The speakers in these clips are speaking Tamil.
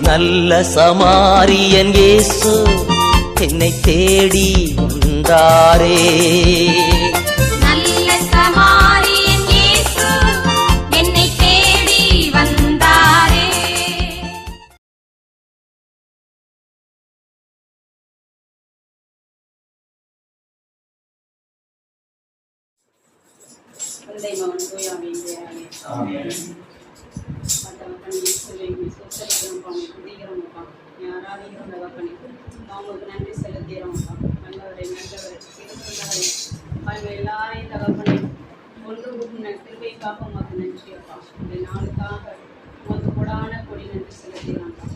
நல்ல சமாரியன் இயேசு என்னை தேடி வந்தாரே. நல்ல சமாரியன் இயேசு என்னை தேடி வந்தாரே. நன்றி செலுத்துகிறோம்ப்பா. நல்லவரை எல்லாரையும் தகப்பனை ஒன்று கிருபைக்காக உமக்கு நன்றியப்பா. இந்த நாளுக்காக உமக்கு கொடான கொடி நன்றி செலுத்துகிறோம்ப்பா.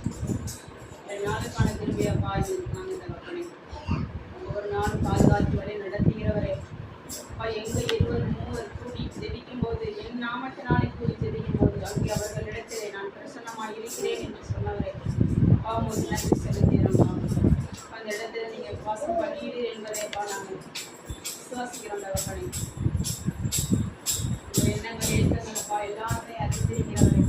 இந்த நாளுக்கான கிருபையப்பா நாங்கள் தகப்பனை ஒவ்வொரு நாளும் பாதுகாத்து வரை நடத்துகிறவரே அப்பா. எங்கள் இருவர் மூவர் கூடி ஜெபிக்கும் போது என் நாமத்தினாலே கூடி ஜெபிக்கும் போது அங்கே அவர்களிடத்திலே நான் பிரசன்னமாக இருக்கிறேன் என்று சொன்னவரே அப்பா உங்களுக்கு நன்றி செலுத்துகிறோம்ப்பா. அந்த இடத்துல நீங்கள் வாசம் பண்ணீர் என்பதைப்பா நாங்கள் விசுவாசிக்கிறோம் தகப்பனை. உங்கள் எண்ணங்கள் ஏற்றங்களப்பா எல்லாத்தையும் அறிந்திருக்கிறவரே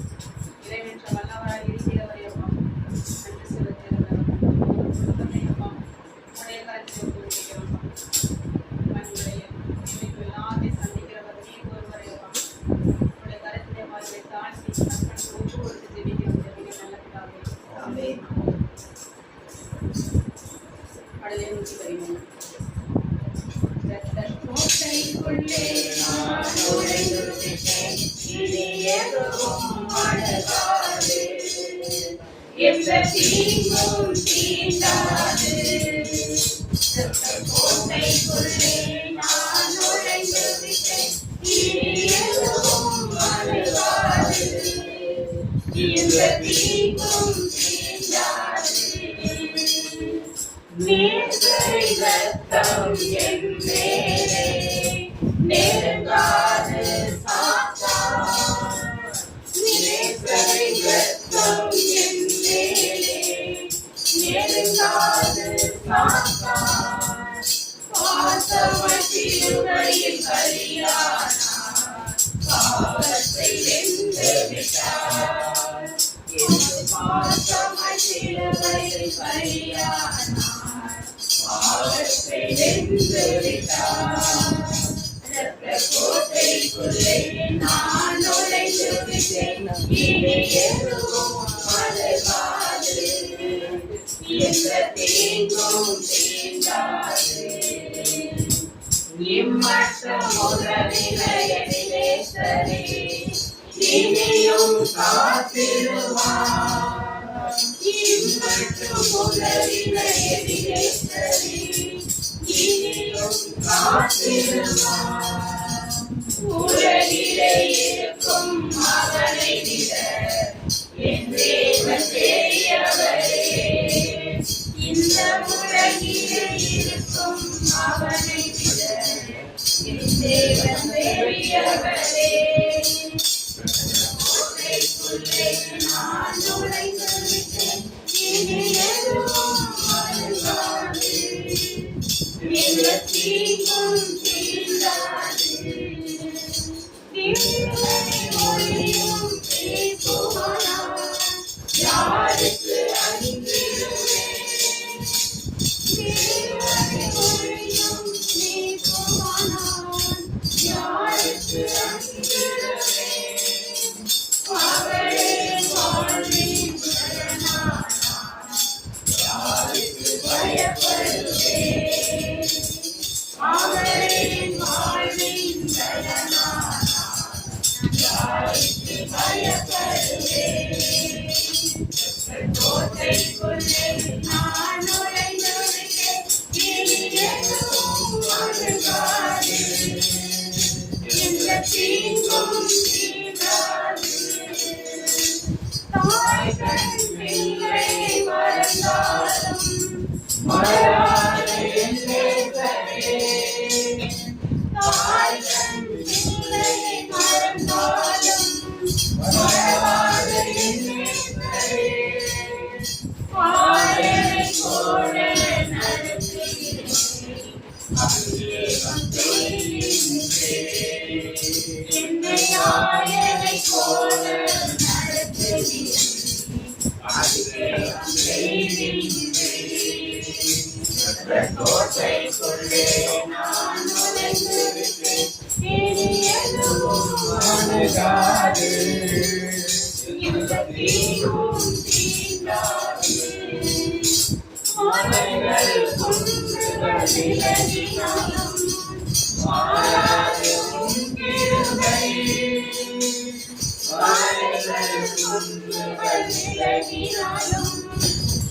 இறைவென்ற வல்லவராக இருக்கிறவரே அப்பா நன்றி செலுத்துகிறோம் தகப்பனை. அப்பா உடைய கருத்தை ஒப்புவிக்கிறோம்ப்பா. உங்களுடைய இணைப்பு எல்லாத்தையும் சந்திக்கிறவர் நீ ஒருவரே அப்பா. உடைய கருத்திலே மாதிரி தாழ்த்தி மக்களுக்கு ஒப்பு கொடுத்து ஜெபிக்கிறோம். ஜெபிக்க நல்ல பிதாவே. கடலை நோக்கி வருகிறோம். கோட்டைக்குள்ளே நான் நுழைந்து விட்டேன். இனி எதுவும் அணுகாது. எந்த தீங்கும் தீண்டாது. கோட்டைக்குள்ளே நான் நுழைந்து விட்டேன். இனி எதுவும் அணுகாது. எந்த தீங்கும் தீண்டாது. நீர்களை ரத்தம் என் மேலே நெருங்காது சாத்தான். நீர்களை ரத்தம் என் மேலே நெருங்காது சாத்தான். பாசமாய் சிலுவையில் பலியானார். பாவத்தை வென்று விட்டார். பாசமாய் சிலுவையில் பலியானார். பாவத்தை வென்று விட்டார். கோட்டைக்குள்ளே நான் நுழைந்து விட்டேன். இனி எதுவும் அணுகாது. எந்த தீங்கும் தீண்டாது. இம்மற்ற முதலிலே சரி இனியும் காத்திருவார். இம்மற்றும் முதலிலே சரி இனியும் காத்திருவார். உலகிலே இருக்கும் மகனை விட என் தேவன் பெரியவரே. இந்த உலகிலே இருக்கும் மகனை விட என் தேவன் பெரியவரே. கோட்டைக்குள்ளே நான் நுழைந்து விட்டேன். இனி எதுவும் அணுகாது. எந்த தீங்கும் தீண்டாது. தீர்வனை ஒளியும் தீர்ப்புமானார். யாருக்கு அஞ்சிடுவேன். தீர்வனை ஒளியும் தீர்ப்புமானார். யாருக்கு அஞ்சிடுவேன். அவரே வாழ்வின் சரணானார். யாருக்கு பயப்படுவேன். அவரே வாழ்வின் சரணானார். யாருக்கு பயப்படுவேன். கோட்டைக்குள்ளே கோட்டைக்குள்ளே நான் நுழைந்திருப்பேன். இனி எதுவும் அணுகாது. இந்த தீங்கும் தீண்டாது. மலைகள் குன்றுகள் விலகினாலும் மாறாது உன் கிருபை. மலைகள் குன்றுகள் விலகினாலும்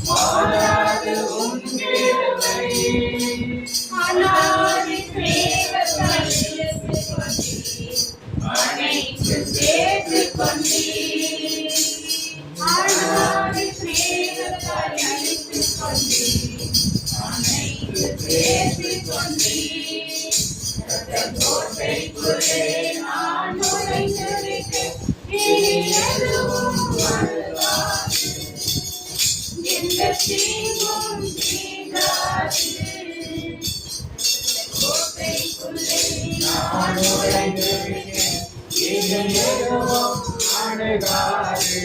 மாறாது உன் கிருபை. அநாதி சிநேகத்தால் இழுத்துக் கொண்டீர். அணைத்து சேர்த்துக் கொண்டீர். அநாதி சிநேகத்தால் இழுத்துக் கொண்டீர். அணைத்து சேர்த்துக் கொண்டீர். கோட்டைக்குள்ளே நான் நுழைந்திருக்கேன். இனி எதுவும் அணுகாது. எந்த தீங்கும் தீண்டாது. கோட்டைக்குள்ளே நான் நுழைந்திருக்கேன். இனி எதுவும் அணுகாது.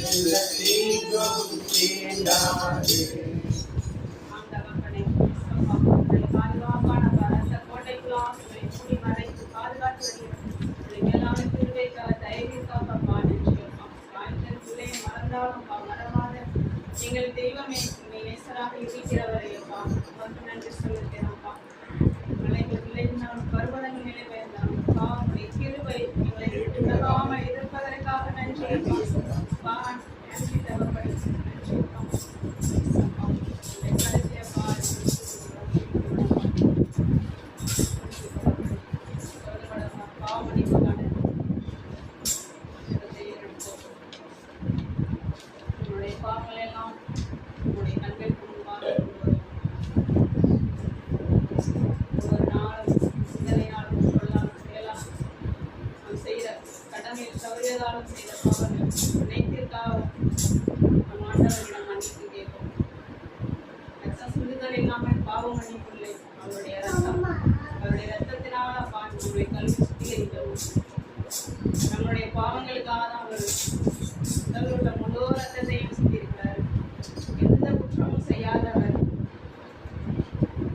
எந்த தீங்கும் தீண்டாது. ஆண்டவர்களே, இயேசுவா, உங்களை பாதுகாப்பான பலத்த கோட்டைக்குள்ளாக உங்களை மூடி மறைத்து பாதுகாத்து வருகிறது. உங்களை மேலான கிருபைக்காக தயவிற்காகப்பா நன்றி அப்பா. காய்ச்சலுக்குள்ளே மறந்தாலும் மறவாத எங்கள் தெய்வமே, உங்களை நேசராக இருக்கிறவரே அப்பா, உமக்கு நன்றி சொல்லுகிறேன் அப்பா. மலைகள் விளைந்தாலும் பர்வதங்கள் நிலை பெயர்ந்தாலும் அப்பா, உங்களுடைய கிருபை எங்களை விட்டு விலகாமல் இருப்பதற்காக நன்றி அப்பா. அப்பா, நன்றி தகப்பனே, நன்றி அப்பா. அப்பா, உங்களை கடைசிய பாவமணிக்கான உன்னுடைய பாவங்கள் எல்லாம் உன்னுடைய கண்களுக்கு முன்பாக ஒவ்வொரு நாளும் சிந்தனையாலும் சொல்லாலும் செயலாலும் நாம் செய்த கடமையில் தவறியதாலும் செய்த பாவங்கள் நினைத்திற்காக நம் ஆண்டவரிடம் மன்னிப்பு கேட்போம். ரத்தம் சுடுதல் இல்லாமல் பாவம் மன்னிப்புள்ளே அவருடைய ரத்தத்தினால் அப்பா நம்முடைய கல்வி சுத்திகரிக்கவும் நம்முடைய பாவங்களுக்காக தான் அவர் உடலுள்ள முழு ரத்தத்தையும் சுத்தியிருக்கிறார். எந்த குற்றமும் செய்யாதவர்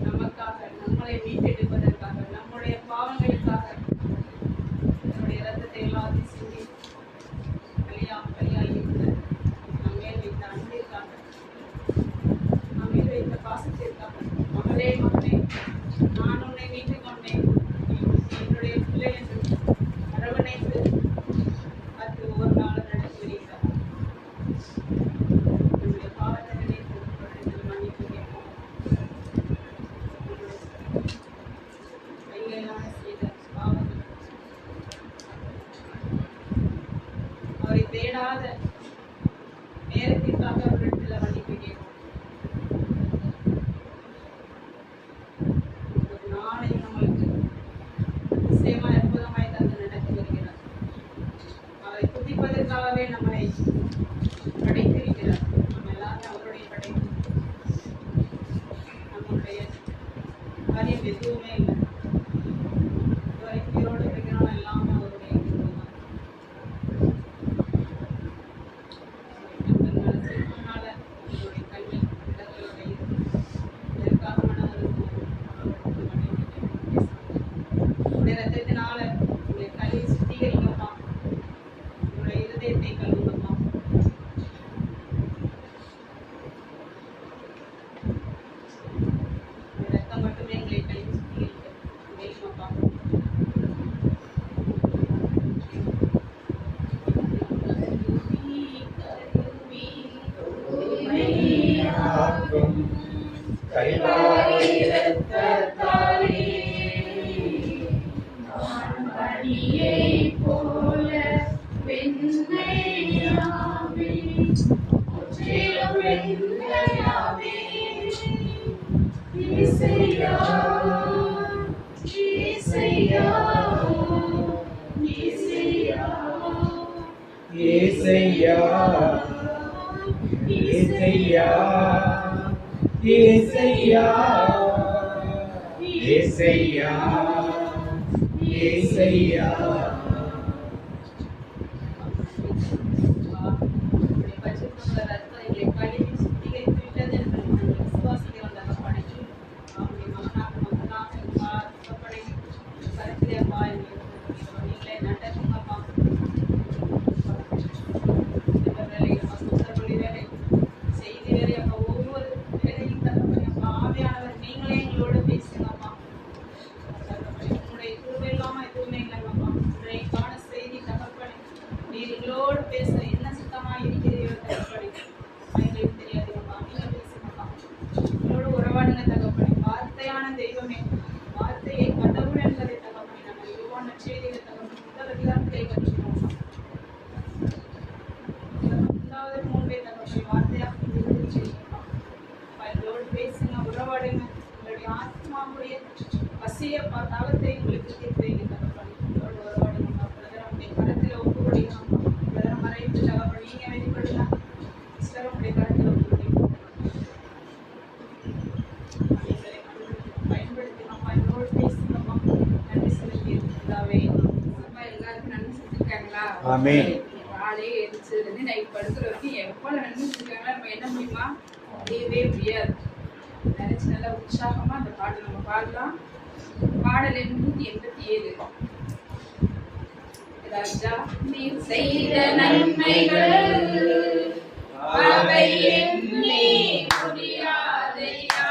நமக்காக, நம்மளை மீட்டெடுப்பதற்காக, நம்முடைய பாவங்களுக்காக நம்முடைய ரத்தத்தை எல்லாத்தையும் சிந்தி பலியாகி நம் மேல் வைத்த அன்பிற்காக, நம் மேல் வைத்த பாசத்திற்காக, மகளே மகனே, நான் உன்னை மீட்டுக் கொண்டேன், என்னுடைய பிள்ளை என்று அரவணைத்து அது ஒவ்வொரு நாளும் நடத்தி வருகிறார். நம்முடைய பாவத்தை நினைத்து மன்னிப்பு கேட்போம். கைகளான செய்த பாவங்கள், அவரை தேடாத நேரத்திற்காக அவரிடத்தில் மன்னிப்பு கேட்போம். ஒரு நாளையும் நம்மளுக்கு நிச்சயமாய் அற்புதமாய் தந்து நடத்தி வருகிறார். அவரை துதிப்பதற்காகவே நம்மளை படைத்திருக்கிறார். நம்ம எல்லாரும் அவருடைய படைப்பு. நம்முடைய காரியம் எதுவுமே இல்லை. இதுவரைக்கும் உயிரோடு இருக்கிறோம் எல்லாமே அவருடைய கிருபைதான். செல்வனால நம்முடைய கல்வி இடங்களுடைய இதற்காக மனவருக்கும் உடைய ரத்தத்தினால உடைய கல்வி சுத்திகரிக்கப்பா. உடைய இருதயத்தை கழுவுங்கப்பா. உடைய ரத்தம் மட்டுமே எங்களை கல்வி சுத்திகரிக்க முடியுமாப்பா. பரிசுத்த உங்களுடைய வார்த்தையாக செய்யுங்கப்பா. எங்களோடு பேசுங்க, உறவாடுங்க. உங்களுடைய ஆத்மாவுடைய பசியப்பா தாகத்தை உங்களுக்கு தீர்த்து வைங்க தகப்பனே. உங்களோட உறவாடுங்கப்பா. பிரதர் உங்களுடைய கரத்தில் ஒப்பு கொடுங்கப்பா. பிரதர் மறைத்து தகப்பன் நீங்க வெளிப்படுங்க. சிஸ்டர் உங்களுடைய கரத்தில் ஒப்பு கொடுங்க. பயன்படுத்தினப்பா, எங்களோடு பேசுங்கப்பா. நன்றி செலுத்தி இருக்கிறதாவே அப்பா எல்லாருக்கும் நன்மை செஞ்சிருக்காங்களா? ஆமென். காலையே எழுந்திரிச்சதுலேருந்து நைட் படுக்கிற வரைக்கும் எவ்வளோ நன்மை செஞ்சிருக்காங்களா? நம்ம என்ன முடியுமா? முடியவே முடியாது. நினைச்சு நல்லா உற்சாகமா அந்த பாட்டு நம்ம பாடலாம். பாடல் எண் 187. ராஜா நீர் செய்த நன்மைகள் அவை எண்ணி முடியாதையா.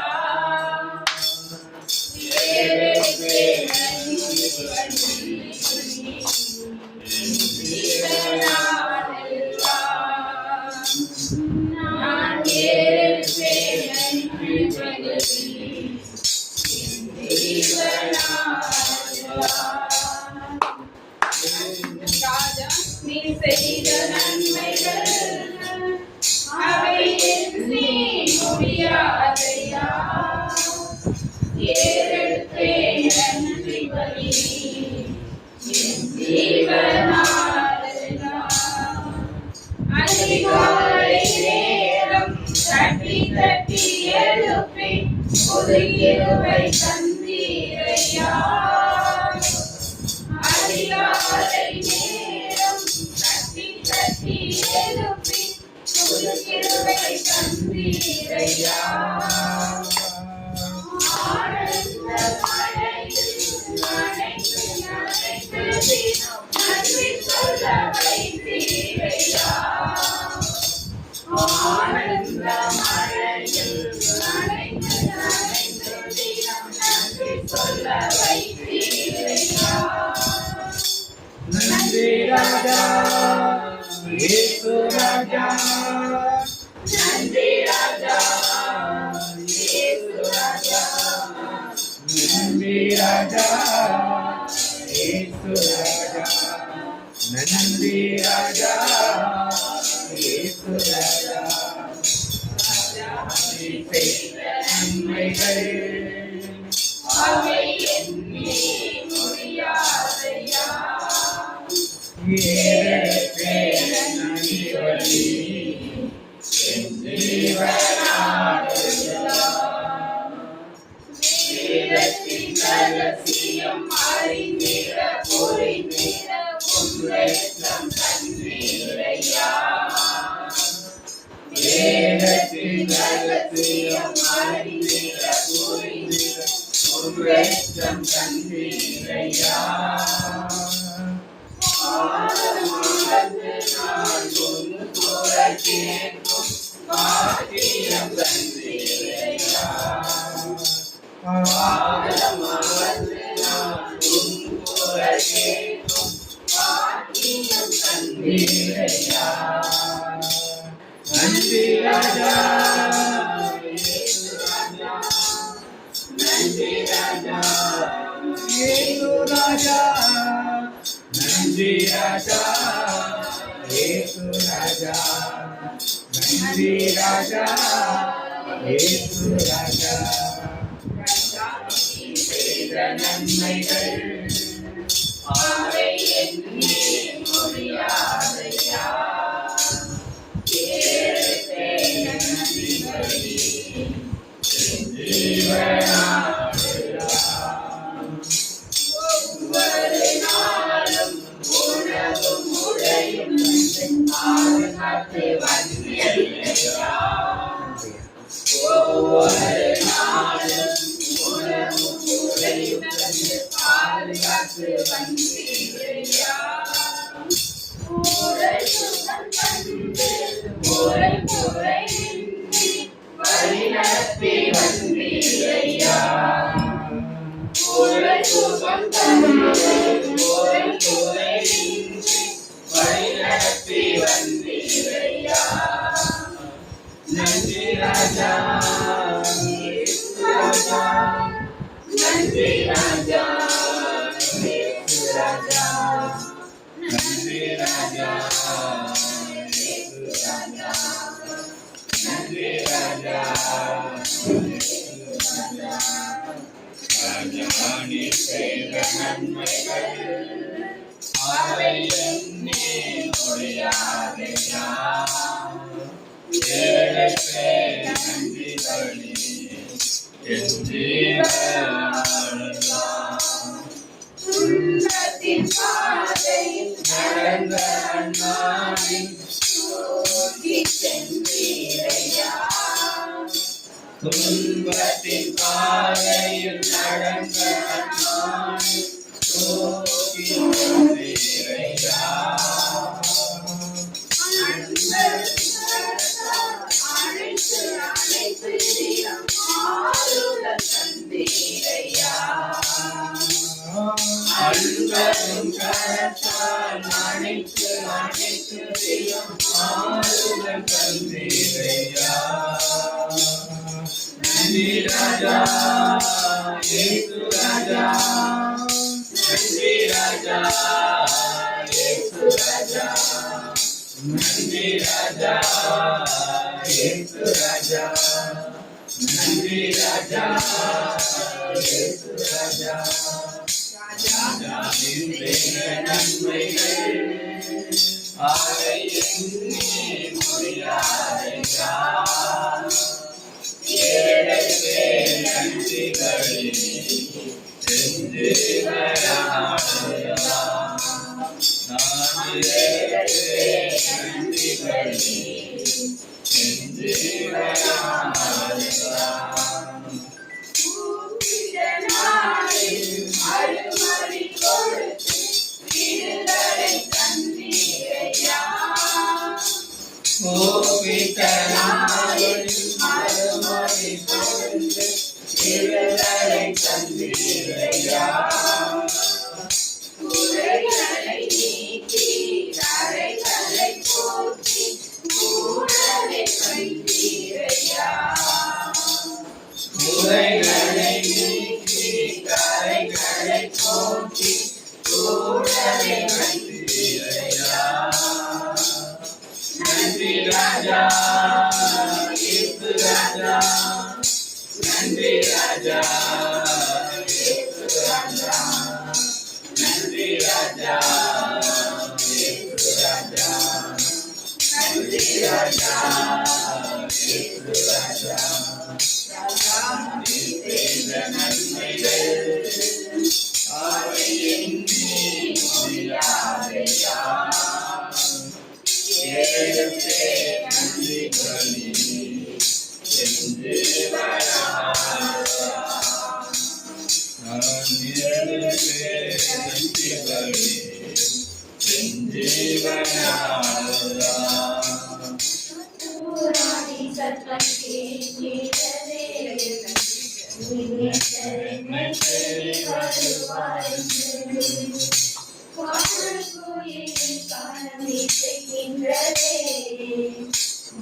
ஏறெடுத்தே நன்றி சொல்லி நான் ஏறெடுத்தே நன்றி சொல்லி ராஜா நீ செய்த நன்மைகள் அவை எண்ணி முடியாதையா. ஏறெடுத்தே நன்றி பலி என் ஜீவனாலெல்லாம். அதிகாலை நேரம் தட்டி தட்டி எழுப்பி புது கிருபை தந்தீரையா. அதிகாலை நேரம் தட்டி தட்டி எழுப்பி புது கிருபை தந்தீரையா. ஆனந்த மழையில் நனைந்து நனைந்து தினம் நன்றி சொல்ல வைத்தீரையா. ஆனந்த மழையில் நனைந்து நனைந்து தினம் நன்றி சொல்ல வைத்தீரையா. நன்றி ராஜா இயேசு ராஜா. நன்றி ராஜா இயேசு ராஜா. நன்றி ராஜா இயேசு ராஜா. நன்றி ராஜா இயேசு ராஜா. நீ செய்த நன்மைகள் அவை எண்ணி முடியாதையா. ஏறெடுத்தே நன்றி பலி என் ஜீவனாலெல்லாம். வேதத்தின் ரகசியம் அறிந்திட புரிந்திட உன் இரத்தம் தந்தீரையா. வேதத்தின் ரகசியம் அறிந்திட புரிந்திட உன் இரத்தம் தந்தீரையா. ஆழமானது நான் உன் குரல் கேட்கும் பாக்கியம் தந்தீரையா. ஆழமானது நான் உன் குரல் கேட்கும் பாக்கியம் தந்தீரையா. நன்றி ராஜா இயேசு ராஜா. நன்றி ராஜா இயேசு ராஜா. நன்றி ராஜா இயேசு ராஜா. நன்றி ராஜா இயேசு ராஜா. ராஜா நீ செய்த நன்மைகள் அவை எண்ணி முடியாதையா. ஏறெடுத்தே நன்றி பலி என் ஜீவனாலெல்லாம். ஒவ்வொரு நாளும் உணவும் உடையும் பாதுகாத்து வந்தீரையா. ஒவ்வொரு நாளும் உணவும் உடையும் பாதுகாத்து வந்தீரையா. ஊரை சுகம் தந்து ஊரை குறையின்றி வழிநடத்தி வந்தீரையா. ஊரை சுகம் தந்து ஊரை குறையின்றி வழிநடத்தி வந்தீரையா. நன்றி ராஜா இயேசு ராஜா. நன்றி ராஜா இயேசு ராஜா. ராஜா ராஜாணி செய்த நன்மைகள் அவை எண்ணி முடியாதையா ஏழைப்பே நன்றி பலி என் ஜீவனானலாம் துன்பத்தின் பாதையில் நடந்த அண்ணாவின் தூக்கி சென்றீரையா. துன்பத்தின் பாதையில் நடந்த அண்ணாவின் தூக்கி சென்றீரையா. அழைத்து அழைத்து தினம் ஆறுதல் தந்தீரையா. அன்பரும் கரத்தால் அணைத்து அணைத்து தினம் ஆறுதல் தந்தீரையா. நன்றி ராஜா இயேசு ராஜா நன்றி ராஜா இயேசு ராஜா நன்றி ராஜா இயேசு ராஜா நன்றி ராஜா இயேசு ராஜா. ராஜாவின் செய்த நன்மைகள் அவை எண்ணி முடியாதையா. ஏழைப்பே நன்றி பலி என் ஜீவனானலாம். நான் ஏழைப்பே நன்றி பலி என் ஜீவனானலாம். கூப்பிட்ட நாளில் மறுமொழி கொடுத்து விடுதலை தந்தீரையா. கோபித்த நாளில் மறுமொழி கொடுத்து விடுதலை தந்தீரையா. குறைகளை நீக்கி கரைகளை போக்கி கூடவே வைத்தீரையா. குறைகளை நீக்கி கரைகளை போக்கி கூடவே வைத்தீரையா. நன்றி ராஜா இயேசு ராஜா நன்றி ராஜா இயேசு ராஜா நன்றி ராஜா இயேசு ராஜா நன்றி ராஜா இயேசு ராஜா. ராஜாணி செய்த நன்மைகள் அவை எண்ணி முடியாதையா. ஏழைப்பே நன்றி பலி என் ஜீவனானலாம். நான் ஏழைப்பே நன்றி பலி என் ஜீவனானலாம். புராணி சத்தம் கேட்கிறதே, என்னை தேடி வருவாய் என்று. வானக்குயிலின் காலமே செய்கின்றதே,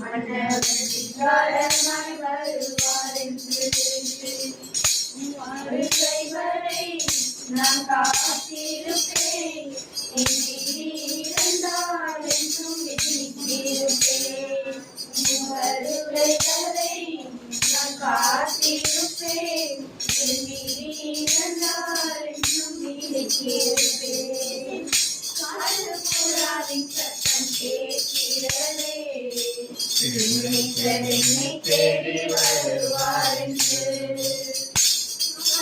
மன்னவனின் காலமாய் வருவார் என்று. வருகை வரை நான் காத்திருப்பேன், என் இருந்தால் என்றும் விழித்திருப்பேன். வருகை வரை நான் காத்திருப்பேன், என் இருந்தால் என்றும் விழித்திருப்பேன். காலப்புறாவின் சத்தம் கேட்கிறதே, என்னை தேடி வருவார் என்று.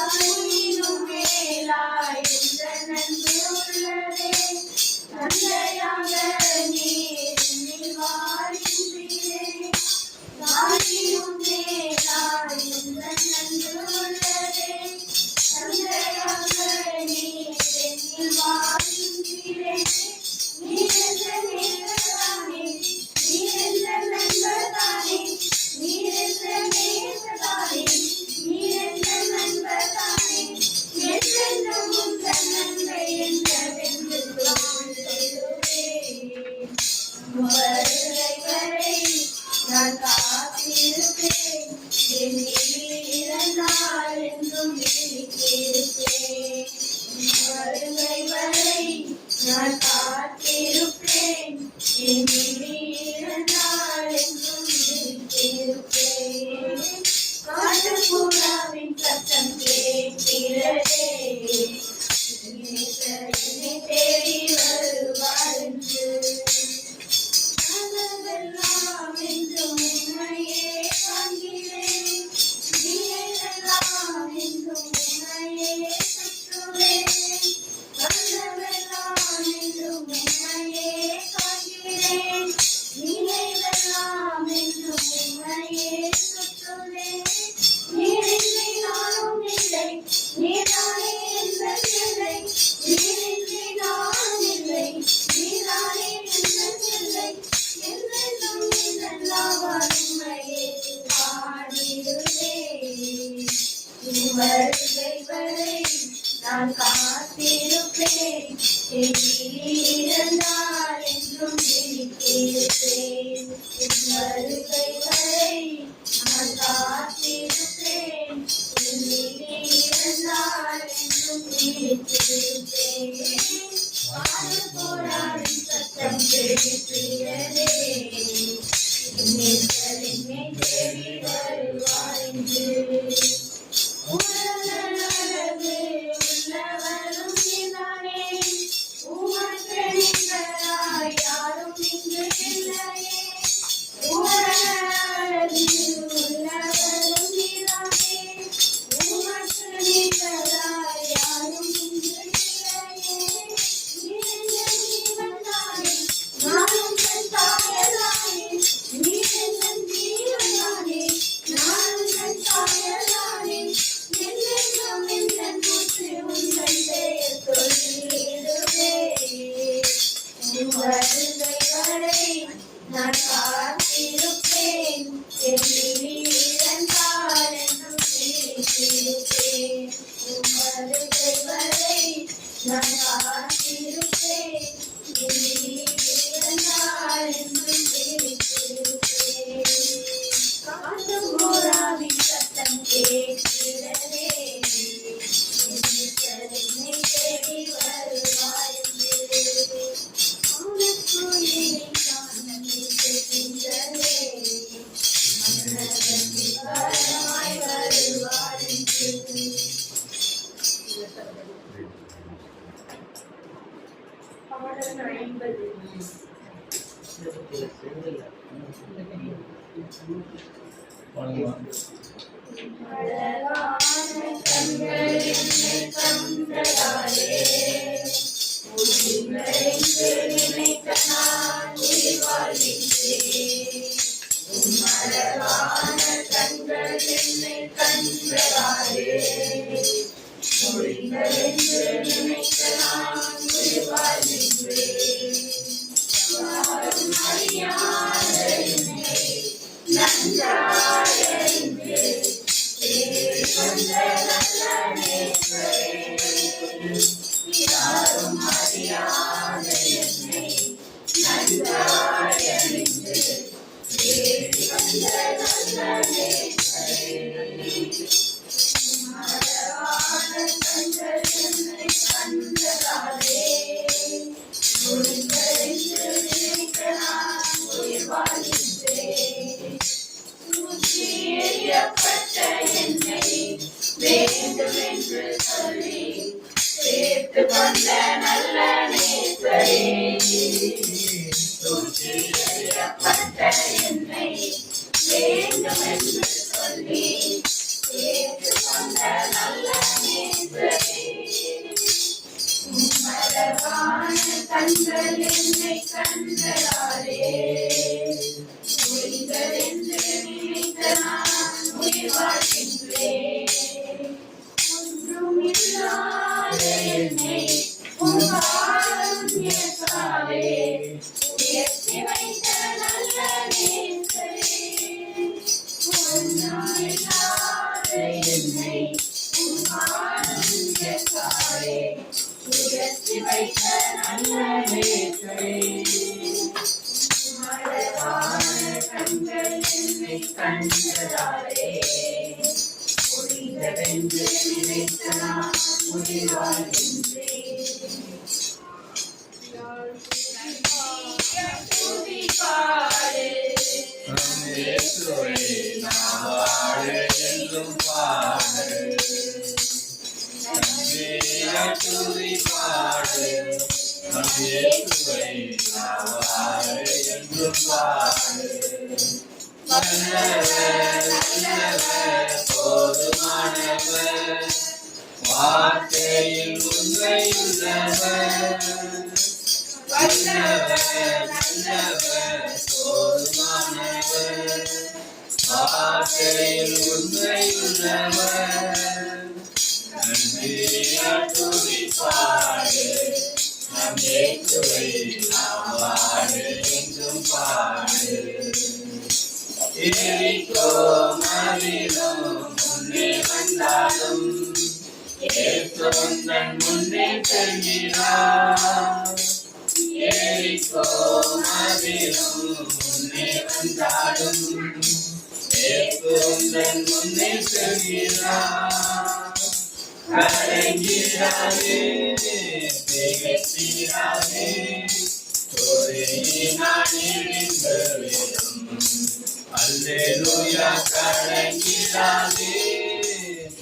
ஆயினும் மேலாய் இந்த நன்மை உள்ளதே, தந்தையாக நீர் என்னில் வாழ்கின்றீரே. ஆயினும் மேலாய் இந்த நன்மை உள்ளதே, தந்தையாக நீர் என்னில் வாழ்கின்றீரே. நீர் என்ற நேசத்தானே, நீர் என்ற நண்பர்தானே, நீர் என்ற நேசத்தானே, நீர் என்ற நண்பர்தானே. என்றென்றும் உந்தன் நன்மை என்னவென்று சொல்லுவேன். வருகை வரை நான் காத்திருப்பேன், என் இருந்தால் என்றும் விழித்திருப்பேன். வருகை வரை நான் காத்திருப்பேன், என் இருந்தால் என்றும் விழித்திருப்பேன். இருந்தால் என்றும் நினைத்திருப்பேன். உன் வருகை வரை நான் காத்திருப்பேன். இருந்தால் என்றும் நினைத்திருப்பேன். போராடும் சத்தம் கேட்கிறதே, என்னை தேடி வருவார் என்று. உலகளவு உள்ளவரும் நீதானே, உமக்கு நிகராய் யாரும் இங்கு இல்லையே. உலகளவு உள்ளவரும் நீதானே, உமக்கு நிகராய் யாரும் இங்கு இல்லையே. நீ என் ஜீவன்தானே, நானும் என் தாயதானே. நீ என் ஜீவன்தானே, நானும் என் தாயதானே. என்னென்றும் என் மூச்சு உந்தன் பெயர் சொல்லிடுவே. உன் வருகை வரை நான் காத்திருப்பேன். இருந்தால் என்றும் நினைத்திருப்பேன். உன் வருகை வரை நான் காத்திருப்பேன். இருந்தால் என்றும் நினைத்திருப்பேன். காற்றும் போராவின் சத்தம் கேட்கிறதே, என்னை தேடி வருவாய் என்று. உனக்குயிரை காண்கின்றதே, மன்னகத்தில் வரமாய் வருவார் என்று. பாடல் 50. அழகான கண்கள் என்னை கண்டதாலே, உன்னைந்து நினைத்த நான் உயிர் வாழ்கின்றேன். உன் அழகான கண்கள் என்னை கண்டதாலே, உன்னைந்து நினைத்த நான் உயிர் வாழ்கின்றேன். யாரும் அறியாத என்னை நன்றாய் அறிந்து தேடி வந்த நல்ல நேசரே. யாரும் அறியாத என்னை நன்றாய் அறிந்து தேடி வந்த நல்ல நேசரே. அழகான கண்கள் என்னை கண்டதாலே, உன்னைந்து நினைத்த நான் உயிர் வாழ்கின்றேன். ஊற்றி எறியப்பட்ட என்னை வேண்டுமென்று சொல்லி சேர்த்து வந்த நல்ல நேசரே. ஊற்றி எறியப்பட்ட என்னை வேண்டுமென்று சொல்லி சேர்த்து வந்த நல்ல நேசரே. அழகான கண்கள் என்னை கண்டதாலே, உயிர்கள் என்று நினைத்த நான் உயிர் வாழ்கின்றேன். ஒன்றும் இல்லாத என்னை உன் காருண்யத்தாலே உயர்த்தி வைத்த நல்ல நேசரே. ஒன்றும் இல்லாத என்னை உன் காருண்யத்தாலே உயர்த்தி வைத்த நல்ல நேசரே. அழகான கண்கள் என்னை கண்டதாலே, புரிந்தவென்று நினைத்த நான் உயிர் வாழ்கின்றேன். துதி பாடு, இயேசுவை நாம் வாழ என்றும் பாடு. நன்றியாய் துதி பாடு, நம் இயேசுவை நாம் வாழ என்றும் பாடு. நல்லவர் நல்லவர் போதுமானவர், வார்த்தையில் உண்மையுள்ளவர். நல்லவர் நல்லவர் போதுமானவர், வார்த்தையில் உண்மையுள்ளவர். நன்றியால் துதி பாடு, நம் இயேசுவை நாம் வாழ என்றும் பாடு. எரிகோ மதிலும் முன்னே வந்தாலும், இயேசு உந்தன் முன்னே செல்கிறார். எரிகோ மதிலும் முன்னே வந்தாலும் இயேசு உந்தன் முன்னே செல்கிறார். கலங்கிடாதே, திகைத்திடாதே, துதியினால் இடிந்து விழும். அல்லேலூயா. கலங்கிடாதே,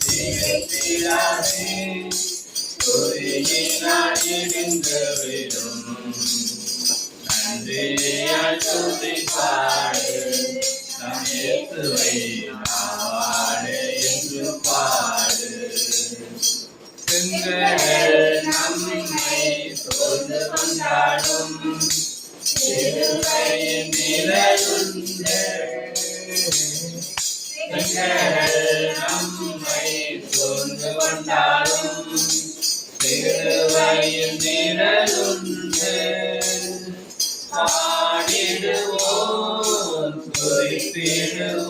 திகைத்திடாதே, துதியினால் இடிந்து விழும். நன்றியால் துதி பாடு, நம் இயேசுவை நாவாடு என்று பாடு. செங்கடல் நம்மை சூழ்ந்து கொண்டாடும், சிலுவையின் நிழலுண்டு. செங்கடல் நம்மை சூழ்ந்து கொண்டாடும், சிலுவையின் நிழலுண்டு. பாடிடுவோம், துதித்திடுவோம்,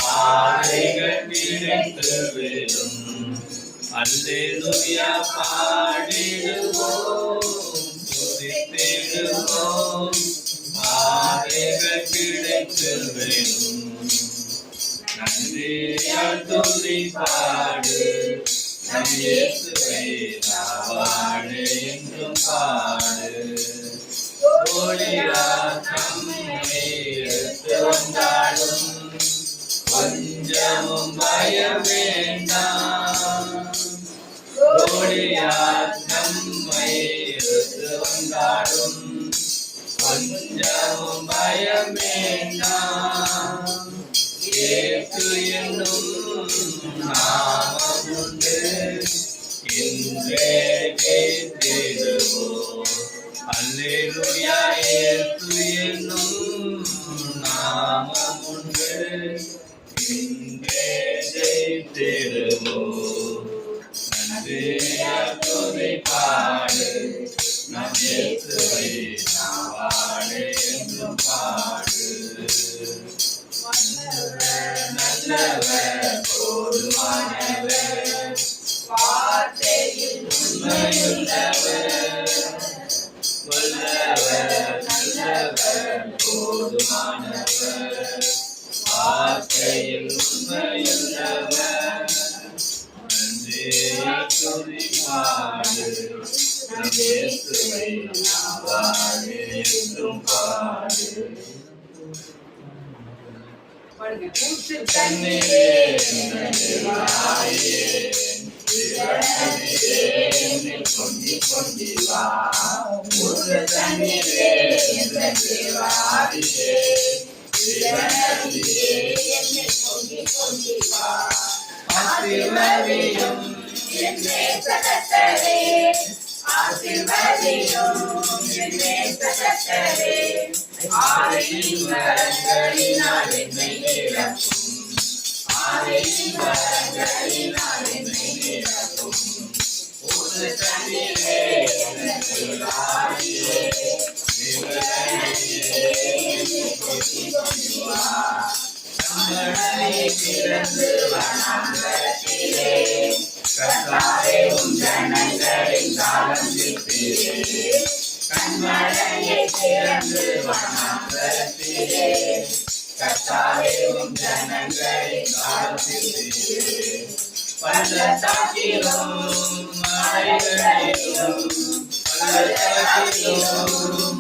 பாதைகள் கிடைத்து விடும். அல்லேலூயா. பாடிடுவோம், துதித்திடுவோம், பாதைகள் கிடைத்து விடும். நன்றியால் துதி பாடு, நம் இயேசுவை நாவாடு என்றும் பாடு. கோலியாத் நம்மை எடுத்து வந்தாலும் கொஞ்சமும் பயம் வேண்டாம். கோலியாத் நம்மை எடுத்து வந்தாலும் கொஞ்சமும் பயம் வேண்டாம். இயேசு என்னும் நாமம் உண்டு, இன்றே கேட்டிடுவோம். அல்லேலூயா. இயேசு என்னும் நாமம் உண்டு, இன்றே ஜெயித்திடுவோம். நன்றியால் துதி பாடு, நம் இயேசுவை நாவாடு என்றும் பாடு. நல்லவர், போதுமானவர், வார்த்தையில் உண்மையுள்ளவர். வல்லவர், நல்லவர், போதுமானவர், வார்த்தையில் உண்மையுள்ளவர். நன்றியால் துதி பாடு, நம் இயேசுவை நாவாடு என்றும் பாடு. ஊற்று தண்ணீரே வாயே, ஜீவநதியே என்னில் பொங்கி பொங்கி வா. ஊற்று தண்ணீரே வாயே, ஜீவநதியே என்னில் பொங்கி பொங்கி வா. ஆசீர்வதியும் என் நேசகர்த்தரே, ஆசீர்வதியும் என் நேசகர்த்தரே. ஆவியின் வரங்களினால் என்னை நிரப்பும், ஆவியின் வரங்களினால் என்னை நிரப்பும். ஊற்று தண்ணீரே எனக்கு ஆவியே, ஜீவநதியே என்னில் பொங்கி பொங்கி வா. கண்மலையை திறந்து வனாந்தரத்திலே, கர்த்தாவே உம் ஜனங்களின் தாகம் தீர்ப்பீரே. கண்மலையை திறந்து வனாந்தரத்திலே, கர்த்தாவே உம் ஜனங்களின் தாகம் தீர்ப்பீரே. பள்ளத்தாக்கிலும் மலைகளிலும், பள்ளத்தாக்கிலும்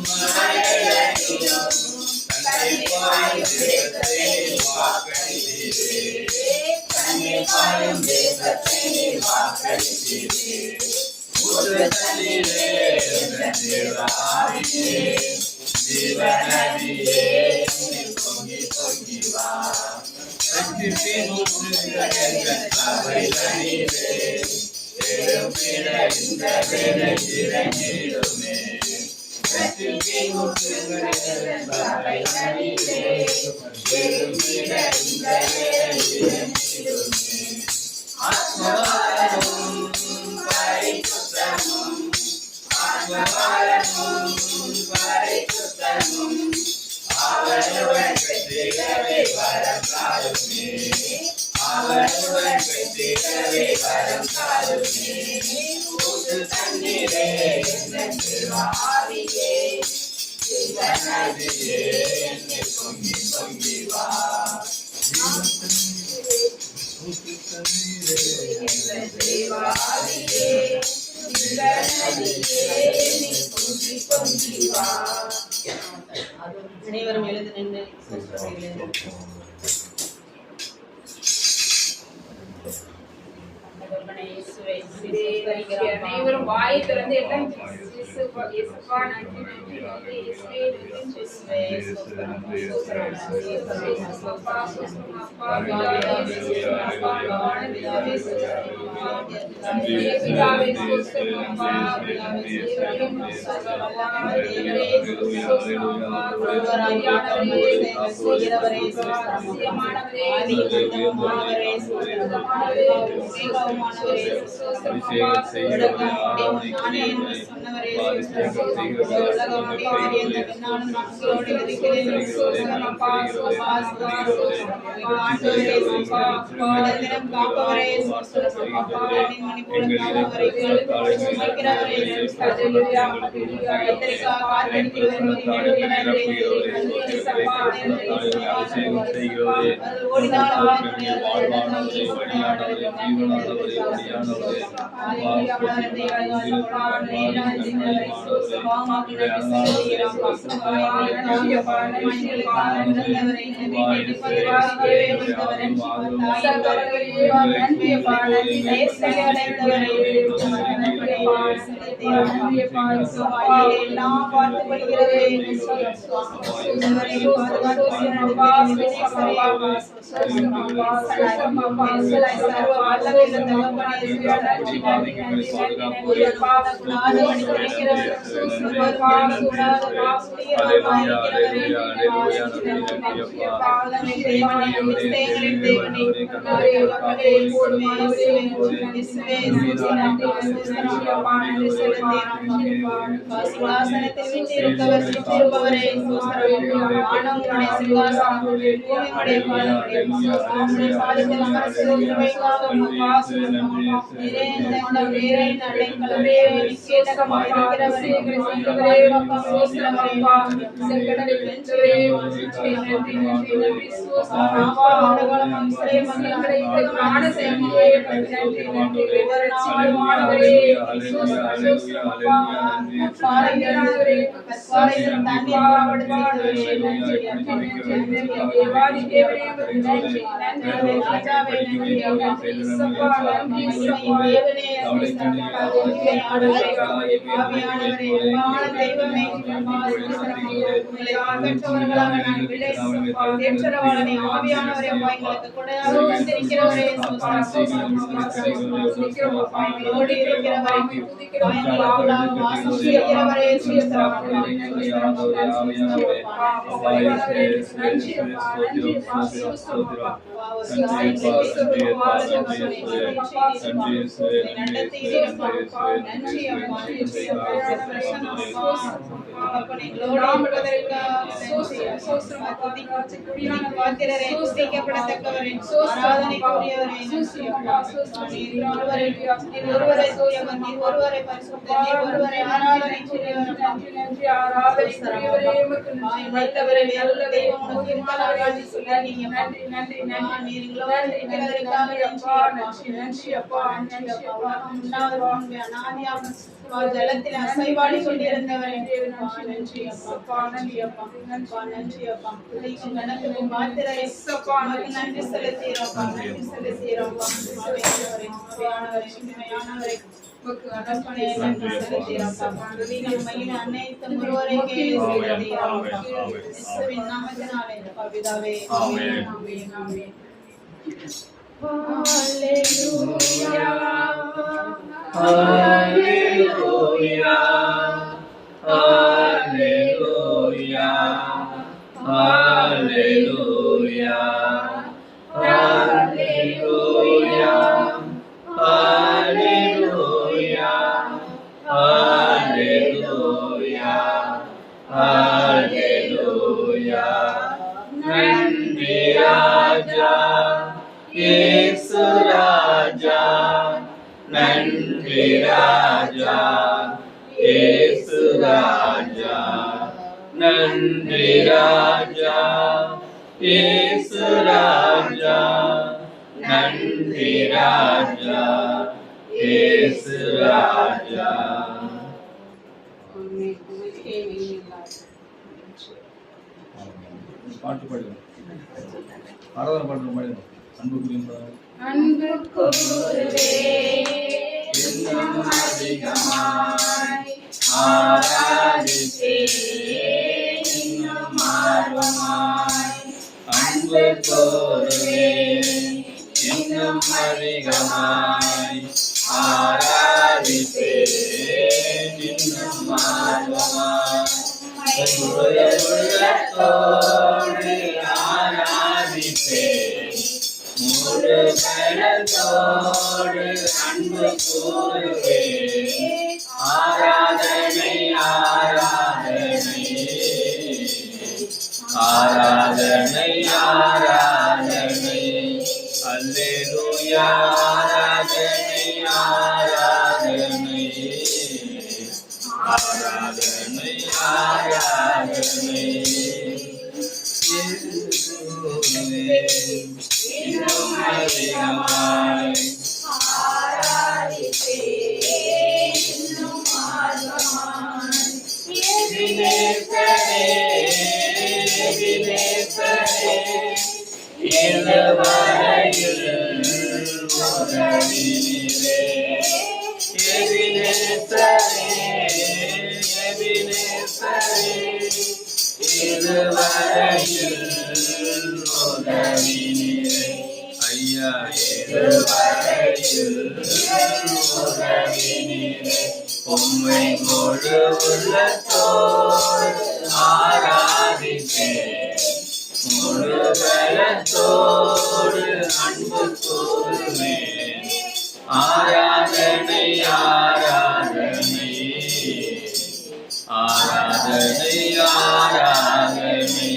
மலைகளிலும் கண்ணீர் பாயும் தேசத்தை வாக்களித்தீரே. கண்ணீர் பாயும் தேசத்தை வாக்களித்தீரே. ஊற்று தண்ணீரே ஆவியே, ஜீவநதியே என்னில் பொங்கி பொங்கி வா. ரட்சிப்பின் ஊற்றுகள் எங்கள் சபைகளிலே, எழும்பிட இந்த வேளை இறங்கிடுமே. ரட்சிப்பின் ஊற்றுகள் எங்கள் சபைகளிலே, எழும்பிட இந்த வேளை இறங்கிடுமே. ஆத்மவாரமும் பரிசுத்தமும், ஆத்மவாரமும் பரிசுத்தமும், அவனுடன் பெற்றிடவே வரத்தாருமே, அவனுடன் பெற்றிடவே வரம் தாருமே ஊற்று தண்ணீரே எங்கள் ஆவியே நதியே என்னில் பொங்கி பொங்கி வா தேவாவியே நதியே என்னில் பொங்கி பொங்கி வா. அனைவரும் எழுந்து நின்று அனைவரும் வாயை திறந்து எல்லாம் இயேசுப்பா நன்றி நன்றி நன்றி இயேசுவே நன்றி ஜலத்தில் அசைவாடி கொண்டிருந்தவரை நன்றி செலுத்தீரோம் அனைத்து முருவரைக்கே நாமத்தினாலே பிதாவே ஆமென் ஆமென். Hallelujah, Hallelujah, Hallelujah, Hallelujah, Hallelujah, Hallelujah, Hallelujah, Hallelujah. Nandi Raja, Yesu Raja. நன்றி ராஜா இயேசு ராஜா நன்றி ராஜா இயேசு ராஜா நன்றி ராஜா இயேசு ராஜா. பாட்டு பாடுங்க, ஆராதனை பாட்டு பாடுங்க. அன்பு கூறுவே இன்னும் அதிகமாய் ஆராதிப்பேன் இன்னும் ஆர்வமாய் அன்பு கூறுவேன் இன்னும் அதிகமாய் ஆராதிப்பேன் இன்னும் ஆர்வமாய் உள்ளத்தோடு ஆராதிப்பேன் முழு கரத்தோடு அன்பு கூறுவேன் ஆராதனை ஆராதனை ஆராதனை ஆராதனை அல்லேலூயா ஆராதனை ஆராதனை ஆராதனை ஆராதனை இன்னும் அதிகமாய் எபினேசரே எபினேசரே இதுவரையில் உதவினீரே எபினேசரே எபினேசரே இதுவரையில் உதவினீரே ஐயா இதுவரையில் உதவினீரே உம்மை முழு உள்ளத்தோடு ஆராதிப்பேன் முழு பலத்தோடு அன்பு கூறுவேன் ஆராதனை ஆராதனை ஆராதனை ஆராதனை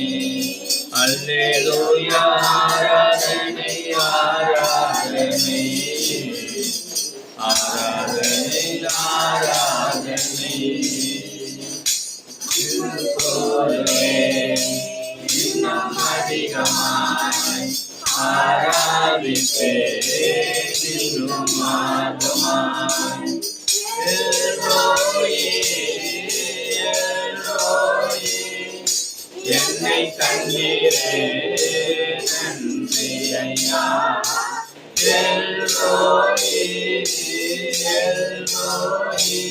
அல்லேலூயா ஆராதனை ஆராதனை ஆராதனை ஆராதனை கூறுவேன் இன்னும் அதிகமாய் ஆராதிப்பேன் இன்னும் ஆர்வமாய் எல்லோயே எல்லோயே என்னை கண்டீரே நன்றி ஐயா எல்லோயே எல்லோயே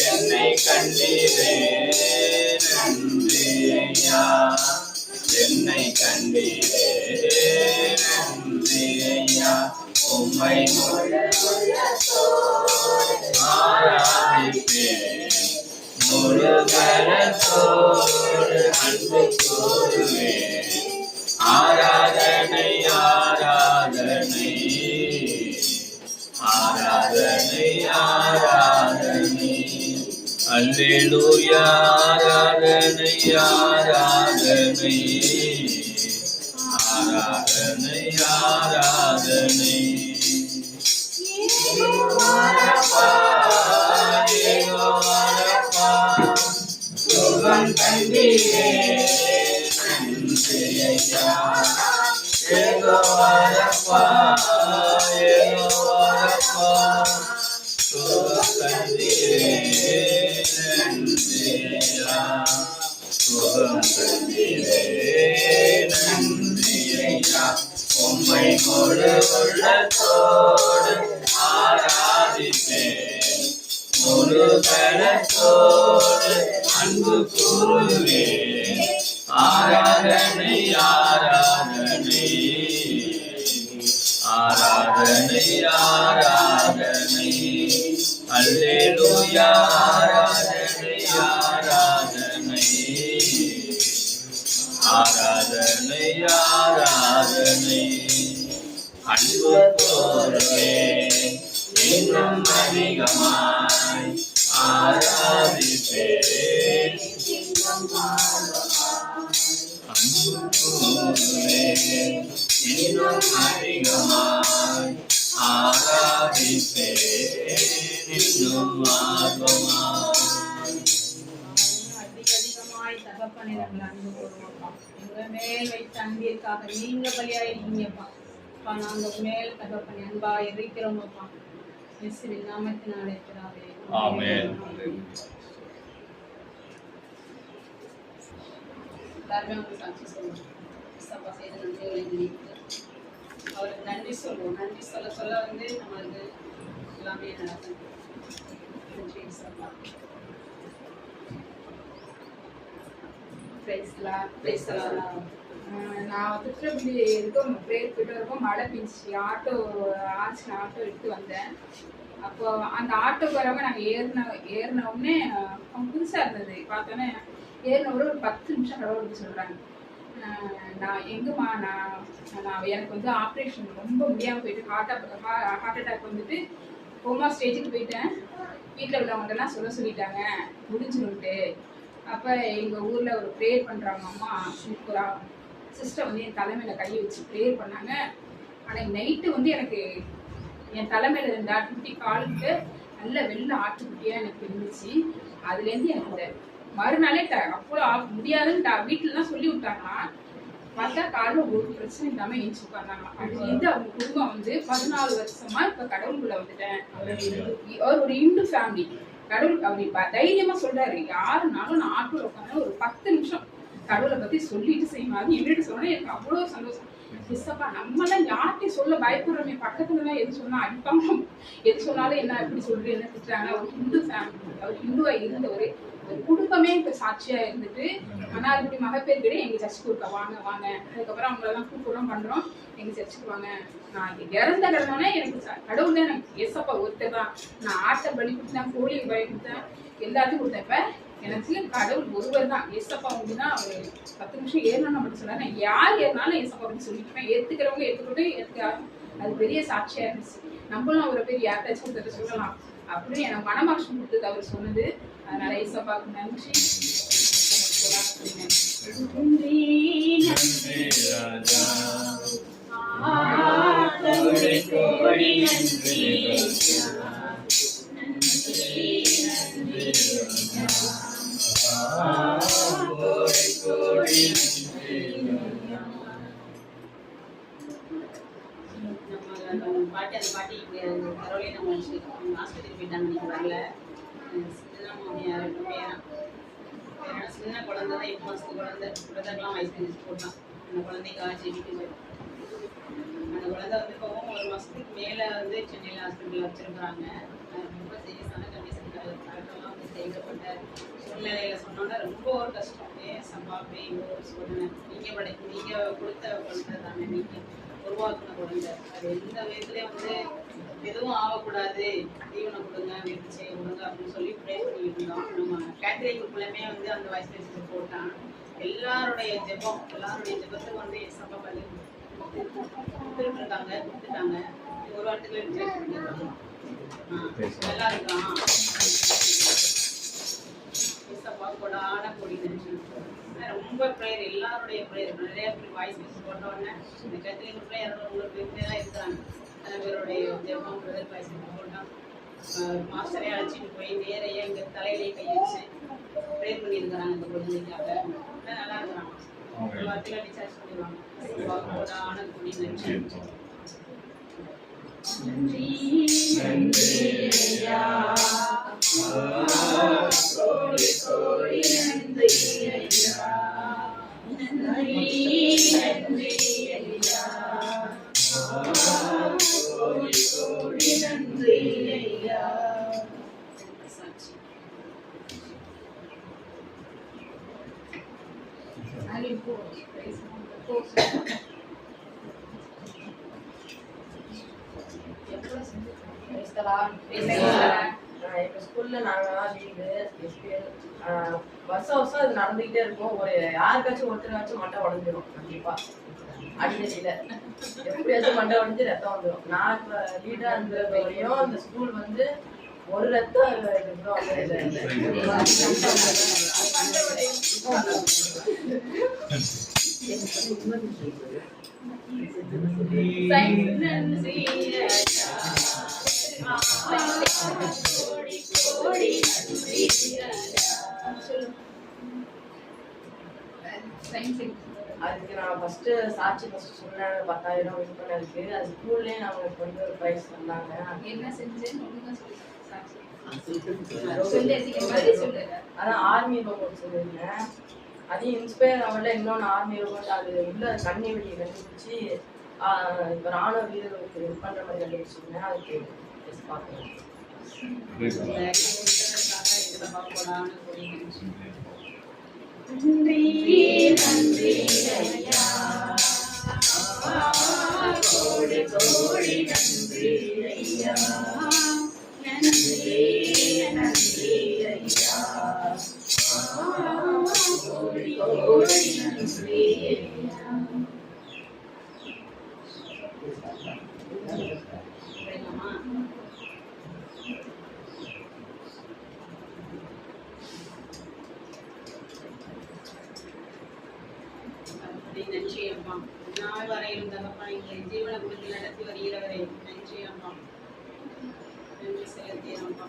என்னை கண்டீரே நன்றி ஐயா என்னை கண்டீரே நன்றி ஐயா உம்மை ஆராதிப்பேன் முழு கரத்தோடு அன்பு கூறுவேன் ஆராதனை ஆராதனை ஆராதனை ஆராதனை அல்லேலூயா ஆராதனை ஆராதனை ஆராதனை ஆராதனை சுகம் கண்டீரே நன்றி ஐயா ஏகோவாரப்பா ஏகோவாரப்பா சுகம் கண்டீரே நன்றி ஐயா சுகம் கண்டீரே நன்றி ஐயா உம்மை முழு உள்ளத்தோடு ஆராதிப்பேன் முழு பலத்தோடு அன்பு கூறுவேன் ஆராதனை ஆராதனை ஆராதனை ஆராதனை அல்லேலூயா ஆராதனை ஆராதனை ஆராதனை ஆராதனை அன்பு கூறுவேன் இன்னும் அதிகமாய் ஆராதிப்பேன் அன்பு கூறுவேன் இன்னும் அதிகமாய் ஆராதிப்பேன் தாவித்தே இன்னும் ஆர்வமாய் அதிகமாய் தகப்பனே நாங்கள் அன்பு கூறுவோம்ப்பா. எங்க மேல் வைத்த அன்பிற்காக நீங்க பலியாயிருக்கீங்கப்பா. அப்பா நாங்கள் மேல் தகப்பனே அன்பா இருக்கிறோமப்பா. இயேசுவின் நாமத்தினாலே பிதாவே. ஆமென். எல்லாருமே உங்களுக்கு சாட்சி சொல்லுவோம். இயேசப்பா செய்த நன்றிகளை நினைத்து அவருக்கு நன்றி சொல்லுவோம். நன்றி சொல்ல சொல்ல நம்மளுக்கு எல்லாமே நடக்கும். நன்றி இயேசப்பா. நான் திருச்சிராப்பள்ளி இருக்கும் ப்ரேயர் போய்ட்டு வரப்போ மழை பெஞ்சிச்சு. ஆட்டோ எடுத்து வந்தேன். அப்போ அந்த ஆட்டோக்கு வரவங்க நாங்கள் ஏறின உடனே அவங்க புதுசாக இருந்தது. பார்த்தோன்னே ஏறின ஒரு 10 நிமிஷம் கடவுளுக்கு சொல்கிறாங்க, நான் எங்கேம்மா நான் எனக்கு ஆப்ரேஷன் ரொம்ப முடியாமல் போயிட்டு ஹார்ட் அட்டாக் வந்துட்டு கோமா ஸ்டேஜுக்கு போயிட்டேன். வீட்டில் உள்ளவங்கள்ட்டெல்லாம் சொல்லிட்டாங்க முடிஞ்சுன்ட்டு. அப்போ எங்கள் ஊரில் ஒரு ப்ரேயர் பண்ணுறாங்க அம்மா சூப்பராக சிஸ்டர் என் தலைமையில் கையை வச்சு ப்ரேயர் பண்ணாங்க. ஆனால் நைட்டு எனக்கு என் தலைமையில் இருந்த ஆட்டுக்குட்டி காலுக்கு நல்ல வெள்ளை ஆட்டுக்குட்டியாக எனக்கு இருந்துச்சு. அதுலேருந்து எனக்கு இந்த மறுநாளே அவ்வளோ முடியாதுன்னு வீட்டிலலாம் சொல்லி விட்டாங்கன்னா பார்த்தா காலில் ஒரு பிரச்சனை இல்லாமல் ஏஞ்சி உட்காந்தாங்களாம். அதுலேருந்து அவங்க குடும்பம் 14 வருஷமா இப்போ கடவுளுக்குள்ள வந்துட்டேன். அவர் ஒரு இந்து ஃபேமிலி. கடவுள் அவர் தைரியமா சொல்றாரு, யாருனாலும் நான் ஆட்டோல உட்காந்து ஒரு 10 நிமிஷம் கடவுளை பத்தி சொல்லிட்டு செய்வாங்க. என்னட்டு சொன்னா எனக்கு அவ்வளோ சந்தோஷம். எஸ்ஸப்பா நம்மளாம் யார்கிட்டையும் சொல்ல பயப்படுறோமே, பக்கத்துலலாம் எது சொன்னா அடிப்பாங்க, எது சொன்னாலும் என்ன எப்படி சொல்றது என்ன திட்டுறாங்க. அவர் ஹிந்து ஃபேமிலி, அவர் ஹிந்துவா இருந்தவர். ஒரு குடும்பமே இப்போ சாட்சியா இருந்துட்டு அனாதிபதி மகப்பேர் கூட எங்க சர்ச்சுக்கு இருக்கா வாங்க வாங்க. அதுக்கப்புறம் அவங்களெல்லாம் கூப்பிடுறோம் பண்றோம், எங்க சர்ச்சுக்கு வாங்க. நான் இறந்த கிடந்தோன்னே எனக்கு கடவுள் தான் எனக்கு எஸ்ஸப்பா ஒருத்தர் தான். நான் ஆட்டை பலி கொடுத்தேன், கோழி பலி கொடுத்தேன், எல்லாத்தையும் கொடுத்தேன். இப்ப எனக்கு கடவுள் ஒருவர் தான். ஏசப்பா தான் அவர் 10 நிமிஷம் ஏறணும்னு மட்டும் சொன்னார். நான் யார் ஏறினாலும் ஏசப்பா அப்படின்னு சொல்லிட்டுப்பேன். ஏற்றுக்கிறவங்க ஏற்றுக்கிட்டு அது பெரிய சாட்சியா இருந்துச்சு. நம்மளும் அவரை பேர் யார்ட்டாச்சும் ஒருத்தர் சொல்லலாம் அப்படின்னு எனக்கு மனமாற்றம் கொடுத்தது அவர் சொன்னது. அதனால ஏசப்பாவுக்கு நன்றி. பாட்டி பரவாயில்ல நம்ம ஆஸ்பத்திரி போயிட்டாங்க, வரல. சின்ன குழந்தை தான், 8 மாசத்து குழந்தை. குழந்தைக்கெல்லாம் வயசு போட்டான். அந்த குழந்தைக்கு ஆட்சிக்கு அந்த குழந்தை இப்போ 1 மாசத்துக்கு மேலே சென்னையில் ஹாஸ்பிட்டலில் வச்சிருக்கிறாங்க. ரொம்ப சீரியஸான கண்டிஷனுக்கெல்லாம் செய்யப்பட்ட சூழ்நிலையில் சொன்னோன்னா ரொம்ப ஒரு கஷ்டம். சம்பா போய் ஒரு சூழ்நிலை நீங்கள் கொடுத்த குழந்தை தானே, நீங்கள் உருவாக்குன குழந்தை. அது எந்த விதத்துலேயும் எதுவும் ஆகக்கூடாது, தீவனம் கொடுங்க, வீட்டு செய்ய கொடுங்க அப்படின்னு சொல்லி ப்ரே பண்ணிட்டு இருந்தோம். நம்ம கேட்டரிங்குள்ளமே அந்த வாய்ஸ் பேசி போட்டான். எல்லாருடைய ஜெபத்துக்கு சம்பா பண்ணி கொடுத்துட்டாங்க. ஒரு வாரத்துக்குள்ள ட்ரீட் பண்ணிடுறாங்க. நல்லா இருக்கலாம். கொடான கொடி ரொம்ப ப்ரேயர், எல்லாருடைய ப்ரேயர். நிறைய பேர் வாய்ஸ் பேசி போட்டோடனே இந்த கத்திரிக்குள்ளே 200 பேர் தான் இருக்கிறாங்க. நிறைய பேருடைய ஜெபம் பிரதர் வாய்ஸ் பேசி போட்டோம். மாஸ்டரே அழைச்சிட்டு போய் நேரையே இங்கே தலையிலேயே கை வச்சு ப்ரேயர் பண்ணியிருக்கிறாங்க இந்த குழந்தைக்காக. நல்லா இருக்கிறாங்க. ஒரு வாரத்தில் டிஸ்சார்ஜ் பண்ணிடுவாங்க. கொடான கொடி நன்றி. எங்க ஸ்கூல்ல நாங்கலாம் லீவு வருஷம் வருஷம் அது நடந்துகிட்டே இருக்கும். ஒரு யாருக்காச்சும் ஒருத்தராச்சும் மண்டை உடஞ்சிரும். கண்டிப்பா அடிக்கடியில எப்படியாச்சும் மண்டை உடஞ்சி ரத்தம் வந்துடும். நான் இப்ப லீடா இருந்த வரையும் அந்த ஸ்கூல் ஒரு ரத்தம் நன்றி ராஜா. கோடி கோடி நன்றி ராஜா. அதுக்கு நான் ஃபர்ஸ்ட் சாட்சி சொன்னேன் 10,000 வின் பண்ணதுக்கு. அது ஸ்கூல்லேயே நம்மளுக்கு வந்து ஒரு ப்ரைஸ் தந்தாங்க. என்ன செஞ்சேன்னு ஒழுங்கா சொல்லு. சாட்சி. அதான் ஆர்மி ரோபோட் சொல்லியிருந்தேன். அதையும் இன்ஸ்பயர் ஆகல. இன்னொன்று ஆர்மி ரோபோட் அது உள்ள கண்ணி வெடியை கண்டுபிடிச்சி இப்போ ராணுவ வீரர்களுக்கு இது பண்ணுற மாதிரி கண்டுபிடிச்சிருந்தேன். அதுக்கு பார்க்குறேன். நன்றி நன்றி ஐயா. கோடி கோடி நன்றி ஐயா. நன்றி நன்றி ஐயா. கோடி கோடி நன்றி ஐயா. நன்றி அம்மா. நாள் வரையிலும் தகப்பனை எங்களை ஜீவன கொடுத்து நடத்தி வருகிறவரை நன்றி அம்மா. நன்றி செலுத்தேன் அம்மா.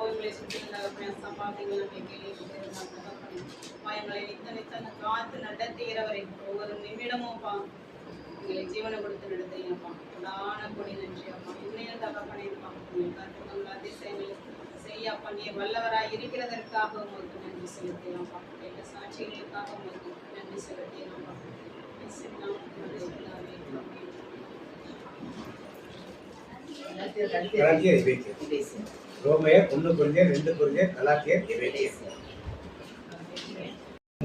எங்களை சுற்றி தகப்பனை சம்பாதிகள் நம்மை கேள்விப்பட்டிருந்தால் தகப்பனை எங்களை நித்தனை காத்து நடத்துகிறவரை ஒவ்வொரு நிமிடமும் அப்பா எங்களை ஜீவனை கொடுத்து நடத்துகிறப்பா. உடான கொடி நன்றி அப்பா. இன்னும் தகப்பனை கருத்துக்கள் அதிசயங்களை செய்ய பண்ணிய வல்லவராய் இருக்கிறதற்காக உங்களுக்கு நன்றி செலுத்தலாம்ப்பா. கேட்ட சாட்சிகளுக்காக உங்களுக்கு நன்றி செலுத்தலாம்ப்பா. கலாத்தியர் எபேசியர், ரோமையர் 1 கொரிந்தியர் 2 கொரிந்தியர் கலாத்தியர் எபேசியர்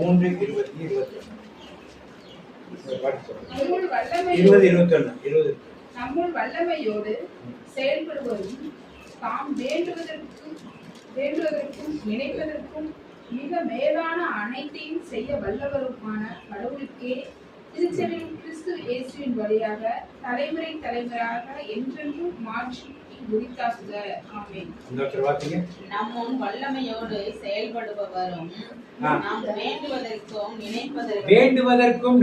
3:20-21 நம்முள் வல்லமையோடு செயல்படுவதும் தாம் வேண்டுவதற்கும் நினைப்பதற்கும் மிக மேலான அனைத்தையும் செய்ய வல்லவருமான கடவுளுக்கே திருச்சபையில் கிறிஸ்து இயேசுவின் வழியாக தலைமுறை தலைமுறையாக என்றென்றும் மாற்றி உரித்தாக்குக. ஆமென். நம்முன் வல்லமையோடு செயல்படுபவரும் நாம் வேண்டுவதற்கும் நினைப்பதற்கும்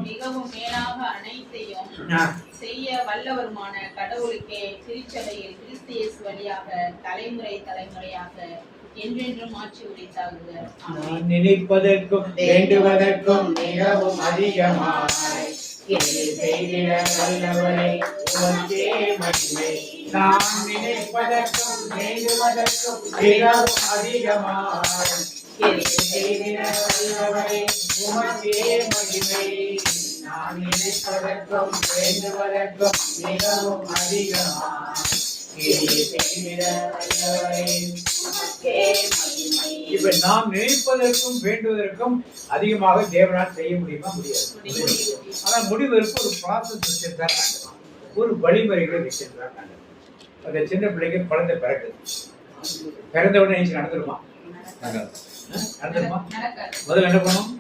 மிகவும் மேலாக அனைத்தையும் செய்ய வல்லவருமான கடவுளுக்கே திருச்சபையில் கிறிஸ்து இயேசு வழியாக தலைமுறை தலைமுறையாக என்றென்றும் ஆட்சி உரித்தாகுக. நினைப்பதற்கும் வேண்டுவதற்கும் மிகவும் அதிகமாய் செய்திட வல்லவரை உமக்கே மகிமை. நாம் நினைப்பதற்கும் வேண்டுவதற்கும் மிகவும் அதிகமாய் செய்திட வல்லவரை உமக்கே மகிமை. நாம் நினைப்பதற்கும் வேண்டுவதற்கும் மிகவும் அதிகமாய் இப்ப நாம் நினைப்பதற்கும் வேண்டுவதற்கும் அதிகமாக தேவனால் செய்ய முடியுமா? முடியாது. ஆனா முடிவதற்கு ஒரு ப்ராசஸ் வச்சிருக்காங்க, ஒரு வழிமுறைகளை வச்சிருக்காங்க. அந்த சின்ன பிள்ளைக்கு குழந்தை பிறக்குது, பிறந்த உடனே நடந்துருமா? நடந்துருமா? முதல்ல என்ன பண்ணும்?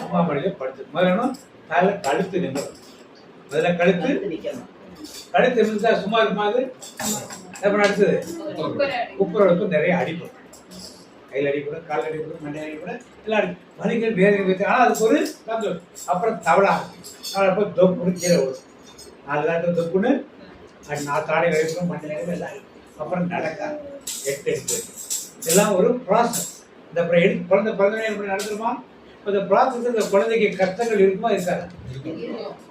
அம்மா மடியில படுத்து முதல்ல தலை கழுத்து நிமிரும். முதல்ல கழுத்து இருந்தா சும்மா இருக்குமாது அடுத்தது குப்புறவுக்கும் நிறைய அடிப்படும். கையில் அடிப்படும், கால் அடிப்படும், மண்டை அடிப்படும், எல்லாம் அடி வலிகள் வேதனை வச்சு. ஆனால் அதுக்கு ஒரு சந்தோஷம். அப்புறம் தவளா அப்புறம் தொப்புன்னு கீழே வரும். 4 நாட்கள் தொப்புன்னு தாடை அடிப்படும், மண்டை அடிப்படும், எல்லாம் அப்புறம் நடக்காது. 8 எடுத்து எல்லாம் ஒரு ப்ராசஸ். இந்த அப்புறம் குழந்தை பிறந்தவனே எப்படி நடந்துருமா? இந்த ப்ராசஸ் இந்த குழந்தைக்கு கஷ்டங்கள் இருக்குமா இருக்காது?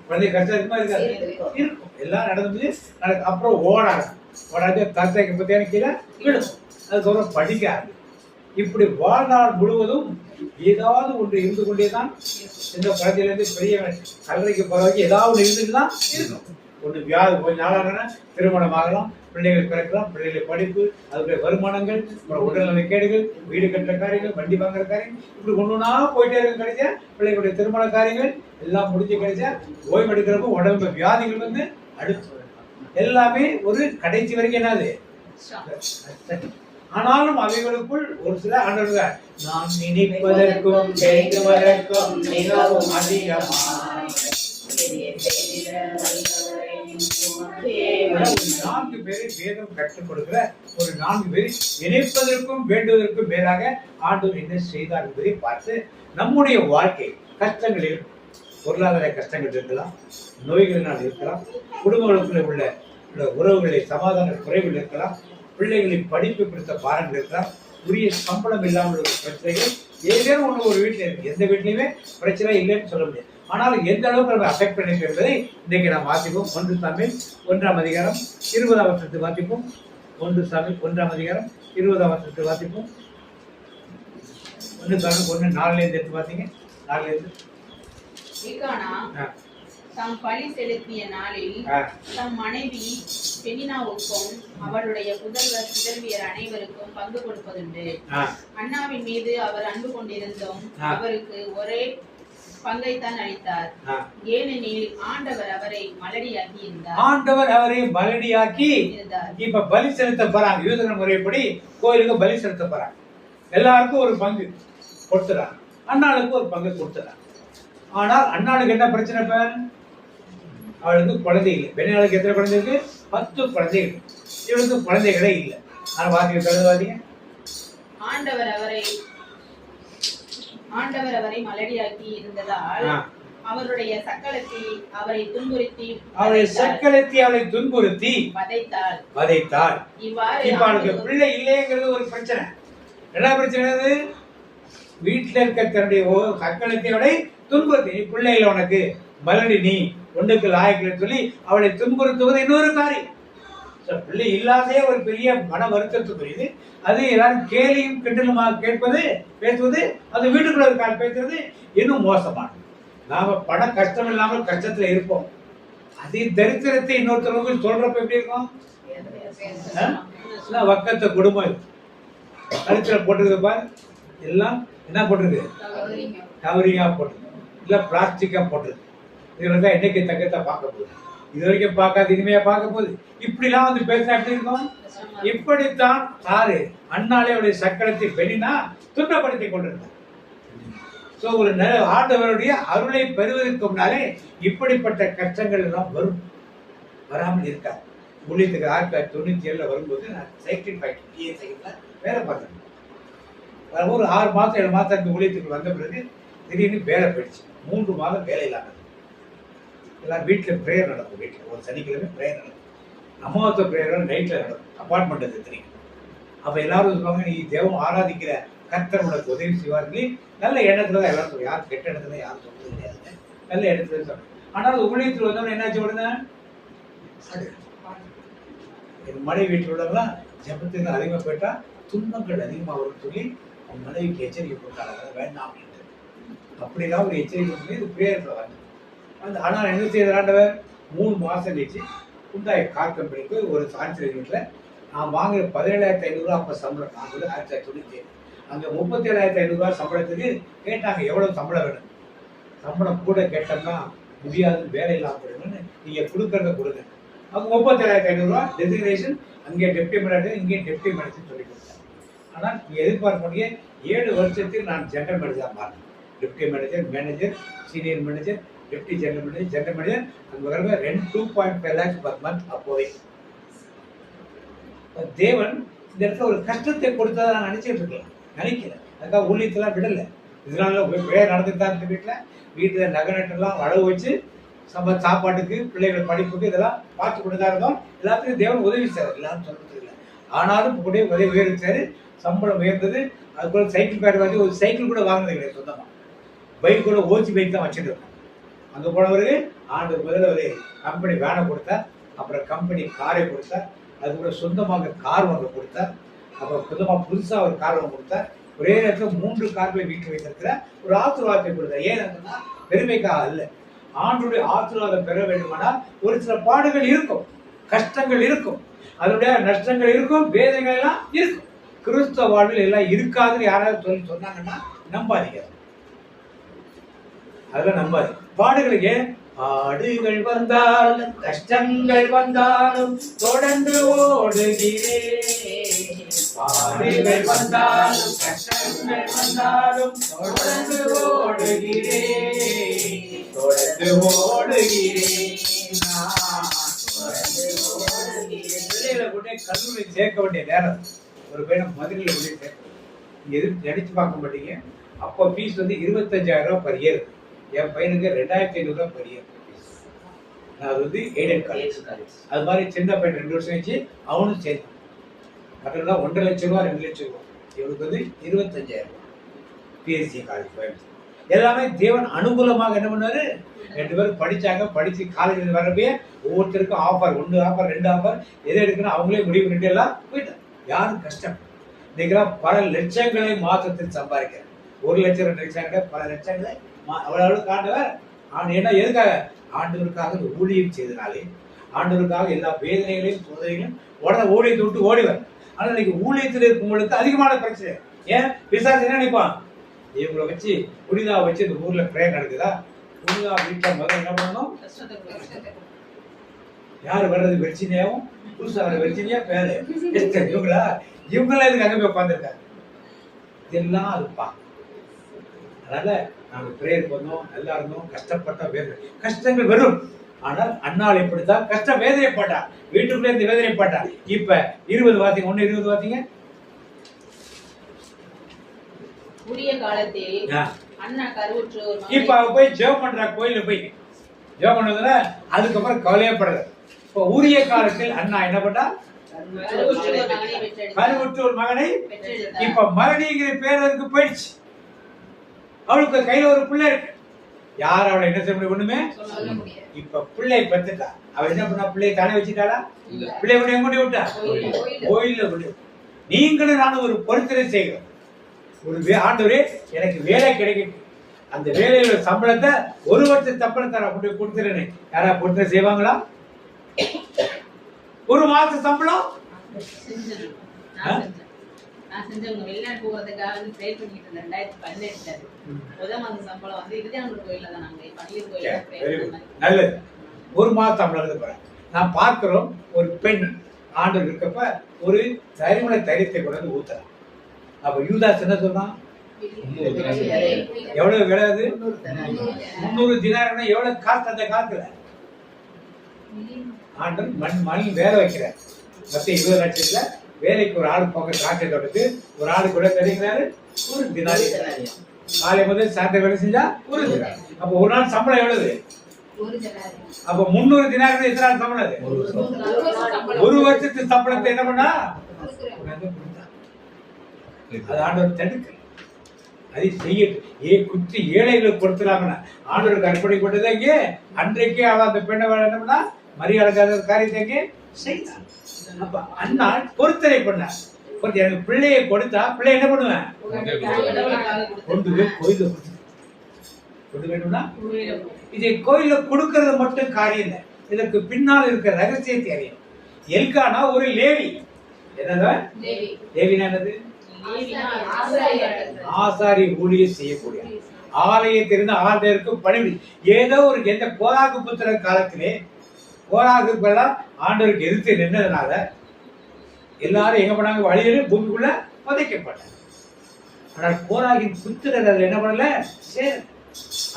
குழந்தை கஷ்டம் இருக்குமா இருக்காது? இருக்கும். எல்லாம் நடந்து அப்புறம் ஓடாது. தந்தைக்கு பத்தியான கீழே விடும். அதுக்கப்புறம் படிக்காது. இப்படி வாழ்நாள் முழுவதும் ஏதாவது ஒன்று இருந்து கொண்டேதான் இந்த குழந்தையிலேருந்து பெரிய கல்லறைக்கு போறவங்க ஏதாவது ஒன்று இருந்துட்டு தான் இருக்கும். ஒன்று வியாதி கொஞ்ச நாளான திருமணம் ஆகலாம், பிள்ளைகள் பிறக்கலாம், பிள்ளைகள் படிப்பு, அதனுடைய வருமானங்கள், உடல்நல கேடுகள், வீடு கட்டுற காரியங்கள், வண்டி வாங்குற காரியங்கள், இப்படி ஒண்ணுனா போயிட்டே இருக்க. கிடைச்சா பிள்ளைகளுடைய திருமண காரியங்கள் எல்லாம் முடிஞ்சு கிடைச்சா ஓய்வு எடுக்கிறப்ப உடம்பு வியாதிகள் வந்து அடுத்து எல்லாமே ஒரு கடைசி வரைக்கும் என்னது. ஆனாலும் அவைகளுக்குள் ஒரு சில ஆண்டவர்கள் நாம் நினைப்பதற்கும் வேண்டுவதற்கும் மிகவும் அதிகமாக 4 பேரை வேதம் கற்றுக் கொடுக்கிற ஒரு 4 பேர் நினைப்பதற்கும் வேண்டுவதற்கும் மேலாக ஆண்டவர் என்ன செய்தார் என்பதை பார்த்து நம்முடைய வாழ்க்கை கஷ்டங்கள் இருக்கும். பொருளாதார கஷ்டங்கள் இருக்கலாம், நோய்களினால் இருக்கலாம், குடும்பங்களுக்குள்ள உள்ள உறவுகளில் சமாதான குறைவில் இருக்கலாம், பிள்ளைகளை படிப்பு குறித்த பாரங்கள் இருக்கலாம், உரிய சம்பளம் இல்லாமல் உள்ள பிரச்சனைகள் ஏதேனும் ஒன்று ஒரு வீட்டில் இருக்கு. எந்த வீட்லையுமே பிரச்சனை இல்லைன்னு சொல்ல முடியாது. ஆனால் எந்த அளவுக்கு நம்ம அஃபெக்ட் பண்ணிருக்கு என்பதை இன்றைக்கு நாம் வாசிப்போம். 1 சாமுவேல் 1ஆம் அதிகாரம் 20ஆம் வசனத்தை வாசிப்போம். 1 சாமுவேல் 1ஆம் அதிகாரம் 20ஆம் வசனத்தை வாசிப்போம். 1 சாமுவேல் 1:4 எடுத்து பார்த்தீங்க. 4 எல்கானா தாம் பலி செலுத்திய நாளில் தம் மனைவி பெனினாவுக்கும் அவளுடைய புதல்வியர் அனைவருக்கும் பங்கு கொடுப்பதுண்டு. அன்னாவின் மீது அவர் அன்பு கொண்டிருந்தும் அவருக்கு ஒரே பங்கைத்தான் அளித்தார். ஏனெனில் ஆண்டவர் அவரை மலடியாக்கி இருந்தார். ஆண்டவர் அவரை மலடியாக்கி இருந்தார். இப்ப பலி செலுத்த போறாங்க. யூதர்கள் முறைப்படி கோயிலுக்கு பலி செலுத்த போறாங்க. எல்லாருக்கும் ஒரு பங்கு கொடுத்துறாங்க. அண்ணாளுக்கு ஒரு பங்கு கொடுத்துறாங்க. ஆனால் அண்ணாளுக்கு என்ன பிரச்சனை? இப்ப அவளுக்கு குழந்தை இல்லை. பெண்ணாளுக்கு எத்தனை குழந்தை இருக்கு? 10 குழந்தைகள். இவளுக்கு குழந்தைகளே இல்லை. ஆனா வாதிங்க ஆண்டவர் அவரை மலடியாக்கி இருந்ததால் அவருடைய சக்களத்தி அவரை துன்புறுத்தி வதைத்தாள். இப்ப அவளுக்கு பிள்ளை இல்லைங்கிறது ஒரு பிரச்சனை. என்ன பிரச்சனை? வீட்டுல இருக்க தன்னுடைய சக்களத்தியோட துன்புறுத்தி, பிள்ளை இல்லை உனக்கு, மலடி நீ ஒன்றுக்கு லாயக்கில் சொல்லி அவளை துன்புறுத்துவது இன்னொரு காரியம். பிள்ளை இல்லாதே ஒரு பெரிய மன வருத்தத்துக்குரியது. அது எல்லாரும் கேலியும் கிண்டலுமாக கேட்பது பேசுவது, அது வீட்டுக்குள்ள ஒரு கால் பேசுறது இன்னும் மோசமானது. நாம பண கஷ்டம் இல்லாமல் கஷ்டத்துல இருப்போம். அதே தரித்திரத்தை இன்னொருத்தவங்க சொல்றப்ப எப்படி இருக்கும்? வக்கத்த குடும்பம் இது. கழுத்துல போட்டிருக்கு பாரு, எல்லாம் என்ன போட்டிருக்கு? கவரிங்கா போட்டிருக்கு, இல்ல பிளாஸ்டிக்கா போட்டிருக்கு. இதுல தான் என்னைக்கு தங்கத்தை பார்க்க போகுது, இது வரைக்கும் பார்க்காது, இனிமையா பார்க்க போகுது. இப்படிலாம் வந்து பேசினா எப்படி இருக்கும்? இப்படித்தான் சாரு அண்ணாலேயுடைய சக்கரத்தை பெண்ணினா துன்பப்படுத்திக் கொண்டிருந்தார். ஒரு ஆண்டவருடைய அருளை பெறுவதற்கு முன்னாலே இப்படிப்பட்ட கஷ்டங்கள் எல்லாம் வரும், வராமல் இருக்காது. ஊழியத்துக்கு 1997 வரும்போது நான் சைக்கிள் ஃபேக்டரி வேலை பார்த்தேன். ஒரு 6 மாதம் 7 மாதம் இந்த ஊழியத்துக்கு வந்த பிறகு திடீர்னு வேலை போயிடுச்சு. 3 மாதம் வேலை இல்லாமல். எல்லாம் வீட்டில் ப்ரேயர் நடக்கும். வீட்டில் ஒரு சனிக்கிழமை ப்ரேயர் நடக்கும். அமாவாசை ப்ரேயர் நைட்டில் நடக்கும். அப்பார்ட்மெண்ட் தெரியும். அப்போ எல்லாரும் சொல்லுவாங்க, நீ தெய்வம் ஆராதிக்கிற கர்த்தர் உனக்கு உதவி செய்வார்கள். நல்ல எண்ணத்துல தான் எல்லாரும் சொல்லுவாங்க. யாரும் கெட்ட இடத்துல யாரும் சொல்றது கிடையாது. நல்ல இடத்துல சொல்லுவாங்க. ஆனால் ஊழியத்தில் வந்தவங்க என்னாச்சு உடனே என் மனைவி வீட்டில் உள்ளவங்களாம் ஜபத்துக்கு அதிகமாக போயிட்டா துன்பங்கள் அதிகமாக வரும்னு சொல்லி அவங்க மனைவிக்கு எச்சரிக்கை போட்டாங்க, வேண்டாம் அப்படின்ட்டு. அப்படிலாம் ஒரு எச்சரிக்கை சொல்லி இது ப்ரேயரில் வந்து ஆனால் என்ன செய்யறாண்டவர் 3 மாதம் கழிச்சு குண்டாய் கார் கம்பெனிக்கு ஒரு சான்சரி வீட்டில் நான் வாங்குற 17,500 அப்போ சம்பளம். நான் வந்து 1997 அங்கே 37,500 சம்பளத்துக்கு கேட்டாங்க, எவ்வளோ சம்பளம் வேணும். சம்பளம் கூட கேட்டோம்னா முடியாதுன்னு, வேலை இல்லாமல் போயிடுன்னு, நீங்கள் கொடுக்கறத கொடுங்க. அவங்க 37,500 டெசிக்னேஷன், அங்கே டெப்டி மேனேஜர், இங்கே டெப்டி மேனேஜர் சொல்லி கொடுத்தாங்க. ஆனால் நீங்கள் எதிர்பார்க்க முடிய 7 வருஷத்தில் நான் ஜெனரல் மேனேஜர் மாறினேன். Deputy manager, manager, senior manager, deputy general manager, general manager. அங்கே வர 2.5 lakhs per month அப்போவே. தேவன் இந்த இடத்துல ஒரு கஷ்டத்தை கொடுத்ததை நான் நினைச்சிட்டு இருக்கேன், நினைக்கிறேன். அதுக்காக ஊழியத்தெல்லாம் விடலை. இதனால வேலை நடந்துட்டு தான் இருக்கு. வீட்டில் நகை நட்டெல்லாம் அளவு வச்சு சாப்பாட்டுக்கு, பிள்ளைகள் படிப்புக்கு இதெல்லாம் பார்த்து கொடுத்தா இருந்தோம். எல்லாத்துக்கும் தேவன் உதவி செய்வார், எல்லாரும் சொல்றது இல்லை. ஆனாலும் கூட உதவி உயர்ச்சாரு, சம்பளம் உயர்ந்தது. அதுக்குள்ள சைக்கிள் பேட் வாங்கி ஒரு சைக்கிள் கூட வாங்கினது கிடையாது சொந்தமாக. பைக் கூட ஓச்சி பைக் தான் வச்சுட்டு இருக்கோம். அங்கே போனவருக்கு ஆண்டு முதல்ல ஒரு கம்பெனி வேனை கொடுத்தார், அப்புறம் கம்பெனி காரை கொடுத்தார், அது கூட சொந்தமாக கார் வாங்க கொடுத்தார், அப்புறம் புதுசாக ஒரு கார் வாங்க கொடுத்தார். ஒரே நேரத்தில் 3 கார்களை வீட்டில் வைத்திருக்கிற ஒரு ஆசீர்வாதத்தை கொடுத்தார். ஏன் அப்படின்னா பெருமைக்காக அல்ல. ஆண்டுடைய ஆசீர்வாதம் பெற வேண்டுமானால் ஒரு சில பாடுகள் இருக்கும், கஷ்டங்கள் இருக்கும், அதனுடைய நஷ்டங்கள் இருக்கும், வேதனைகள் எல்லாம் இருக்கும். கிறிஸ்தவ வாழ்வில் எல்லாம் இருக்காதுன்னு யாராவது சொன்னாங்கன்னா நம்பாதீங்க, அதெல்லாம் நம்பாது. பாடுகளுக்கு பாடுகள் வந்தாலும் கஷ்டங்கள் வந்தாலும் தொடர்ந்து ஓடுகிறேன். பாடுகள் வந்தாலும் கஷ்டங்கள் வந்தாலும் தொடர்ந்து ஓடுகிறேன், தொடர்ந்து ஓடுகிறேன். பிள்ளைகளை கூட கல்லூரி சேர்க்க வேண்டிய நேரம். ஒரு பையனை மதுரையில் கொண்டு சேர்க்க, நீங்க எதிர்த்து நினைச்சு பார்க்க மாட்டீங்க. அப்போ ஃபீஸ் வந்து 25,000 ரூபாய் per year. என் பையனுக்கு 2500 ரூபாய் பெரிய நான் அது வந்து எய்டட் காலேஜ். அது மாதிரி சின்ன பையன் 2 வருஷம் கழிச்சு அவனும் சேர்த்தான். மற்றெல்லாம் 1.5 லட்சம் ரூபா 2 லட்சம் ரூபா, இவனுக்கு வந்து 25,000 ரூபாய் பிஎஸ்சி காலேஜ் போயிடுச்சு. எல்லாமே தேவன் அனுகூலமாக என்ன பண்ணாரு, 2 பேரும் படிச்சாங்க. படிச்சு காலேஜில் வரப்பே ஒவ்வொருத்தருக்கும் ஆஃபர், 1 ஆஃபர் 2 ஆஃபர், எதை எடுக்கணும் அவங்களே முடிவு பண்ணிட்டு எல்லாம் போயிட்டாங்க. யாரும் கஷ்டம். இன்னைக்கெல்லாம் பல லட்சங்களை மாசத்தில் சம்பாதிக்கிறேன். 1 லட்சம் 2 லட்சம் கிட்ட பல லட்சங்களை அவ்வளவு காண்டவர். ஏன்னா எதுக்காக? ஆண்டவருக்காக ஊழியம் செய்தனாலே, ஆண்டவருக்காக எல்லா வேதனைகளையும் சோதனைகளையும் உடனே ஊழியத்தை விட்டு ஓடிவர். ஆனால் இன்னைக்கு ஊழியத்தில் இருக்கவங்களுக்கு அதிகமான பிரச்சனை. ஏன்? பிசாசு என்ன நினைப்பான், இவங்களை வச்சு புனிதா வச்சு இந்த ஊர்ல பிரேயர் நடக்குதா, புனிதா வீட்டில் முதல்ல என்ன பண்ணணும், யாரு வர்றது வெர்ஜினியாவும் புதுசா வர வெர்ஜினியா பேரு இவங்களா, இவங்களாம் இதுக்கு அங்கே போய் உட்காந்துருக்காங்க. இதெல்லாம் அதுப்பா. அதனால நாங்க பிரேயருக்கு வந்தோம், நல்லா இருந்தோம், கஷ்டப்பட்ட வேதனை, கஷ்டங்கள் வரும். ஆனால் அண்ணாள் எப்படித்தான் கஷ்ட வேதனைப்பட்டா, வீட்டுக்குள்ளே இருந்து வேதனைப்பட்டா. இப்ப 20 வாத்தீங்க, 1:20 வாத்தீங்க. உரிய காலத்தில் அண்ணா கருவுற்று இப்ப அவ போய் ஜெபம் பண்றா, கோயில போய் ஜெபம் பண்ணதுல அதுக்கப்புறம் கவலையப்படுறது. இப்ப உரிய காலத்தில் அண்ணா என்ன பண்ணா, கருவுற்று ஒரு மகனை. இப்ப மரணிங்கிற பேர் அதுக்கு போயிடுச்சு. அவளுக்கு கையில ஒரு பிள்ளை இருக்கு. யார் அவளை என்ன செய்ய முடியும்? ஒண்ணுமே. இப்ப பிள்ளை பெற்றுட்டா. அவ என்ன பண்ணா, பிள்ளையை தானே வச்சுட்டாளா? பிள்ளை கொண்டு எங்க விட்டா? கோயில்ல கொண்டு. நீங்களும் நானும் ஒரு பொருத்தனை செய்கிறோம். ஒரு ஆண்டவரே எனக்கு வேலை கிடைக்கட்டும், அந்த வேலையோட சம்பளத்தை 1 வருஷம் சம்பளத்தை நான் கொண்டு கொடுத்துறேன்னு யாரா பொருத்தனை செய்வாங்களா? 1 மாசம் சம்பளம் நான் செஞ்சவங்க வெளிநாடு போகிறதுக்காக வந்து ப்ரே பண்ணிட்டு இருந்தேன். 2018 முதல் மாதம் சம்பளம் வந்து விருதானூர் கோயில்ல தான் நாங்க பன்னீர் கோயில. நல்லது. 1 மாசம் சம்பளம் போறேன். நான் பார்க்கிறோம் ஒரு பெண் ஆண்டவர் இருக்கப்ப ஒரு தரிமலை தைரியத்தை கொண்டு வந்து ஊத்துறான். அப்ப யூதாஸ் என்ன சொல்றான், எவ்வளவு விலை அது? 300 தினார். எவ்வளவு காசு அந்த காலத்துல? ஆண்டவர் மணி வேலை வைக்கிறார். மொத்தம் 20 லட்சத்துல வேலைக்கு ஒரு ஆள் போக காற்றை தொடர்ந்து ஒரு ஆளு கூட தெரிகிறாரு 1 தினாரி. காலை முதல் சாயந்தரம் வேலை செஞ்சா 1 தினார். அப்ப ஒரு நாள் சம்பளம் எவ்வளவு? அப்ப 300 தினார் எத்தனை நாள் சம்பளம் அது? 1 வருஷத்து சம்பளத்தை என்ன பண்ணா அது ஆண்டவர் தடுக்க. அதை செய்ய குற்றி ஏழைகளுக்கு கொடுத்துறாங்கன்னா ஆண்டவருக்கு அர்ப்பணிப்பட்டது இங்கே. அன்றைக்கே அவ அந்த பெண்ணை என்ன பண்ணா, மரியாதை காரியத்தை இங்கே செய்தார். அப்ப அண்ணாள் பொறுத்தரை பண்ணார். எனக்கு பிள்ளையை கொடுத்தா பிள்ளை என்ன பண்ணுவேன், கொண்டு போய் கோயில கொண்டு வேணும்னா இதை கோயில கொடுக்கறது மட்டும் காரியம் இல்லை, இதற்கு பின்னால் இருக்கிற ரகசியத்தை அறியும். எல்கானா ஒரு லேவி. என்னதான் லேவினா? என்னது? ஆசாரி ஊழியம் செய்யக்கூடிய ஆலயத்திலிருந்து ஆண்டவருக்கு பணிவிடை. ஏதோ ஒரு எந்த கோராகு புத்திர காலத்திலே கோராகுக்கு ஆண்டவருக்கு எதிர்த்து நின்றதுனால எல்லாரும் எங்க பண்ணாங்க, வழியில பூமிக்குள்ள புதைக்கப்பட்டாங்க. ஆனால் கோராகின் புத்திரர் என்ன பண்ணல,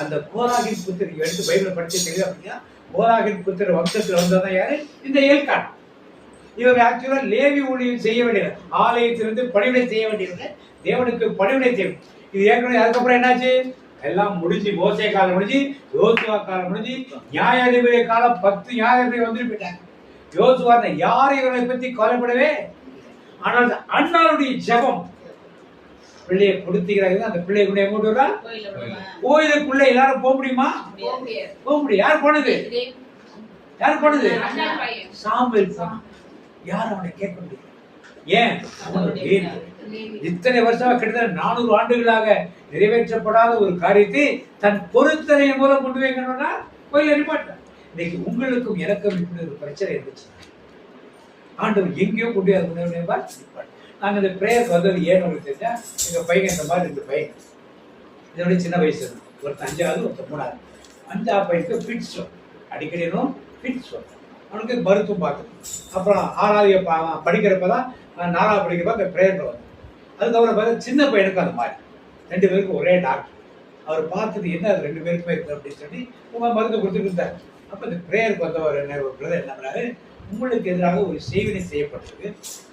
அந்த கோராகின் புத்திர எடுத்து பைபிளை படிச்சு தெரியுது அப்படின்னா, கோராகின் புத்திர வம்சத்துல வந்ததான் யாரு? இந்த எல்கான். இவர் ஆக்சுவலா லேவி ஊழியம் செய்ய வேண்டியது, ஆலயத்திலிருந்து பணிவிடை செய்ய வேண்டியது, தேவனுக்கு பணிவிடை செய்யும். இது ஏற்கனவே அதுக்கப்புறம் என்னாச்சு, எல்லாம் முடிஞ்சு, மோசே காலம் முடிஞ்சு, யோசுவா காலம் முடிஞ்சு, நியாயாதிபதி காலம் 10 நியாயாதிபதி வந்துட்டு போயிட்டாங்க. யோசுவா யாரும் இவர்களை பத்தி கவலைப்படவே. ஆனால் அண்ணாளுடைய ஜெபம் பிள்ளையை கொடுத்துக்கிறாங்க. அந்த பிள்ளையை கொண்டு எங்க கொண்டு வரா, கோயிலுக்குள்ள எல்லாரும் போக முடியுமா? போக முடியும். யார் போனது? யார் போனது? சாம்பல். யார் அவனை கேட்க முடியும்? ஏன்? இத்தனை வருஷமா கிட்டத்தட்ட 400 ஆண்டுகளாக நிறைவேற்றப்படாத ஒரு காரியத்தை தன் பொருத்தனையின் மூலம் கொண்டு வைக்கணும்னா கோயில் அறிமாட்டார். இன்னைக்கு உங்களுக்கும் எனக்கும் இப்படி ஒரு பிரச்சனை இருந்துச்சு, ஆண்டவர் எங்கேயோ கொண்டு நாங்க இந்த பிரேயருக்கு வந்தது ஏன்னு உங்களுக்கு தெரிஞ்சா, எங்க பையன் இந்த மாதிரி 2 பையன் இதோட சின்ன வயசு, ஒரு 5ஆவது ஒரு 3ஆவது. 5ஆவது பையனுக்கு ஃபிட்ஸ் வரும், அடிக்கடி ஃபிட்ஸ் வரும். அவனுக்கு மருத்துவம் பார்க்கணும். அப்புறம் 6ஆவது படிக்கிறப்பதான் 4ஆவது படிக்கிறப்ப அந்த பிரேயர் வரும். அதுக்கப்புறம் பார்த்தா சின்ன பையனுக்கு அந்த மாதிரி 2 பேருக்கும் ஒரே டாக்டர். அவர் பார்த்துட்டு என்ன அது 2 பேருக்குமே இருக்குது அப்படின்னு சொல்லி உங்க மருந்து கொடுத்துட்டு இருந்தார். அப்போ இந்த பிரேயருக்கு வந்தவர் என்ன பிரதர் என்ன பண்ணாரு, உங்களுக்கு எதிராக ஒரு செய்வினை செய்யப்பட்டிருக்கு.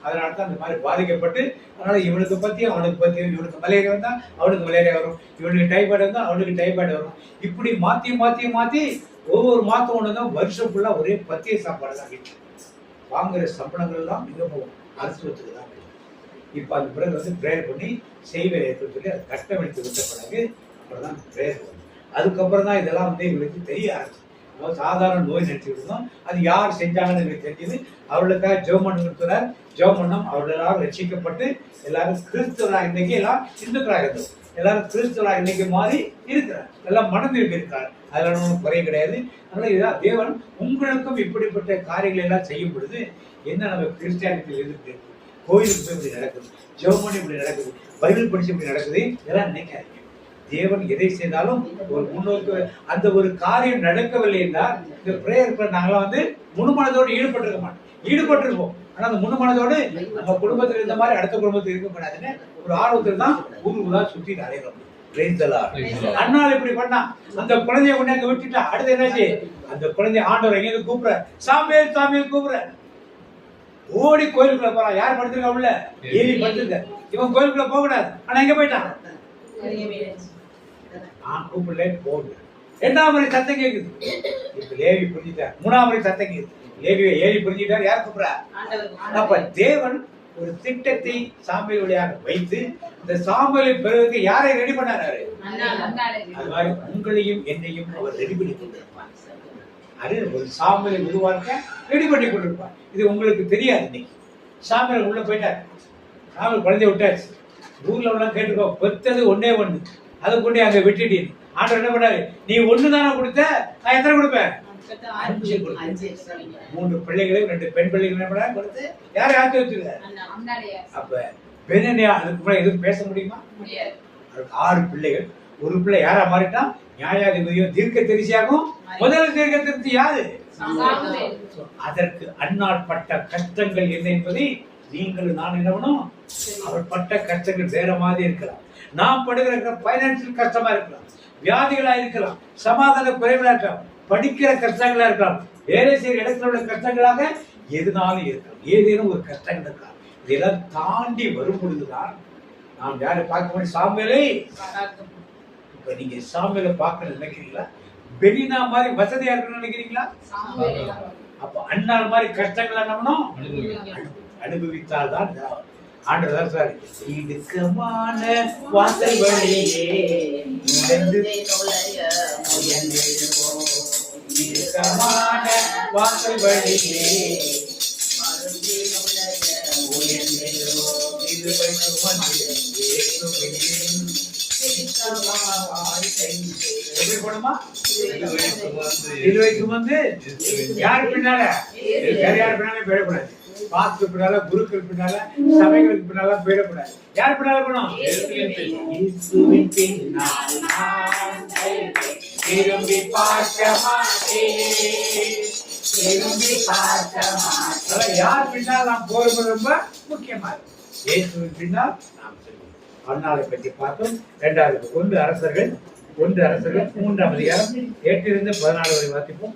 அதனால தான் அந்த மாதிரி பாதிக்கப்பட்டு, அதனால இவனுக்கு பத்தியும் அவனுக்கு பத்தியும், இவனுக்கு மலேரியா வந்தா அவனுக்கு மலேரியா வரும், இவனுக்கு டைபாய்டு வந்தா அவனுக்கு டைபாய்டு வரும். இப்படி மாத்தி மாத்தி மாத்தி ஒவ்வொரு மாதம் ஒன்று தான் வருஷம் ஃபுல்லா ஒரே பத்திய சாப்பாடு தான் வீட்டு வாங்குற சம்பளங்கள் எல்லாம் இங்க போகும், மருத்துவத்துக்கு தான். இப்போ அந்த பிறகு வந்து ப்ரேயர் பண்ணி செய்வேன் ஏற்றுன்னு சொல்லி அதை கட்டமைத்து விட்ட பிறகு அப்புறம் தான் ப்ரேயர் பண்ணும். அதுக்கப்புறம் தான் இதெல்லாம் வந்து எங்களுக்கு தெரிய ஆரம்பிச்சு. சாதாரண நோய் நினைச்சுட்டு இருந்தோம், அது யார் செஞ்சாங்கன்னு எங்களுக்கு தெரிஞ்சது. அவர்களுக்காக ஜெபம் பண்ணுறார், ஜெபம் பண்ணோம். அவர்கள் எல்லாரும் ரட்சிக்கப்பட்டு எல்லாரும் கிறிஸ்துவராக இன்னைக்கு எல்லாம் இந்துக்களாக இருந்தோம், எல்லாரும் கிறிஸ்துவராக இன்னைக்கு மாறி இருக்கிறார், எல்லாம் மனம் திரும்பி இருக்கார். அதில் ஒன்றும் குறை கிடையாது. அதனால இதான் தேவன் உங்களுக்கும் இப்படிப்பட்ட காரியங்கள் எல்லாம் செய்யும் பொழுது என்ன நம்ம கிறிஸ்டியானிட்டியில் இருந்து கோயிலுக்கு போய் இப்படி நடக்குது, ஜெபம் பண்ணி இப்படி நடக்குது, பைபிள் படிச்சு இப்படி நடக்குது, இதெல்லாம் நினைக்காதீங்க. தேவன் எதை செய்தாலும் ஒரு முன்னோக்கு அந்த ஒரு காரியம் நடக்கவில்லை என்றால் இந்த பிரேயர் நாங்களாம் வந்து முழுமனதோடு ஈடுபட்டிருக்க மாட்டோம். ஈடுபட்டிருப்போம், ஆனா அந்த முழுமனதோடு நம்ம குடும்பத்தில் இருந்த மாதிரி அடுத்த குடும்பத்தில் இருக்கக்கூடாதுன்னு ஒரு ஆர்வத்தில் தான் ஊர் சுற்றி அலைகிறோம். அண்ணாள் இப்படி பண்ணா, அந்த குழந்தைய கொண்டு அங்க விட்டுட்டா. அடுத்து என்னாச்சு, அந்த குழந்தைய ஆண்டவர் எங்கேயிருந்து கூப்பிடுற, சாமியல் சாமியல் கூப்பிடுற, ஓடி கோயிலுக்குள்ள போறான். யார் படுத்திருக்கா உள்ள? ஏலி படுத்திருக்க. இவன் கோயிலுக்குள்ள போக கூடாது, ஆனா எங்க போயிட்டான்? கூப்பிடல போகல. 2ஆம் முறை சத்தம் கேக்குது. இப்ப லேவி புரிஞ்சுட்டார். 3ஆம் முறை சத்தம் கேக்குது. லேவியை ஏலி புரிஞ்சுட்டார். யார் கூப்பிடுறா? அப்ப தேவன் ஒரு திட்டத்தை சாமுவேல் வழியாக வைத்து இந்த சாமுவேலை பிறகு யாரை ரெடி பண்ணாரு? அது மாதிரி உங்களையும் என்னையும் அவர் ரெடி பண்ணி கொண்டிருப்பார். அது ஒரு சாமுவேலை உருவாக்க ரெடி பண்ணி கொண்டிருப்பார். இது உங்களுக்கு தெரியாது. இன்னைக்கு சாமுவேல் உள்ள போயிட்டார், சாமுவேல் குழந்தைய விட்டாச்சு. ஊர்ல உள்ள கேட்டுக்கோ, பெத்தது ஒன்னே ஒண்ணு, அதை கொண்டு அங்க விட்டுட்டு ஆண்டவர் என்ன பண்ணாரு, நீ ஒண்ணுதானே கொடுத்த, நான் எத்தனை கொடுப்பேன்? 5 கொடுத்தேன். 3 பிள்ளைகளையும் 2 பெண் பிள்ளைகளையும் கொடுத்து யாரை ஆக்கி வச்சிருக்க? அப்ப பெண்ணியா அதுக்கு முன்னாடி எதுவும் பேச முடியுமா? அதுக்கு 6 பிள்ளைகள். ஒரு பிள்ளை யாரா மாறிட்டான்? நியாயாதிபதியும் தீர்க்க தரிசியாகும். முதல் தீர்க்க தரிசி யாரு? அதற்கு அன்னாள் பட்ட கஷ்டங்கள் என்ன என்பதை நீங்கள் நான் என்ன பண்ணும், அவர் பட்ட கஷ்டங்கள் வேற மாதிரி இருக்கலாம். நாம் படுகிற பைனான்சியல் கஷ்டமா இருக்கலாம், வியாதிகளா இருக்கலாம், சமாதான குறைகளா இருக்கலாம், படிக்கிற கஷ்டங்களா இருக்கலாம், வேலை செய்கிற இடத்துல உள்ள கஷ்டங்களாக எதுனாலும் இருக்கலாம். ஏதேனும் ஒரு கஷ்டங்கள் இருக்கலாம். இதெல்லாம் தாண்டி வரும் பொழுதுதான் நாம் யாரை பார்க்க முடியும்? சாமுவேலை. இப்ப நீங்க சாமுவேலை பார்க்க நினைக்கிறீங்களா? பெலினா மாதிரி வசதியா இருக்கணும்னு நினைக்கிறீங்களா? அப்ப அண்ணாள் மாதிரி கஷ்டங்கள் என்னவனும் அனுபவித்தால் தான் ஆண்டவர் சார் இடுக்கமான வாசல் வழியே இடுக்கமான வாசல் வழியே எப்படி போடுமா? சுமந்து யார் பின்னால? யார் பின்னாலே போயிடக்கூடாது. பாஸ்க்கு பின்னால, குருக்கள் பின்னால, சபைகளுக்கு பின்னால போயிடக்கூடாது. யார் பின்னால போனோம்? திரும்பி பார்க்க மாட்டேன். யார் பின்னால் நாம் போறது ரொம்ப முக்கியமா இருக்கு. இயேசுவின் பின்னால் நாம் செல்வோம். அண்ணாளை பற்றி பார்த்தோம். 2வது 1 அரசர்கள் 3ஆம் அதிகாரம் 8 - 14 வரை வாசிப்போம்.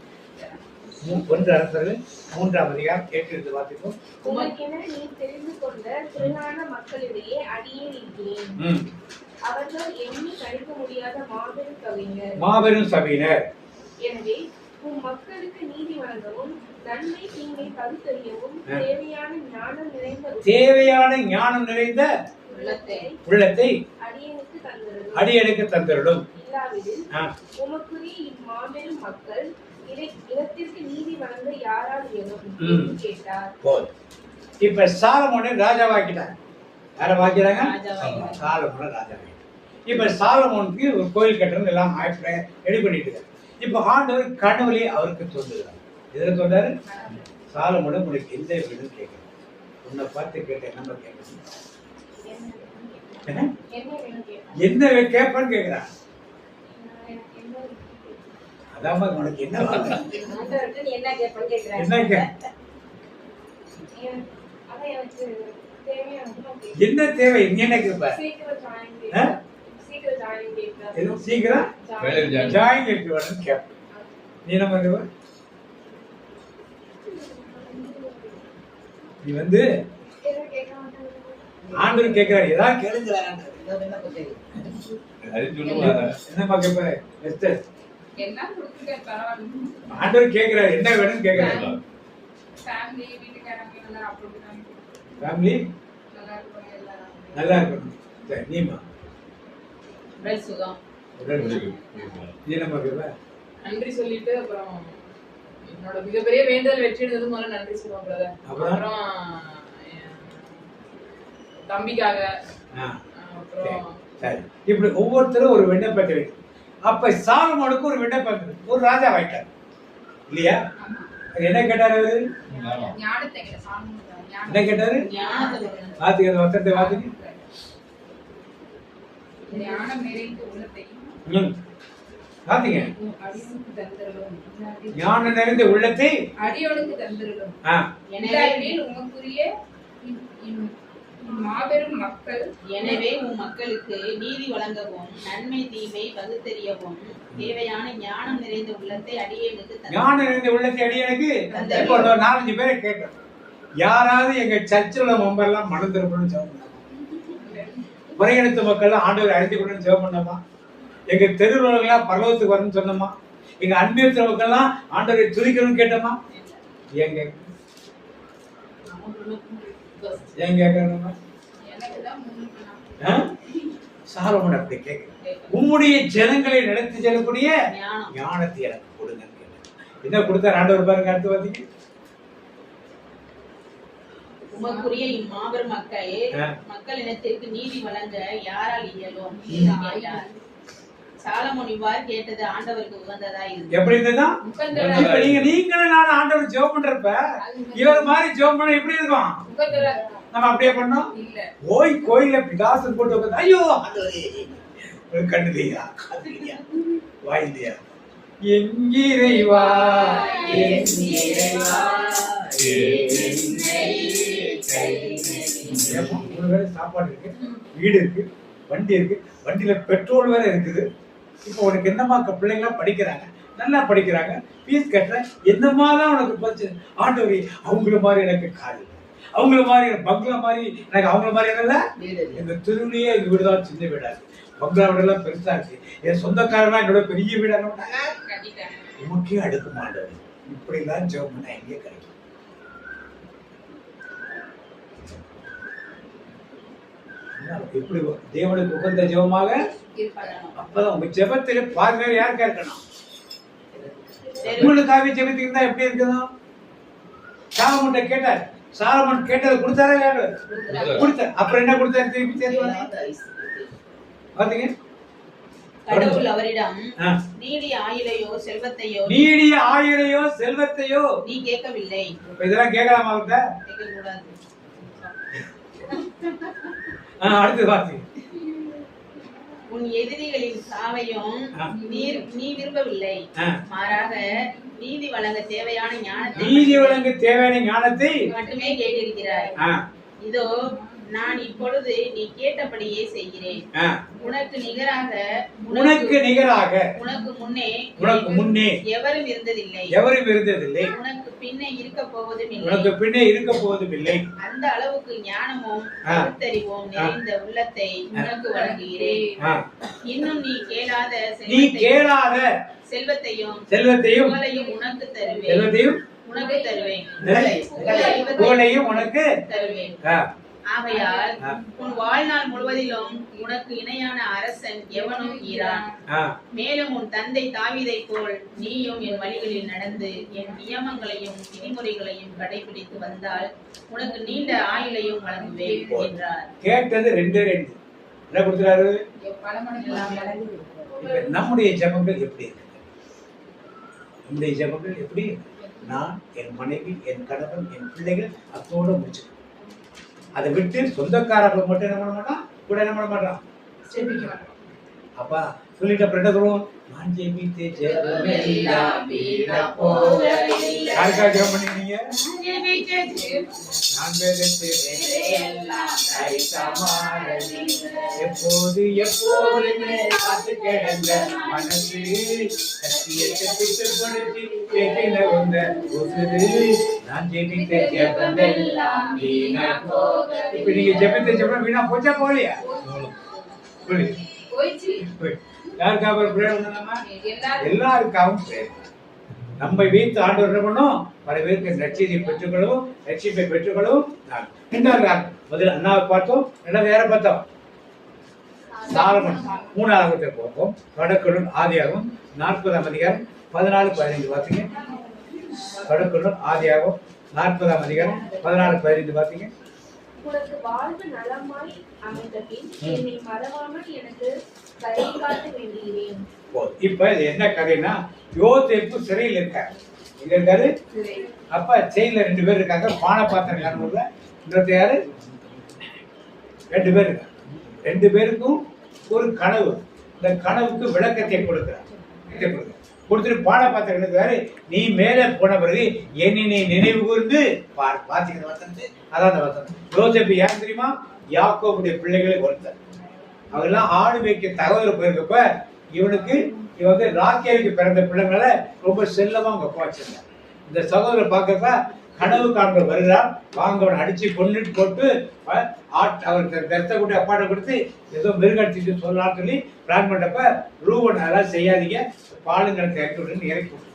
1 அரசர்கள் 3ஆம் அதிகாரம் 8 வாசிப்போம். உமக்கென நீ தெரிந்து கொண்ட திரளான மக்களிடையே அடியேன் இருக்கிறேன். அவர்கள் எண்ணி கணிக்க முடியாத மாபெரும் சபையினர். எனவே உம் மக்களுக்கு நீதி வழங்கவும் நன்மை தீமை பகுத்தறியவும் தேவையான ஞானம் நிறைந்த உள்ளத்தை அடியனுக்கு தந்தருளும். இல்லாவிடில் உமக்குரிய இம்மாபெரும் மக்கள் இனத்திற்கு நீதி வழங்க யாரால் இயலும் கேட்டார். இப்ப சாலமோனை ராஜாவாக்கிட்டாங்க. யார வாக்கிறாங்க? சாலமோனை ராஜாவாக்கிட்டாங்க. இப்ப சாலமோனுக்கு ஒரு கோயில் கட்டணும் எல்லாம் ரெடி பண்ணிட்டு இருக்காரு. இப்ப ஆண்டவர் கனவுலே அவருக்கு சொல்லுகிறார். எதுல சொல்றாரு? சாலமோனை உனக்கு எந்த வீடுன்னு கேட்கிறேன். உன்னை பார்த்து கேட்டேன், நம்ம கேட்கணும் என்ன கேட்பேன்னு கேட்கிறான். அதான் உனக்கு என்ன என்ன தேவை? என்ன கேட்ப? சீக்கிரம் ஜாயின் கேட்பேன். நீ என்ன பண்ணுவ? நீ வந்து எதுவும் கேட்க மாட்டாங்க. ஆண்டவர் கேட்கிறாரு, ஏதாவது கேளுங்களா? அது சொல்லுவாங்க. என்னப்பா கேட்ப? எஸ்தர், எல்லாம் கொடுத்துருக்காரு, பரவாயில்ல. ஆண்டவர் கேட்கிறாரு, என்ன வேணும்னு கேட்கிறாரு. ஃபேமிலி, வீட்டுக்காரங்க எல்லாம் அப்படிதான் ஃபேமிலி நல்லா இருப்பாங்க எல்லாரும். நல்லா இருக்கணும். சரி, நீமா உடல் சுகம். உடல் உறுதி. நீ என்னப்பா கேட்ப? நன்றி சொல்லிட்டு அப்புறம் என்னோட மிகப்பெரிய வேண்டுதல் வெற்றி எடுத்தது முதல்ல நன்றி சொல்லுவோம் பிரதர். அப்புறம் என் தம்பிக்காக ஆ, அப்புறம் சரி. இப்படி ஒவ்வொருத்தரும் ஒரு விண்ணப்பத்தை வைக்கும். அப்ப சாலமோனுக்கு ஒரு விண்ணப்பம் இருந்தது. ஒரு ராஜா வாய்ட்டார் இல்லையா? என்ன கேட்டாரு அவரு? ஞானத்தை கேட்ட சாமி என்ன கேட்டாரு? ஞானத்தை வாத்துக்கு அந்த வசனத்தை வாத்துக்கு. ஞானம் நிறைந்த உள்ளத்தையும் பாத்தீங்க, அடியோனுக்கு தந்திரலும் ஞானம் நிறைந்த உள்ளத்தை அடியோனுக்கு தந்திரலும் ஆ, எனவே உமக்குரிய மாபெரும் மக்கள் எனவே உன் மக்களுக்கு நீதி வழங்கவும் நன்மை தீமை பகுத்தறியவும் தேவையான ஞானம் நிறைந்த உள்ளத்தை அடியேனுக்கு தந்தார். ஞானம் நிறைந்த உள்ளத்தை அடியனுக்கு. இப்போ ஒரு 4-5 பேரை கேட்டோம். யாராவது எங்க சர்ச்சில் உள்ள மெம்பர்லாம் மனம் திரும்பணும்னு ஜெபம் பண்ணாமா? முறையெடுத்த மக்கள் ஆண்டவர் அறிந்து கொண்டு ஜெபம் பண்ணாமா? எங்க தெருவுலகெல்லாம் பரலோகத்துக்கு வரணும்னு சொன்னோமா? எங்க அன்பியத்த மக்கள்லாம் ஆண்டவரை துதிக்கணும்னு கேட்டோமா? ஏன் கேட்கணுமா? எனக்குதான் முன்னுக்கு சாலமோன் அப்படி கேட்க, உம்முடைய ஜனங்களை நடத்தி செல்லக்கூடிய ஞானம். ஞானத்தை எனக்கு கொடுங்கன்னு கேட்டேன். என்ன கொடுத்தார் ஆண்டவர் பாருங்க. அடுத்து பாத்தீங்க, உமக்குரிய இம்மாபெரும் மக்கள் இனத்திற்கு நீதி வழங்க யாரால் இயலும் கேட்டார். சாலமோன் இவ்வாறு கேட்டது ஆண்டவருக்கு உகந்ததா இருந்தது. எப்படி இருந்ததுன்னா, முகந்தரா இப்ப நீங்களும் நானும் ஆண்டவர் ஜெபம் பண்றப்ப இவர் மாதிரி ஜெபம் பண்ண எப்படி இருக்கும்? முகந்தரா நம்ம அப்படியே பண்ணோம் இல்ல. ஓய் கோயில பிதாசன் போட்டு உட்கார்ந்து, ஐயோ ஆண்டவரே, ஒரு கண்ணுலையா காதுலையா வாயிலையா எங்கிறைவா சாப்பாடு இருக்கு, வீடு இருக்கு, வண்டி இருக்கு, வண்டியில பெட்ரோல் வேற இருக்குது. இப்போ உனக்கு என்னமா பிள்ளைங்களாம் படிக்கிறாங்க, நல்லா படிக்கிறாங்க, ஃபீஸ் கட்டுறேன், என்னமா தான் உனக்கு போச்சு ஆண்டவரே. அவங்கள மாதிரி எனக்கு கால், அவங்கள மாதிரி பங்களா மாதிரி எனக்கு, அவங்கள மாதிரி என்னல்ல. எங்க தெருவிலேயே எங்க வீடு தான் சின்ன வீடாது, பங்களா வீடெல்லாம் பெருசா இருக்கு. என் சொந்தக்காரனா என்னோட பெரிய வீடாக கட்டிட்டாங்க. உமக்கே அடுக்க மாட்டேன். இப்படி எல்லாம் ஜெபம் பண்ணா எங்கே கிடைக்கும்? எப்படி தேவனுக்கு உகந்த ஜெபமாக அப்பதான் உங்க ஜெபத்திலே பாருங்க யாருக்கா இருக்கணும். உங்களுக்காக ஜெபத்திருந்தா எப்படி இருக்கணும்? சாலமோன்ட்ட கேட்டார், சாலமோன் கேட்டதை கொடுத்தாரா? யாரு கொடுத்தார்? அப்புறம் என்ன கொடுத்தாரு? திருப்பி சேர்த்து பாத்தீங்க, கடவுள் அவரிடம் நீடிய ஆயுளையோ செல்வத்தையோ நீடிய ஆயுளையோ செல்வத்தையோ நீ கேட்கவில்லை. இதெல்லாம் கேட்கலாமா? அவர்கிட்ட கேட்கக்கூடாது. அடுத்து பாத்தீங்க, உன் எதிரிகளின் சாவையும் நீ விரும்பவில்லை, மாறாக நீதி வழங்க தேவையான ஞானத்தை நீதி வழங்க தேவையான ஞானத்தை மட்டுமே கேட்டிருக்கிறாய். இதோ நான் இப்பொழுது நீ கேட்டபடியே செய்கிறேன். உனக்கு நிகராக உனக்கு முன்னே எவரும் இருந்ததில்லை, உனக்கு பின்னே இருக்க போவதும் இல்லை. அந்த அளவுக்கு ஞானமும் பகுத்தறிவும் நிறைந்த உள்ளத்தை உனக்கு வழங்குகிறேன். இன்னும் நீ கேளாத செல்வத்தையும் புகழையும் உனக்கு தருவேன். ஆகையால் உன் வாழ்நாள் முழுவதிலும் உனக்கு இணையான அரசன் எவனும் ஈரான். மேலும் உன் தந்தை தாவீதை போல் நீயும் என் வழிகளில் நடந்து என் நியமங்களையும் விதிமுறைகளையும் கடைபிடித்து வந்தால் உனக்கு நீண்ட ஆயுளையும் வழங்குவேன் என்றார். கேட்டது 2 என்ன கொடுக்கிறாரு? நம்முடைய ஜெபங்கள் எப்படி இருக்கு? நம்முடைய ஜெபங்கள் எப்படி? நான், என் மனைவி, என் கணவன், என் பிள்ளைகள் அத்தோட முடிச்சுக்கணும். அதை விட்டு சொந்தக்காரர்கள் மட்டும் என்ன பண்ண மாட்டான், கூட என்ன பண்ண மாட்டான், அப்பா சொல்லிட்டு அப்புறம் என்ன சொல்லுவோம்? நான் ஜெபித்தே யாருக்காக ஜெபம் பண்ணிருக்கீங்க? நான் விதைத்து விதையெல்லாம் கைத்தமாறி எப்போது எப்போதுமே காத்து கிடந்த மனசு சத்தியத்தை பிடிப்படுத்தி கேட்கிற வந்த ஒசுது நான் ஜெபித்த ஜெபமெல்லாம் வீணா போக. இப்ப நீங்க ஜெபித்த ஜெபம் வீணா போச்சா போகலையா? போயிடுச்சு. யாருக்காக பிரேயர் பண்ணலாமா? எல்லாரும் எல்லாருக்காகவும் பிரேயர். நம்மை வைத்து ஆண்டவர் என்ன பண்ணும்? பல பேருக்கு நற்செய்தியை பெற்றுக்கொள்ளவும் ரட்சிப்பை பெற்றுக்கொள்ளவும். இரண்டாவது முதல்ல அண்ணாவை பார்த்தோம், ரெண்டாவது யாரை பார்த்தோம்? சாலமன். மூணாவது பார்ப்போம். கடற்கடல் ஆதியாகவும் 40ஆம் அதிகாரம் 14-15 பார்த்தீங்க. கடற்கடல் ஆதியாகவும் 40ஆம் அதிகாரம் 14-15 பார்த்தீங்க. உனக்கு வாழ்வு நலமாய் அமைந்த பின் என்னை மறவாமல் எனக்கு கரை காட்ட வேண்டுகிறேன். இப்ப இது என்ன கதைன்னா, யோசேப்பு சிறையில் இருக்காரு. எங்க இருக்காரு? அப்ப ஜெயில 2 பேர் இருக்காங்க. பானபாத்திரம் காரணம்ல இன்னொருத்த யாரு? 2 பேர் இருக்காங்க. 2 பேருக்கும் ஒரு கனவு. இந்த கனவுக்கு விளக்கத்தை கொடுக்கிறார். கொடுத்துட்டு பானபாத்திரம் இருக்காரு, நீ மேலே போன பிறகு என்னை நீ நினைவு கூர்ந்து பார். பாத்தீங்க வசனத்து? அதான் அந்த வசனம். யோசேப்பு யார் தெரியுமா? யாக்கோபுடைய பிள்ளைகளை ஒருத்தர். அவெல்லாம் ஆடு மேய்க்க தகவல் போயிருக்கப்ப இவனுக்கு இவன் ராக்கேலுக்கு பிறந்த பிள்ளைங்களை ரொம்ப செல்லமா அவங்க அப்பா வச்சிருந்தார். இந்த சகோதரர் பார்க்கறப்ப கனவு காண்பர் வருகிறார், வாங்க அவனை அடிச்சு கொண்டுட்டு போட்டு அவர் ரத்த கூட்டி அப்பாட்ட கொடுத்து ஏதோ மிருகடிச்சு சொல்லலாம்னு சொல்லி பிளான் பண்ணப்ப ரூபன் அதெல்லாம் செய்யாதீங்க, பாலுங்களுக்கு இறக்கி விடுன்னு இறக்கி விட்டு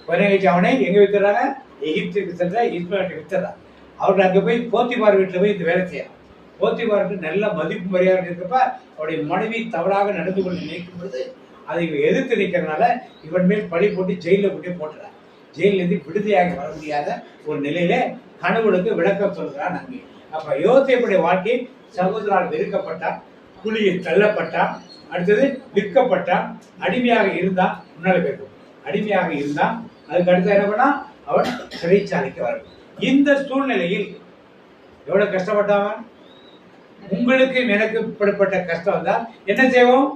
பதினேழு அவனை எங்க வித்துறாங்க? எகிப்துக்கு சென்ற இஸ்மாயில்கிட்ட வித்துறான். அவர்கள் அங்கே போய் போத்திபார் வீட்டில் போய் இந்த வேலை செய்யறான். போத்திபாருக்கு நல்ல மதிப்பு மரியாதை இருக்கப்ப அவருடைய மனைவி தவறாக நடந்து கொண்டு நினைக்கும் பொழுது அதை எதிர்த்து நிற்கிறதுனால இவன் மேல் பழி போட்டு ஜெயிலில் கொண்டே போட்டுறான். ஜெயிலிருந்து விடுதலையாக வர முடியாத ஒரு நிலையில கனவுகளுக்கு விளக்கம் சொல்கிறான் அங்கே. அப்ப யோசேப்புடைய வாழ்க்கை சகோதரால் வெறுக்கப்பட்டான், குழியில் தள்ளப்பட்டான், அடுத்தது விற்கப்பட்டான், அடிமையாக இருந்தான். முன்னால பேரும் அடிமையாக இருந்தான். அதுக்கு அடுத்து என்ன பண்ணா? அவன் சிறைச்சாலைக்கு வரணும். இந்த சூழ்நிலையில் எவ்வளவு கஷ்டப்பட்டவன்? உங்களுக்கு எனக்கு இப்படிப்பட்ட கஷ்டம் வந்தா என்ன செய்வோம்?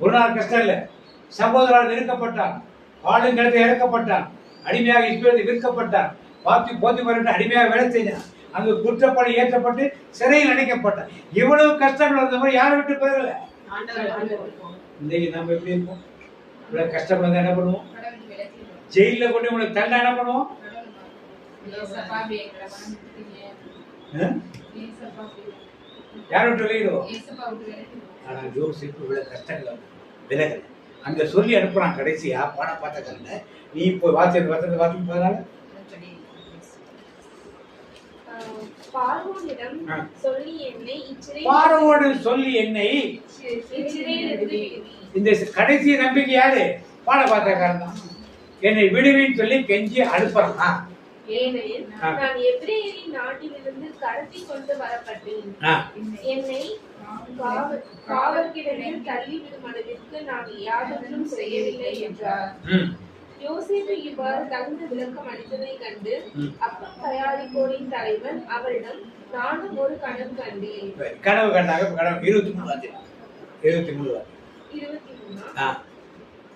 ஒரு நாள் கஷ்டம் இல்ல. சகோதரால் நெருக்கப்பட்டான், பாலுங்கிறது இறக்கப்பட்டான், அடிமையாக இஸ்ரவேலுக்கு விற்கப்பட்டான், போத்திபாருக்கு அடிமையாக வேலை செய்தான், அங்கு குற்றப்படி ஏற்றப்பட்டு சிறையில் அடைக்கப்பட்டான். இவ்வளவு கஷ்டங்கள் வந்த மாதிரி யாரை விட்டு போகல. இன்னைக்கு நம்ம எப்படி இருப்போம்? இவ்வளவு கஷ்டம் வந்தா என்ன பண்ணுவோம்? ஜெயில கொண்டு உங்களுக்கு தண்டனை என்ன பண்ணுவோம்? யாரை விட்டு வெளியிடுவோம்? ஆனா யோசிப்பு இவ்வளவு கஷ்டங்கள் விலகல. அங்க சொல்லி அனுப்புறான் கடைசியா பணம் பார்த்த கல்ல, நீ இப்போ வாசித்து போதனால பார்வோனிடம் சொல்லி என்னை இந்த கடைசி நம்பிக்கை யாரு? பாட பாத்திரக்காரன் தான். என்னை விடுவின்னு சொல்லி கெஞ்சி அனுப்புறான். ஏனெனில் நான் எபிரேயரின் நாட்டிலிருந்து கடத்தி கொண்டு வரப்பட்டேன். என்னை காவற்கிடத்தில் தள்ளிவிடும் அளவிற்கு நான் யாதொன்றும் செய்யவில்லை என்றார். யோசேப்பு இவ்வாறு தகுந்த விளக்கம் அளித்ததை கண்டு அப்பம் தயாரிப்போரின் தலைவன் அவரிடம் நானும் ஒரு கனவு கண்டேன். கனவு கண்டாங்க. 23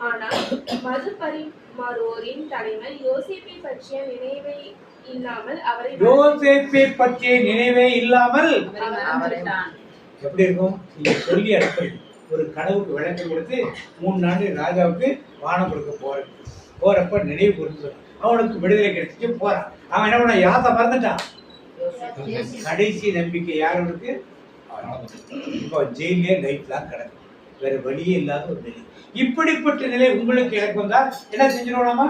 ஆனால் மது பரிமாறுவோரின் தலைவன் யோசேப்பை பற்றிய நினைவே இல்லாமல் எப்படி இருக்கும்? நீங்க சொல்லி அனுப்புறீங்க. ஒரு கனவுக்கு விளக்கம் கொடுத்து 3 நாள் ராஜாவுக்கு வானம் கொடுக்க போறப்ப நினைவு கொடுத்து அவனுக்கு விடுதலை கிடைச்சிட்டு போறான். அவன் என்ன பண்ண? யாத்த மறந்துட்டான். கடைசி நம்பிக்கை யாருக்கு? இப்போ ஜெயிலே லைஃப் லாங் கிடக்கும். வேற வழியே இல்லாத ஒரு நிலை. இப்படிப்பட்ட நிலை உங்களுக்கு எனக்கு வந்தா என்ன செஞ்சிருவோமா?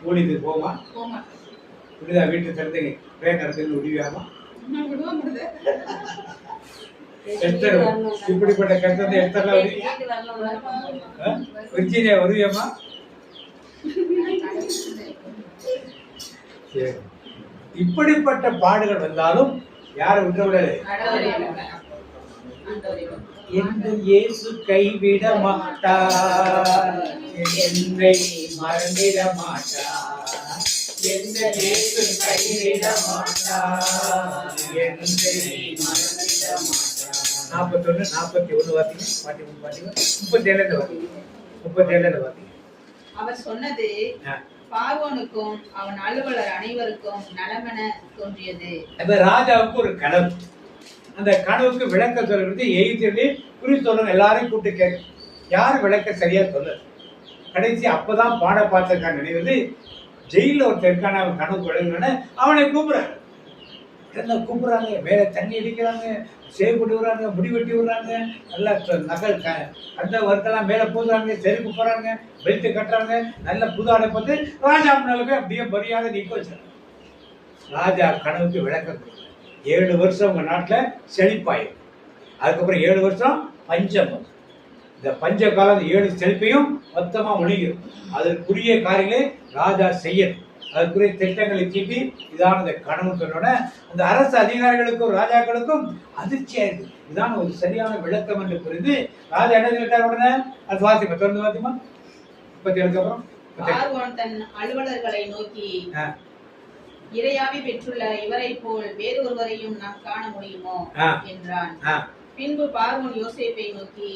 ஊழியது போமா? புரியுதா? வீட்டு திறந்து பேக்கறதுன்னு விடுவியாமா? இப்படிப்பட்ட கஷ்டத்தை எடுத்தலாம் விர்ஜீனியா வருவியாமா? இப்படிப்பட்ட பாடுகள் வந்தாலும் யாரை விட்டு விடல. எந்த இயேசு கைவிட மாட்டார், என்னை மறந்திட மாட்டார். எந்த இயேசு கைவிட மாட்டார், என்னை மறந்திட மாட்டார். 41, 41 வார்த்தைங்க. 37 வார்த்தைங்க. 37 வார்த்தைங்க. அவர் சொன்னது பார்வோனுக்கும் அவன் அலுவலர் அனைவருக்கும் நலமென தோன்றியது. அந்த ராஜாவுக்கு ஒரு கனவு, அந்த கனவுக்கு விளக்க சொல்றது எகிப்திலே குறித்து சொல்லுங்க, எல்லாரையும் கூப்பிட்டு கேட்க, யாரும் விளக்க சரியா சொல்லல. கடைசி அப்பதான் பாட பார்த்திருக்கான் நினைவது, ஜெயில ஒரு தெற்கான அவன் கனவு விளங்குன அவனை கூப்பிடுறாங்க. கூப்பிடுறாங்க, மேல தண்ணி அடிக்கிறாங்க, சேவ் பண்ணி விடுறாங்க, முடி வெட்டி விடுறாங்க, நல்லா நகல் அந்த ஒர்க்கெல்லாம் மேலே போடுறாங்க, செருப்பு போடுறாங்க, பெல்ட் கட்டுறாங்க, நல்ல புது ஆடை பார்த்து ராஜா முன்னால போய் அப்படியே மரியாதை நிற்க வச்சாங்க. ராஜா கனவுக்கு விளக்கம் கொடுங்க, 7 வருஷம் உங்க நாட்டில் செழிப்பாயிரும், அதுக்கப்புறம் 7 வருஷம் பஞ்சம். இந்த பஞ்ச காலம் 7 செழிப்பையும் மொத்தமா ஒழியும். அதற்குரிய காரியங்களை ராஜா செய்யணும், அதுக்குரிய திட்டங்களை தீட்டி இதான இந்த கனவு சொன்னோட அந்த அரசு அதிகாரிகளுக்கும் ராஜாக்களுக்கும் அதிர்ச்சியா இருக்கு. இதான் ஒரு சரியான விளக்கம் என்று புரிந்து ராஜா என்ன சொல்லிட்டார் உடனே, அது வாசிப்பா தொடர்ந்து வாசிமா 37 அப்புறம். பார்வோன் தன் அலுவலர்களை நோக்கி, இறையாவி பெற்றுள்ள இவரை போல் வேறொருவரையும் நாம் காண முடியுமோ என்றான். பின்பு பார்வோன் யோசேப்பை நோக்கி,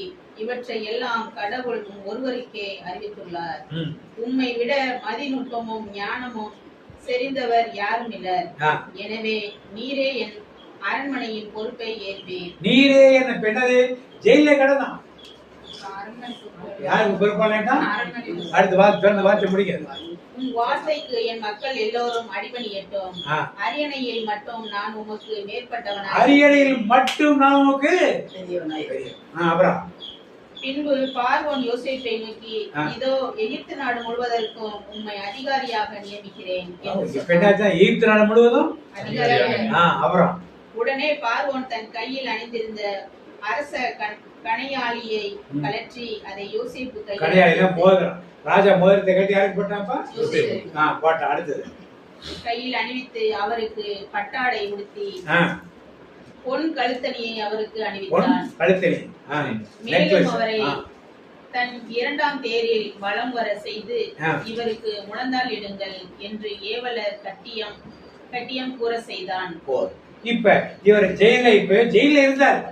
இவற்றை எல்லாம் கடவுள் ஒருவருக்கே அறிவித்துள்ளார். உம்மை விட மதிநுட்பமும் ஞானமும் செறிந்தவர் யாரும் இல்லர். எனவே நீரே என் அரண்மனையின் பொறுப்பை ஏற்பீர். நீரே என்ன பெண்ணது ஜெயில கடதான் யாருக்கு பொறுப்பாளா? அடுத்த வார்த்தை முடிக்கிறது. உன் வார்த்தைக்கு என் மக்கள் எல்லோரும் அடிபணியட்டும். அரியணையில் மட்டும் நான் உமக்கு மேற்பட்டவனாக. அரியணையில் மட்டும் நான் உமக்கு அப்புறம். பின்பு பார்வோன் யோசேப்பை நோக்கி, இதோ எகிப்து நாடு முழுவதற்கும் உம்மை அதிகாரியாக நியமிக்கிறேன். எகிப்து நாடு முழுவதும் அப்புறம். உடனே பார்வோன் தன் கையில் அணிந்திருந்த அரச கணையாளியை கலற்றி அதை யோசேப்பு கையில் ராஜா மோதிரத்தை கட்டி யாருக்கு போட்டாப்பா? போட்டா. அடுத்தது கையில் அணிவித்து அவருக்கு பட்டாடை உடுத்தி பொன் கழுத்தணியை அவருக்கு அணிவித்தான். மேலும் அவரை தன் 2ஆம் தேரில் வலம் வர செய்து, இவருக்கு முழந்தாள் இடுங்கள் என்று ஏவலர் கட்டியம் கூற செய்தான். இப்ப இவர் ஜெயில இருந்தார்,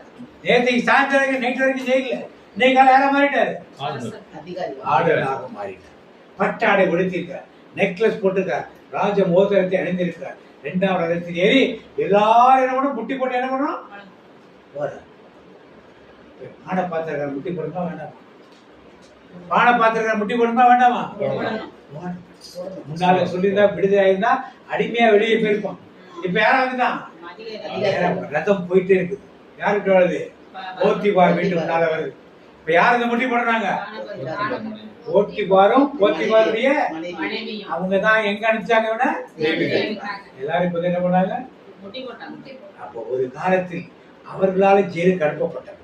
நேற்றைக்கு சாயந்தரம் நைட் வரைக்கும் ஜெயில, இன்னைக்கு யாரா மாறிட்டாரு? ஆளுநராக மாறிட்டார். பட்டாடை உடுத்திருக்கார், நெக்லஸ் போட்டிருக்கார், ராஜ மோதிரத்தை அணிந்திருக்கார். 2ஆம் ரதத்தில் ஏறி எல்லாரும் முட்டி போட்டு என்ன பண்ணணும்? பானை பாத்திரக்கார முட்டி போடுமா வேண்டாமா? பானை பாத்திரக்கார முட்டி போடுமா வேண்டாமா? முன்னால சொல்லியிருந்தா விடுதலை இருந்தா அடிமையா வெளியே போயிருப்பான். இப்ப யாரா வந்துட்டான்? ரதம் போயிட்டே இருக்குது. யாருக்கு வருது? போத்திபார் வீட்டு முன்னால வருது. இப்ப யாரு இந்த முட்டி போடுறாங்க? போத்திபாருடைய அவங்கதான் எங்க அனுப்பிச்சாங்க? எல்லாரும் இப்ப என்ன பண்ணாங்க? அப்போ ஒரு காலத்தில் அவர்களால ஜெயிலுக்கு அனுப்பப்பட்டாங்க.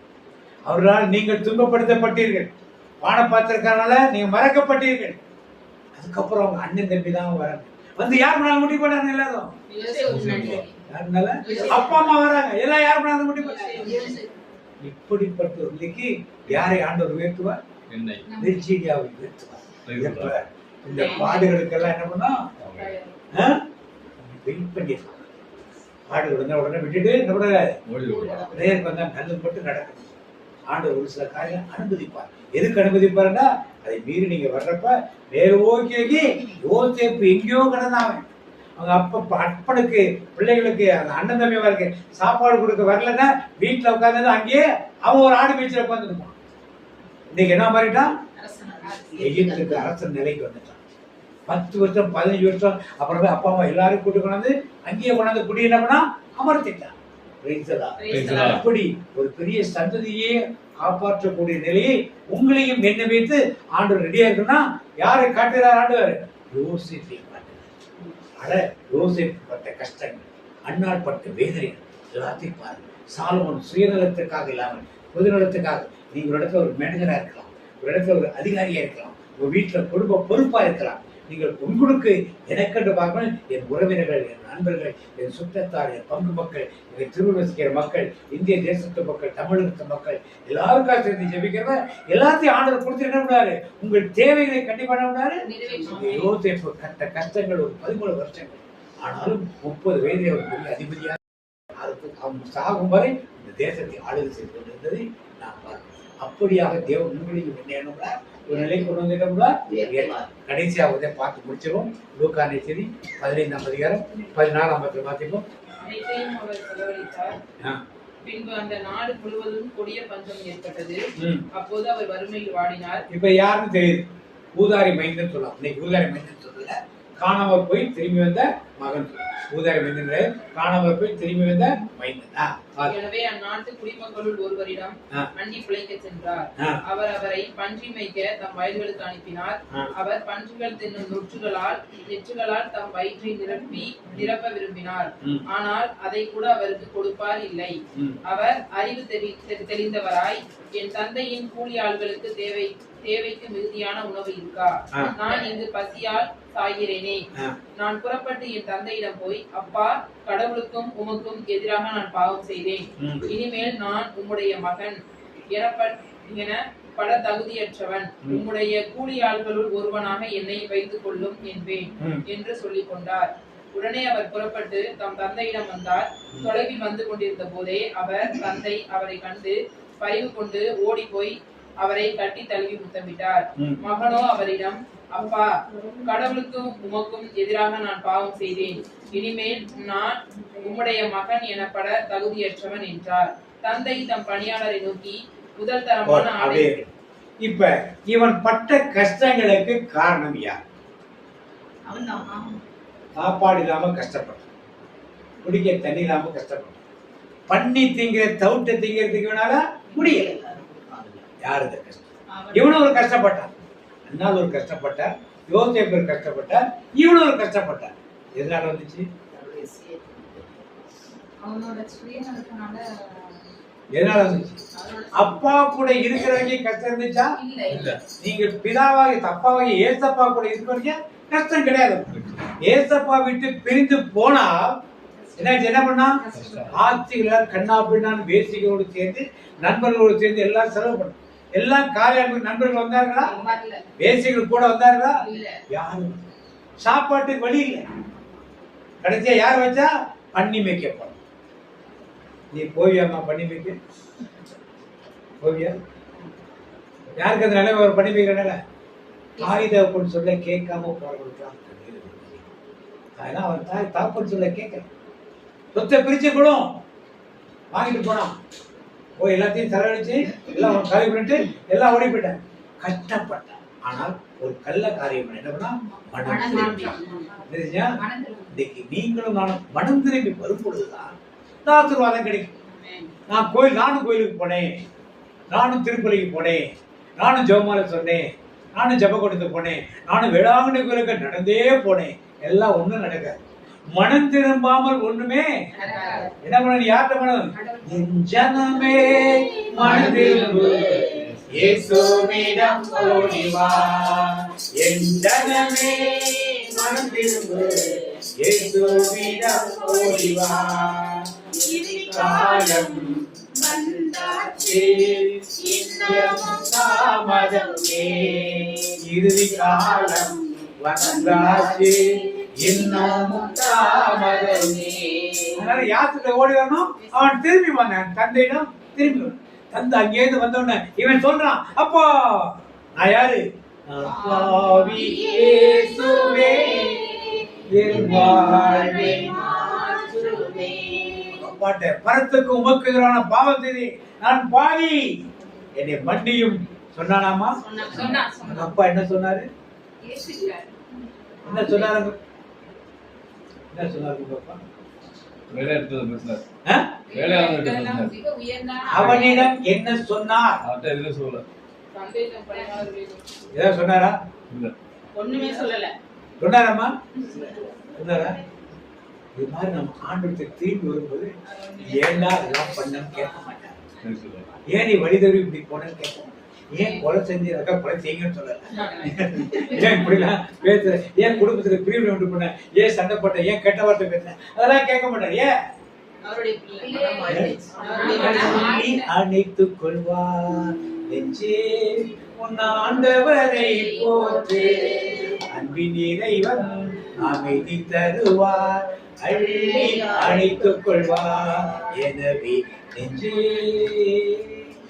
அவர்களால் நீங்கள் துன்பப்படுத்தப்பட்டீர்கள், பானப்பாத்திரக்காரனால நீங்க மறக்கப்பட்டீர்கள். அதுக்கப்புறம் அவங்க அண்ணன் தம்பி தான் வராங்க. வந்து யார் பண்ணாங்க? முட்டி போட்டாங்க எல்லாரும். யாருனால? அப்பா அம்மா வராங்க, எல்லாம் யார் பண்ணாங்க? முட்டி போட்டாங்க. இப்படிப்பட்டவர்களுக்கு யாரை ஆண்டவர் உயர்த்துவார்? நிர்ஜீவியாவை உயர்த்துவார். இந்த பாடுகளுக்கெல்லாம் என்ன பண்ணா வெயிட் பண்ணிடலாம். பாடு விடுங்க, உடனே விட்டுட்டு என்ன பண்ண வந்தா நல்லது மட்டும் நடக்கும். ஆண்டவர் ஒரு சில காரியம் அனுமதிப்பார். எதுக்கு அனுமதிப்பாருன்னா, அதை மீறி நீங்க வர்றப்ப வேறு ஓகே யோசேப்பு எங்கேயோ கிடந்தாங்க. அவங்க அப்ப அப்பனுக்கு பிள்ளைகளுக்கு அந்த அண்ணன் தம்பிக்கு சாப்பாடு கொடுக்க வரலன்னா வீட்டுல உட்கார்ந்து அங்கேயே அவன் ஒரு ஆடு மேய்ச்சல் உட்காந்துருப்பான். இன்னைக்கு என்ன மாறிட்டான்? எகிப்துக்கு அரசன் நிலைக்கு வந்துட்டான். 10 வருஷம் 15 வருஷம் அப்புறமே அப்பா அம்மா எல்லாரும் கூட்டு கொண்டாந்து அங்கேயே கொண்டாந்து குடி என்ன பண்ணா அமர்த்திட்டான். அப்படி ஒரு பெரிய சந்ததியே காப்பாற்றக்கூடிய நிலையை உங்களையும் என்ன வைத்து ஆண்டவர் ரெடியா இருக்குன்னா யாரை காட்டுகிறார்? ஆண்டவர் யோசேப்பை காட்டுகிறார். யோசேப்பு பட்ட கஷ்டங்கள், அன்னாள் பட்ட வேதனைகள் எல்லாத்தையும் பாருங்க. சாலமோன் சுயநலத்துக்காக இல்லாமல் பொதுநலத்துக்காக, நீங்க ஒரு இடத்துல ஒரு மேனேஜரா இருக்கலாம், ஒரு இடத்துல ஒரு அதிகாரியா இருக்கலாம், உங்க வீட்டுல குடும்ப பொறுப்பா இருக்கலாம். நீங்கள் உங்களுக்கு எனக்கென்று பார்க்கணும், என் உறவினர்கள், என் நண்பர்கள், என் சுற்றத்தார், என் பங்கு மக்கள், என் திருவள்ளுவசிக்கிற மக்கள், இந்திய தேசத்து மக்கள், தமிழகத்து மக்கள் எல்லாருக்காக சேர்ந்து ஜெபிக்கிறவ எல்லாத்தையும் ஆண்டவர் கொடுத்து என்ன பண்ணாரு? உங்கள் தேவைகளை கண்டிப்பா என்ன பண்ணாரு? யோசேப்பு கட்ட கஷ்டங்கள் ஒரு 13 வருஷங்கள். ஆனாலும் 30 வயதில் ஒரு பெரிய அதிபதியாக அதுக்கு அவங்க சாகும் வரை இந்த தேசத்தை ஆளுகை செய்து கொண்டிருந்ததை நான் பார்க்கிறேன். அப்படியாக தேவன் உங்களுக்கு முன்னேறணும்ல ஒரு நிலை கொண்டு வந்துட்டோம்ல. கடைசியா உதவி பார்த்து முடிச்சிடும். லூக்கா நெச்சரி 15ஆம் அதிகாரம் 16ஆம் வசனம் வாசிப்போம். அனைத்தையும் அவர் செலவழித்தார். பின்பு அந்த நாடு முழுவதும் கொடிய பஞ்சம் ஏற்பட்டது. அப்போது அவர் வறுமையில் வாடினார். இப்ப யாருன்னு தெரியுது? ஊதாரி மைந்தன் சொல்லலாம். இன்னைக்கு ஊதாரி மைந்தன் சொல்லல, காணாமல் போய் திரும்பி வந்த மகன். ஊதாரி மைந்தன் காணாமல் போய் திரும்பி வந்த மைந்தன். எனவே அந்நாட்டு குடிமக்களுள் ஒருவரிடம் அண்டி பிழைக்க சென்றார். அவர் அவரை பன்றி மேய்க்க தம் வயல்களுக்கு அனுப்பினார். அவர் பன்றிகள் தின்னும் நெற்றுகளால் தம் வயிற்றை நிரப்ப விரும்பினார். ஆனால் அதை கூட அவருக்கு கொடுப்பார் இல்லை. அவர் அறிவு தெளிந்தவராய், என் தந்தையின் கூலி ஆள்களுக்கு தேவைக்கு மிகுதியான உணவு இருக்கா? நான் இங்கு பசியால் சாகிறேனே. நான் புறப்பட்டு என் தந்தையிடம் போய், அப்பா, கடவுளுக்கும் உமக்கும் எதிராக நான் பாவம் செய்தேன். இனிமேல் நான் உம்முடைய மகன் என பல தகுதியற்றவன். உம்முடைய கூலி ஆள்களுள் ஒருவனாக என்னை வைத்துக் கொள்ளும் என்பேன் என்று சொல்லிக் கொண்டார். உடனே அவர் புறப்பட்டு தம் தந்தையிடம் வந்தார். தொலைவில் வந்து கொண்டிருந்த போதே தந்தை அவரை கண்டு பரிவு கொண்டு ஓடி போய் அவரை கட்டி தழுவி முத்தமிட்டார். மகனோ அவரிடம், அப்பா, கடவுளுக்கும் உமக்கும் எதிராக நான் பாவம் செய்தேன். இனிமேல் நான் உம்முடைய மகன் எனப்பட தகுதியற்றவன் என்றார். தந்தை தம் பணியாளரை நோக்கி, முதல் தரமான ஆடை. இப்ப இவன் பட்ட கஷ்டங்களுக்கு காரணம் யார்? சாப்பாடு இல்லாம கஷ்டப்பட்டான், குடிக்க தண்ணி இல்லாம கஷ்டப்பட்டான், பண்ணி திங்கிற தவிட்ட திங்கிறதுக்கு வேணால முடியல. யாரு கஷ்டம்? இவனும் ஒரு கஷ்டப்பட்டான், அண்ணால் ஒரு கஷ்டப்பட்டார், யோசேப்பு ஒரு கஷ்டப்பட்டார், இவனும் ஒரு கஷ்டப்பட்டார். எதனால வந்துச்சு? எதனால வந்துச்சு? அப்பா கூட இருக்கிறவங்க கஷ்டம் இருந்துச்சா? நீங்க பிதாவாகி அப்பாவாகி ஏசப்பா கூட இருக்கிறவங்க கஷ்டம் கிடையாது. ஏசப்பா விட்டு பிரிந்து போனா என்ன பண்ணா? ஆட்சிகள கண்ணா பின்னான்னு வேசிகளோடு சேர்ந்து நண்பர்களோடு சேர்ந்து எல்லாம் செலவு பண்ண. எல்லாம் காரியம் நண்பர்கள் வந்தார்களா? வேசிகள் கூட வந்தார்களா? யாரும். சாப்பாட்டுக்கு வழி இல்லை. கடைசியா யார் வச்சா? பண்ணி மேய்க்கப்படும். நீ போவியாமா பண்ணி மேய்க்க? போவியா? யாருக்கு அந்த நிலைமை ஒரு பண்ணி மேய்க்கிற நிலை? தாய்தகப்பன் சொல்ல கேட்காம போறவங்களுக்குலாம் அதெல்லாம் அவன் தாப்பன் சொல்ல கேட்கல. சொத்தை பிரிச்சு கூடும் வாங்கிட்டு போனான். போய் எல்லாத்தையும் செலவழிச்சு எல்லாம் காலி பண்ணிட்டு எல்லாம் ஓடி போயிட்டேன். கஷ்டப்பட்டான். ஆனால் ஒரு கள்ள காரியம் என்ன பண்ணா? மனம் திரும்பி. இன்னைக்கு நீங்களும் நானும் மனம் திரும்பி வரும் பொழுதுதான் ஆசீர்வாதம் கிடைக்கும். நானும் கோயிலுக்கு போனேன், நானும் திருப்பலிக்கு போனேன், நானும் ஜெபமாலை சொன்னேன், நானும் ஜெப கொடுத்து போனேன், நானும் வேளாங்கண்ணி கோயிலுக்கு நடந்தே போனேன். எல்லாம் ஒண்ணும் நடக்காது. மனம் திரும்பாமல் ஒண்ணுமே என்ன பண்ண? யார்கிட்ட மனம்? என் ஜனமே மனம் திரும்பு, இயேசுவிடம் ஓடி வா. என் ஜனமே மனம் திரும்பு, இயேசுவிடம் ஓடி வா. காலம் வந்தாச்சு, இன்னமும் தாமதமே. இறுதி காலம் வந்தாச்சு, இன்னமும் தாமதமே. அதனால யாத்திரை ஓடி வரணும். அவன் திரும்பி வந்தான் தந்தையிடம். திரும்பி தந்தை அங்கேயிருந்து வந்தோடனே இவன் சொல்றான், அப்பா நான் யாரு? பாட்ட பரத்துக்கு உமக்கு எதிரான பாவம் செய்தி நான் பாவி, என்னை மன்னியும் சொன்னானாமா? அப்பா என்ன சொன்னாரு? என்ன சொன்னாரு? என்ன சொன்னாரு? அவனிடம் என்ன சொன்னார்? ஏதாவது சொன்னாரா? ஒண்ணுமே சொல்லல. சொன்னாராமா? சொன்னாரா? இது மாதிரி நம்ம ஆண்டவத்தை திரும்பி வரும்போது ஏண்டா எல்லாம் பண்ணன்னு கேட்க மாட்டாங்க. ஏன் நீ வழி தருவி இப்படி போனன்னு கேட்க மாட்டாங்க. ஏன் கொலை செஞ்சு கொலை செய்யுங்கன்னு சொல்லல. ஏன் இப்படிலாம் பேசுற? ஏன் குடும்பத்துக்கு பிரிவு உண்டு பண்ண? ஏன் சண்டை போட்ட? ஏன் கெட்ட வார்த்தை பேசுற? அதெல்லாம் கேட்க மாட்டார். ஏன்? அணைத்துக் கொள்வார் நெஞ்சே உன் ஆண்டவரை போற்று, அன்பின் இறைவன் அமைதி தருவார், அள்ளி அணைத்துக் கொள்வார். எனவே நெஞ்சே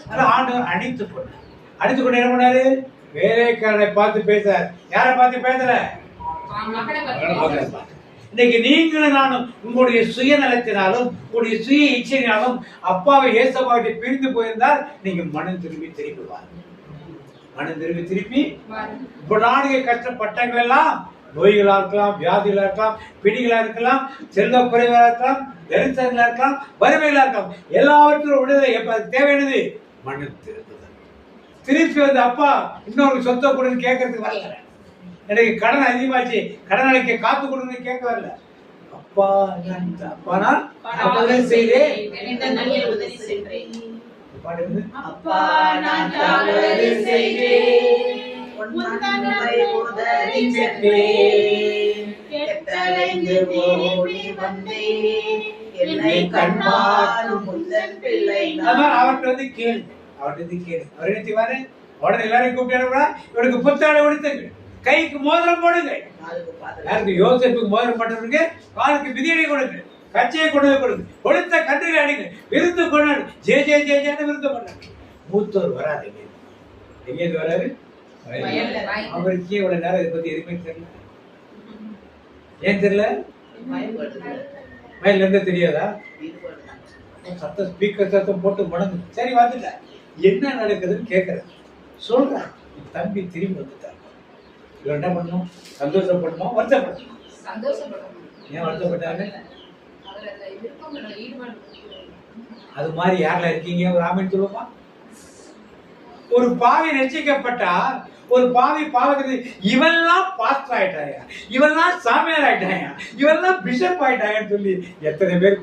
அதனால ஆண்டவர் அடித்துக்கொண்டு என்ன பண்ணாரு? வேலைக்காரனை பார்த்து பேசுறார். யாரை பார்த்து பேசல? மகனை மகனை பார்த்து. இன்னைக்கு நீங்களும் நானும் உங்களுடைய சுயநலத்தினாலும் உங்களுடைய சுய இச்சையினாலும் அப்பாவை ஏசப்பாவை பிரிந்து போயிருந்தால் நீங்க மனம் திரும்பி இப்ப நாடுக கஷ்டப்பட்டங்கள் எல்லாம் நோய்களா இருக்கலாம், வியாதிகளா இருக்கலாம், பிடிகளா இருக்கலாம், செல்வ குறைவா இருக்கலாம், தரிசனங்களா இருக்கலாம், வறுமைகளா இருக்கலாம், எல்லாவற்றும் விடுதலை. எப்ப தேவையானது? மனம் திரும்புதல். திருப்பி வந்து அப்பா இன்னொரு சொத்தை கொடுன்னு கேட்கறதுக்கு வரல. எனக்கு கடன் அதிகமாச்சு, கடன் அடைக்க காத்து கொடுன்னு கேட்க வரல. அப்பா நான் செய்தேன். அப்பா நான் தவறு செய்தேன், உன்னை உதறி சென்றேன், கெட்டலைந்து ஓடி வந்தேன், என்னை கண்மாரும் முந்தன் பிள்ளை நான். அவர்கிட்ட வந்து கேளு. அவர் நினைச்சுவாரு. உடனே எல்லாரையும் கூப்பிட்டு இவனுக்கு புத்தாடை கொடுத்துங்க, கைக்கு மோதிரம் போடுங்க. யாருக்கு? யோசேப்புக்கு மோதிரம் போட்டவருக்கு காலுக்கு மிதியடி கொடுங்க, கச்சையை கொண்டு கொடுங்க, கொடுத்த கன்றுகளை அடிங்க, விருந்து கொண்டாடு, ஜே ஜே ஜே ஜேன்னு விருந்து கொண்டாடு. மூத்தோர் வராது. எங்கேருந்து வராரு? அவருக்கே இவ்வளவு நேரம் இதை பத்தி எதுவுமே தெரியல. ஏன் தெரியல? வயல்ல இருந்து தெரியாதா? சத்தம் ஸ்பீக்கர் சத்தம் போட்டு முடங்கு. சரி வந்துட்ட, என்ன நடக்குதுன்னு கேட்கறேன். சொல்றேன், தம்பி திரும்பி வந்துட்டார். இவன் என்ன பண்ணணும்? சந்தோஷப்படணுமா வருத்தப்படணும்? ஏன் வருத்தப்பட்டாரு? அது மாதிரி யாரில் இருக்கீங்க? ஒரு ஆமீன் சொல்லுமா? ஒரு பாவி ரட்சிக்கப்பட்டா, ஒரு பாவி பாவத்துக்கு இவெல்லாம் பாஸ்டர் ஆயிட்டாயா, இவெல்லாம் சாமியார் ஆயிட்டாயா, இவெல்லாம் பிஷப் ஆயிட்டாயான்னு சொல்லி எத்தனை பேர்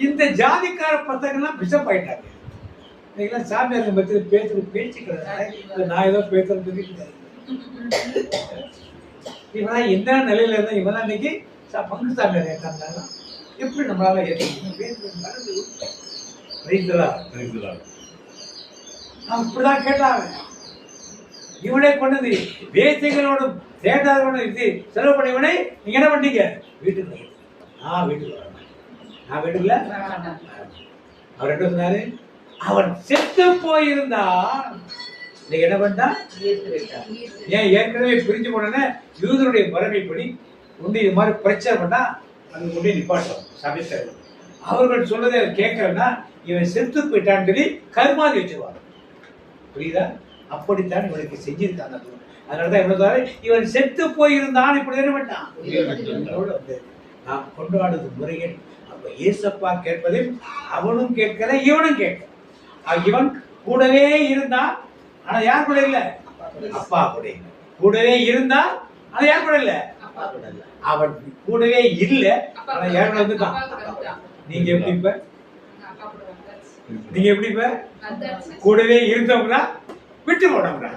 இந்த ஜாதிக்கார பசங்கள்லாம் பிஷப் ஆயிட்டாங்க. இன்னைக்கெல்லாம் சாமியார் பத்தி பேச்சுக்கிறது நான் ஏதோ பேசுறது. இவெல்லாம் என்ன நிலையில இருந்தா இவெல்லாம் இன்னைக்கு பங்கு சாமியார் ஆயிட்டாங்க. எப்படி நம்மளால அப்படிதான் கேட்டாங்க. இவனே கொண்டது வேசைகளோடும் சேதாரோடும் இது செலவு பண்ண இவனை நீங்க என்ன பண்ணீங்க? வீட்டுக்கு நான் வீட்டுக்குள்ள. அவர் என்ன சொன்னாரு? அவன் செத்து போயிருந்தா நீங்க என்ன பண்ணா? ஏன் ஏற்கனவே பிரிஞ்சு போனே யூதருடைய முறைமைப்படி உண்டு இது மாதிரி பிரச்சனை பண்ணா அங்க கொண்டு நிப்பாட்டும் சபைத்தர். அவர்கள் சொன்னதை கேட்கலன்னா இவன் செத்து போயிட்டான்னு சொல்லி கருமாதி வச்சிருவாங்க. புரியுதா? அப்படித்தான் இவனுக்கு செஞ்சிருக்காங்க. அதனாலதான் இவ்வளவு இவன் செத்து போயிருந்தான் இப்படி என்ன பண்ணான்? நாம் கொண்டாடுறது முறையில் அப்ப ஏசப்பா கேட்பதை அவனும் கேட்கல, இவனும் கேட்கல. இவன் கூடவே இருந்தான், ஆனா யார் கூட இல்ல? அப்பா கூட இல்ல. கூடவே இருந்தா ஆனா யார் கூட இல்ல? அவன் கூடவே இல்ல, ஆனா யார் கூட வந்துட்டான்? நீங்க எப்படி இப்ப? நீங்க எப்படி இப்ப? கூடவே இருந்தவங்களா விட்டு போனவங்களா?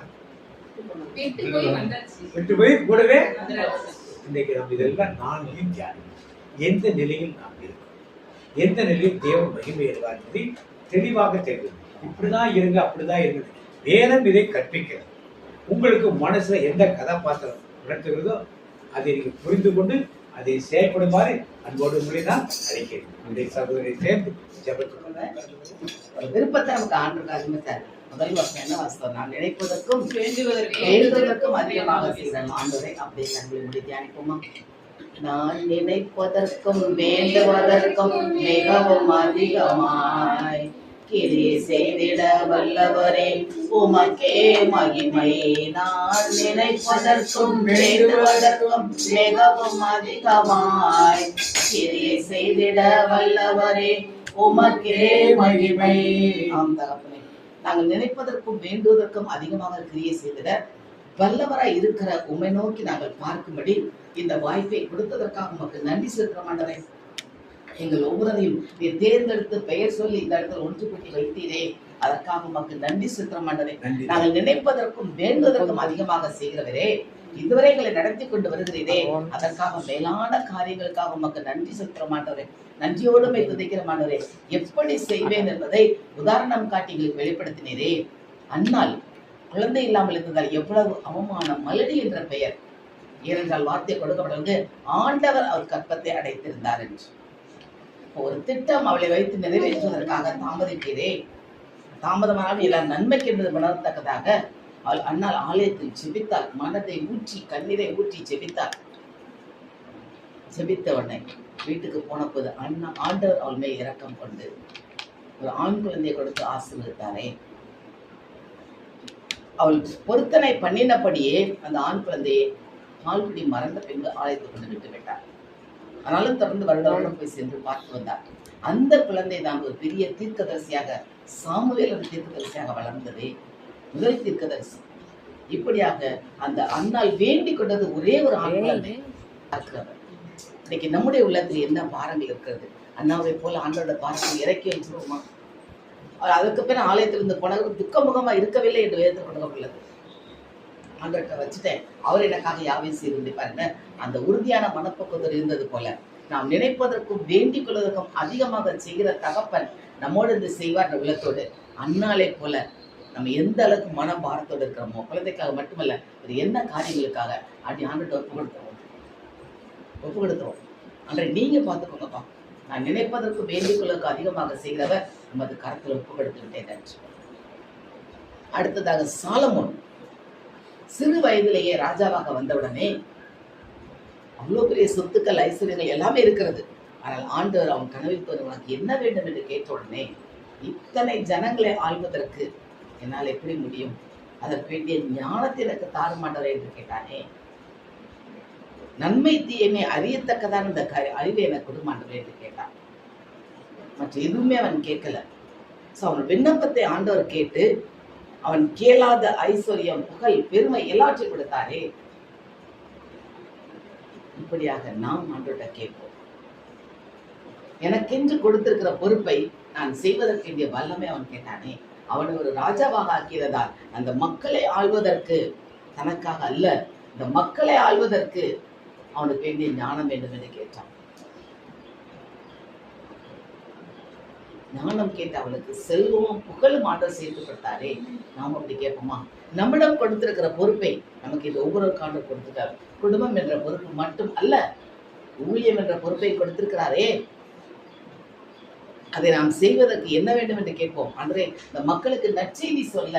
விட்டு போய் கூடவே. இன்னைக்கு நம்ம இதெல்லாம் நான் எந்த நிலையில் நாம் இருக்கோம், எந்த நிலையில் தேவன் மகிமை எழுவார் என்பதை தெளிவாக தெரியும். இப்படிதான் இருங்க, அப்படிதான் இருங்க. வேதம் இதை கற்பிக்கிறது. உங்களுக்கு மனசுல எந்த கதாபாத்திரம் உணர்த்துகிறதோ அதை நீங்க புரிந்து கொண்டு அதை செயல்படுமாறு அன்போடு உங்களை நான் அழைக்கிறேன். இதை சகோதரி சேர்ந்து விருப்பத்தை நமக்கு ஆண்டு சார். முதல் வருஷம் என்ன வாசம்? நான் நினைப்பதற்கும் வேண்டுவதற்கும் அதிகமாக செய்தேன் ஆண்டவரை. அப்படியே கண்களை முடி தியானிப்போமா? நான் நினைப்பதற்கும் வேண்டுவதற்கும் மிகவும் அதிகமாய் கிரியை செய்திட வல்லவரே உமக்கே மகிமை. நான் நினைப்பதற்கும் வேண்டுவதற்கும் மிகவும் அதிகமாய் கிரியை செய்திட வல்லவரே உமக்கே மகிமை. ஆம் தகப்பனே, நாங்கள் நினைப்பதற்கும் வேண்டுவதற்கும் அதிகமாக கிரியை செய்திட வல்லவராய் இருக்கிற உம்மை நோக்கி நாங்கள் பார்க்கும்படி இந்த வாய்ப்பை கொடுத்ததற்காக உமக்கு நன்றி செலுத்துகிறோம் ஆண்டவரே. எங்கள் ஒவ்வொருவரையும் நீர் தேர்ந்தெடுத்து பெயர் சொல்லி இந்த இடத்துல ஒன்று கூட்டி வைத்தீரே, அதற்காக உமக்கு நன்றி செலுத்துகிறோம் ஆண்டவரே. நாங்கள் நினைப்பதற்கும் வேண்டுவதற்கும் அதிகமாக செய்கிறவரே, இதுவரை எங்களை நடத்தி கொண்டு வருகிறீரே, அதற்காக மேலான காரியங்களுக்காக உமக்கு நன்றி செலுத்துகிறோம் ஆண்டவரே. நன்றியோடுமை துதிக்கிற ஆண்டவரே. எப்படி செய்வேன் என்பதை உதாரணம் காட்டி எங்களுக்கு வெளிப்படுத்தினீரே. அன்னால் குழந்தை இல்லாமல் இருந்ததால் எவ்வளவு அவமானம். மலடி என்ற பெயர், ஏனென்றால் வார்த்தை கொடுக்கப்பட்டது ஆண்டவர் அவர் கற்பத்தை அடைத்திருந்தார் என்று. ஒரு திட்டம் அவளை வைத்து நிறைவேற்றுவதற்காக தாமதிக்கிறே. தாமதமானாலும் எல்லாம் நன்மைக்கு என்பது உணரத்தக்கதாக அவள் அண்ணால் ஆலயத்தில் செபித்தாள். மனதை ஊற்றி கண்ணீரை ஊற்றி செபித்தாள். செபித்த உடனே வீட்டுக்கு போன போது ஆண்டவர் அவள் மேல் இரக்கம் கொண்டு ஒரு ஆண் குழந்தையை கொடுத்து ஆசீர்வதித்தாரே. அவள் பொருத்தனை பண்ணினபடியே அந்த ஆண் குழந்தையை பால்குடி மறந்த பின்பு ஆலயத்தை கொண்டு விட்டு விட்டார். ஆனாலும் தொடர்ந்து வருடம் போய் சென்று பார்த்து வந்தார். அந்த குழந்தை தான் ஒரு பெரிய தீர்க்கதரிசியாக, சாமுவேல் ஒரு தீர்க்கதரிசியாக வளர்ந்ததே, முதல் தீர்க்கதரிசி. இப்படியாக அந்த அண்ணால் வேண்டிக் கொண்டது ஒரே ஒரு ஆண் குழந்தை. இன்னைக்கு நம்முடைய உள்ளத்தில் என்ன பாரங்கள் இருக்கிறது? அண்ணாவை போல ஆண்டோட பாரத்தை இறக்கி வச்சிருக்கோமா? அதற்கு பிறகு ஆலயத்திலிருந்து போனவர் துக்கமுகமா இருக்கவில்லை என்று வேதத்தில் கொடுக்கப்பட்டுள்ளது. ஆண்டவர்கிட்ட வச்சுட்டேன், அவர் எனக்காக யாவையும் செய்து பாருங்க. அந்த உறுதியான மனப்பக்குவத்தில் இருந்தது போல நாம் நினைப்பதற்கும் வேண்டிக் கொள்வதற்கும் அதிகமாக செய்கிற தகப்பன் நம்மோடு இருந்து செய்வார் உள்ளத்தோடு. அண்ணாலை போல நம்ம எந்த அளவுக்கு மன பாரத்தோடு இருக்கிறோமோ, குழந்தைக்காக மட்டுமல்ல, ஒரு என்ன காரியங்களுக்காக அப்படி ஆண்டுட்டு ஒப்பு கொடுத்துருவோம். அன்றை நீங்க பார்த்துக்கோங்கப்பா, நான் நினைப்பதற்கு வேண்டிக் கொள்வதற்கு அதிகமாக செய்கிறவர் நமது கருத்தில் ஒப்பு கொடுத்து விட்டேன் என்று. அடுத்ததாக சாலமோன் சிறு வயதிலேயே ராஜாவாக வந்தவுடனே அவ்வளவு பெரிய சொத்துக்கள், ஐஸ்வர்யங்கள் எல்லாமே இருக்கிறது. ஆனால் ஆண்டவர் அவன் கனவில் தோன்றி உனக்கு என்ன வேண்டும் என்று கேட்ட உடனே, இத்தனை ஜனங்களை ஆள்வதற்கு என்னால் எப்படி முடியும்? அதற்கு வேண்டிய ஞானத்தை எனக்கு தாருமாண்டவர் என்று கேட்டானே. நன்மை தீயமை அறியத்தக்கதான் இந்த அறிவை எனக்கு கொடுமாண்டவர் என்று கேட்டான். மற்ற எதுவுமே அவன் கேட்கல. அவன் விண்ணப்பத்தை ஆண்டவர் கேட்டு அவன் கேளாத ஐஸ்வர்யம், புகழ், பெருமை எல்லாவற்றையும் கொடுத்தாரே. இப்படியாக நாம் ஆண்டவர்கிட்ட கேட்போம். எனக்கென்று கொடுத்திருக்கிற பொறுப்பை நான் செய்வதற்கு வேண்டிய வல்லமை அவன் கேட்டானே. அவனை ஒரு ராஜாவாக ஆக்கிறதால் அந்த மக்களை ஆள்வதற்கு, தனக்காக அல்ல, இந்த மக்களை ஆள்வதற்கு அவனுக்கு வேண்டிய ஞானம் வேண்டும் என்று கேட்டான். ஞானம் கேட்டு அவளுக்கு செல்வமும் புகழும் ஆண்டவர் சேர்த்து கொடுத்தாரே. நாம் அப்படி கேட்போமா? நம்மிடம் கொடுத்திருக்கிற பொறுப்பை நமக்கு இது ஒவ்வொரு ஆண்டும் கொடுத்துட்டார். குடும்பம் என்ற பொறுப்பு மட்டும் அல்ல, ஊழியம் என்ற பொறுப்பை கொடுத்திருக்கிறாரே. அதை நாம் செய்வதற்கு என்ன வேண்டும் என்று கேட்போம். அன்றே இந்த மக்களுக்கு நற்செய்தி சொல்ல,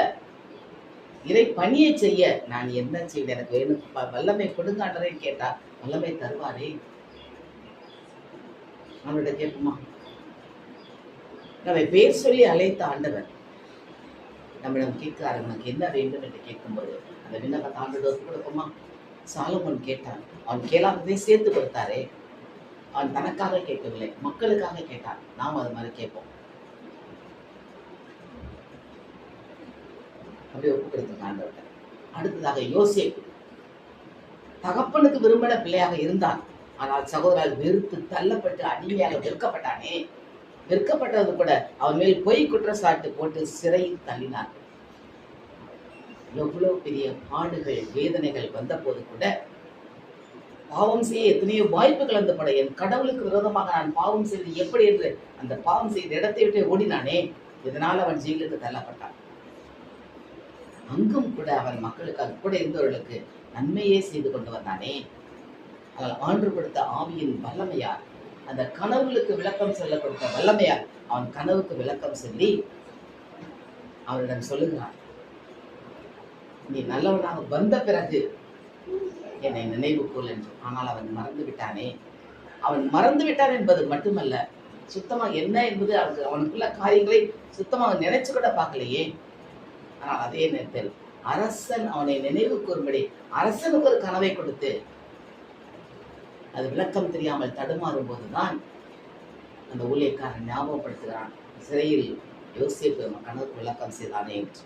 இறை பணியை செய்ய நான் என்ன செய்வேன், எனக்கு வேணும் வல்லமை கொடுங்க ஆண்டரே கேட்டா வல்லமை தருவாரே. நம்மளோட கேட்போமா? நம்மை பேர் சொல்லி அழைத்த ஆண்டவர் நம்மிடம் கேட்கிறாரு, உனக்கு என்ன வேண்டும் என்று கேட்கும்போது அந்த விண்ணப்பத்தை ஆண்டவர் கொடுப்போமா? சாலமோன் கேட்டான், அவன் கேளாததை சேர்த்து கொடுத்தாரே. அவன் தனக்காக கேட்கவில்லை, மக்களுக்காக கேட்டான். நாம் அது மாதிரி கேட்போம். அப்படி ஒப்பு கொடுத்த ஆண்டவர்கிட்ட. அடுத்ததாக யோசேப்பு தகப்பனுக்கு விரும்பின பிள்ளையாக இருந்தான். ஆனால் சகோதரர் வெறுத்து தள்ளப்பட்டு அடிமையாக விற்கப்பட்டானே. விற்கப்பட்டது கூட அவன் மேல் பொய் குற்றச்சாட்டு போட்டு சிறையில் தள்ளினார். எவ்வளவு பெரிய பாடுகள், வேதனைகள் வந்த போது கூட பாவம் செய்ய எத்தனையோ வாய்ப்புகள் வந்தப்பட, என் கடவுளுக்கு விரோதமாக நான் பாவம் செய்து எப்படி என்று அந்த பாவம் செய்த இடத்தை விட்டு ஓடினானே. இதனால் அவன் ஜெயிலுக்கு தள்ளப்பட்டான். அங்கும் கூட அவன் மக்களுக்காக கூட இருந்தவர்களுக்கு நன்மையே செய்து கொண்டு வந்தானே. அவள் ஆண்டு கொடுத்த ஆவியின் வல்லமையார், அந்த கனவுகளுக்கு விளக்கம் சொல்ல கொடுத்த வல்லமையார் அவன் கனவுக்கு விளக்கம் சொல்லி அவரிடம் சொல்லுகிறான், நீ நல்லவனாக வந்த பிறகு என்னை நினைவு கூல் என்று. ஆனால் அவன் மறந்து விட்டானே. அவன் மறந்து விட்டான் என்பது மட்டுமல்ல, சுத்தமா என்ன என்பது அவனுக்குள்ள காரியங்களை சுத்தமாக நினைச்சு கூட பார்க்கலையே. ஆனால் அதே நேரத்தில் அரசன் அவனை நினைவு கூறும்படி அரசனுக்கு ஒரு கனவை கொடுத்து அது விளக்கம் தெரியாமல் தடுமாறும் போதுதான் அந்த ஊழியக்காரன் ஞாபகப்படுத்துகிறான், சிறையில் யோசேப்பு கனவுக்கு விளக்கம் செய்தானே என்று.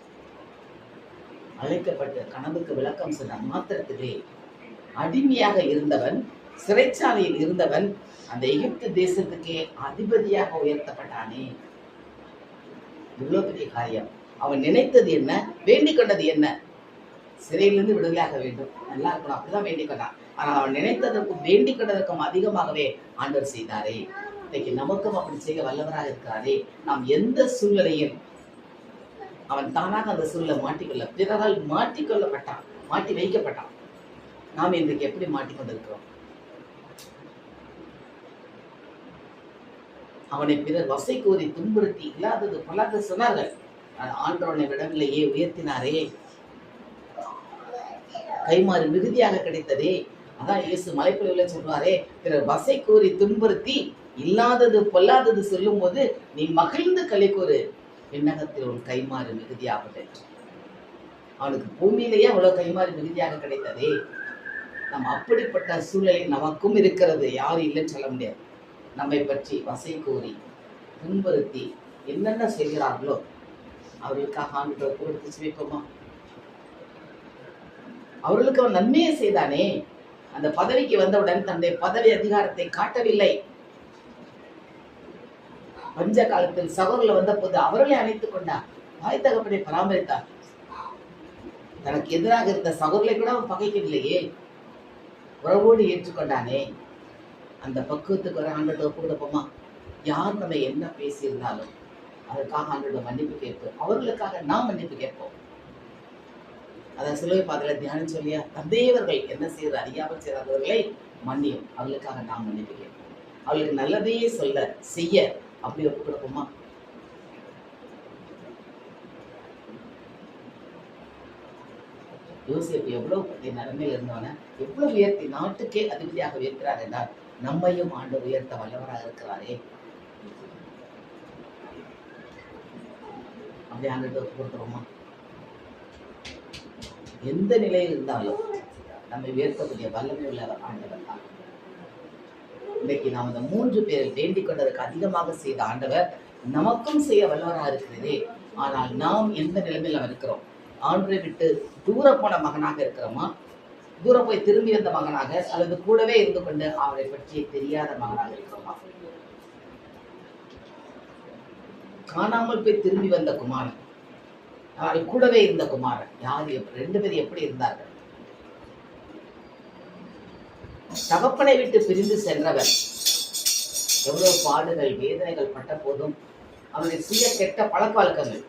அழைக்கப்பட்டு கனவுக்கு விளக்கம் சொன்ன மாத்திரத்திலே அடிமையாக இருந்தவன், சிறைச்சாலையில் இருந்தவன், அந்த எகிப்து தேசத்துக்கே அதிபதியாக உயர்த்தப்பட்டானே. இவ்வளவு பெரிய காரியம். அவன் நினைத்தது என்ன, வேண்டிக் கொண்டது என்ன? சிறையிலிருந்து விடுதலையாக வேண்டும், நல்லா இருக்கணும், அப்படிதான் வேண்டிக் கொண்டான். ஆனால் அவன் நினைத்ததற்கும் வேண்டிக் கொண்டதற்கும் அதிகமாகவே ஆண்டவர் செய்தாரே. இன்னைக்கு நமக்கும் அப்படி செய்ய வல்லவராக இருக்கிறாரே. நாம் எந்த சூழ்நிலையில் அவன் தானாக அந்த சூழலை மாட்டிக்கொள்ள, பிறரால் மாட்டிக்கொள்ளப்பட்டான், மாட்டி வைக்கப்பட்டான். நாம் இன்றைக்கு எப்படி மாட்டிக்கொண்டிருக்கிறோம்? அவனை பிறர் வசை கூறி துன்புறுத்தி இல்லாதது பொல்லாத சொன்னார்கள். ஆண்டவனை விடவில்லையே, உயர்த்தினாரே, கைமாறு மிகுதியாக கிடைத்ததே. அதான் இயேசு மலைப்பொழிவுல சொல்றாரே, பிறர் வசை கூறி துன்புறுத்தி இல்லாதது பொல்லாதது சொல்லும் போது நீ மகிழ்ந்து களி கூறு, விண்ணகத்தில் ஒரு கைமாறு மிகுதியாக. அவனுக்கு பூமியிலேயே அவ்வளவு கைமாறு மிகுதியாக கிடைத்ததே. நம்ம அப்படிப்பட்ட சூழ்நிலை நமக்கும் இருக்கிறது, யாரும் இல்லைன்னு சொல்ல முடியாது. நம்மை பற்றி வசை கூறி துன்புறுத்தி என்னென்ன செய்கிறார்களோ அவர்களுக்காக ஆண்டவரை கொடுத்து சுவைப்போமா? அவர்களுக்கு அவன் நன்மையை செய்தானே. அந்த பதவிக்கு வந்தவுடன் தன்னுடைய பதவி அதிகாரத்தை காட்டவில்லை. பஞ்ச காலத்தில் சகோதரர்கள் வந்த போது அவர்களை அணைத்துக் கொண்டார், தாய் தகப்பனை பராமரித்தார். தனக்கு எதிராக இருந்த சகோதரர்களை கூட அவன் பகைக்கவில்லையே, உறவோடு ஏற்றுக்கொண்டானே. அந்த பக்குவத்துக்கு வர ஆண்டவரை ஒப்பு கொடுப்போமா? யார் நம்ம என்ன பேசியிருந்தாலும் அதற்காக ஆண்டவரை மன்னிப்பு கேட்போம். அவர்களுக்காக நாம் மன்னிப்பு கேட்போம். அதை சிலுவை பாதையில தியானம் சொல்லியா, தந்தையவர்கள் என்ன செய்யறது அறியாமல் செய்யாதவர்களை மன்னியும், அவர்களுக்காக நாம் மன்னிப்பு கேட்போம். அவர்களுக்கு நல்லதையே சொல்ல செய்ய அப்படி ஒப்பு கொடுப்போமா? யோசேப்பு எவ்வளவு பற்றிய நிலைமையில் இருந்தவன எவ்வளவு உயர்த்தி நாட்டுக்கே அதிபதியாக உயர்க்கிறார் என்றால் நம்மையும் ஆண்டு உயர்த்த வல்லவராக இருக்கிறாரே. அப்படி ஆண்டு கொடுத்துருவோமா? எந்த நிலையில் இருந்தாலும் நம்மை உயர்த்தக்கூடிய வல்லமை உள்ளவர் ஆண்டவர் தான். இன்னைக்கு நாம் இந்த 3 பேரில் வேண்டிக் கொண்டதற்கு அதிகமாக செய்த ஆண்டவர் நமக்கும் செய்ய வல்லவராக இருக்கிறதே. ஆனால் நாம் எந்த நிலைமையில் நாம் இருக்கிறோம்? ஆண்டவரை விட்டு தூர போன மகனாக இருக்கிறோமா, தூரம் போய் திரும்பி வந்த மகனாக, அல்லது கூடவே இருந்து கொண்டு அவரை பற்றி தெரியாத மகனாக இருக்கிறோமா? காணாமல் போய் திரும்பி வந்த குமாரன், அவரை கூடவே இருந்த குமாரன், யார் 2 பேர் எப்படி இருந்தார்கள்? தகப்பனை விட்டு பிரிந்து சென்றவர் எவ்வளவு பாடுகள் வேதனைகள் பட்ட போதும் அவருடைய சுய கெட்ட பழக்க வழக்கங்கள்,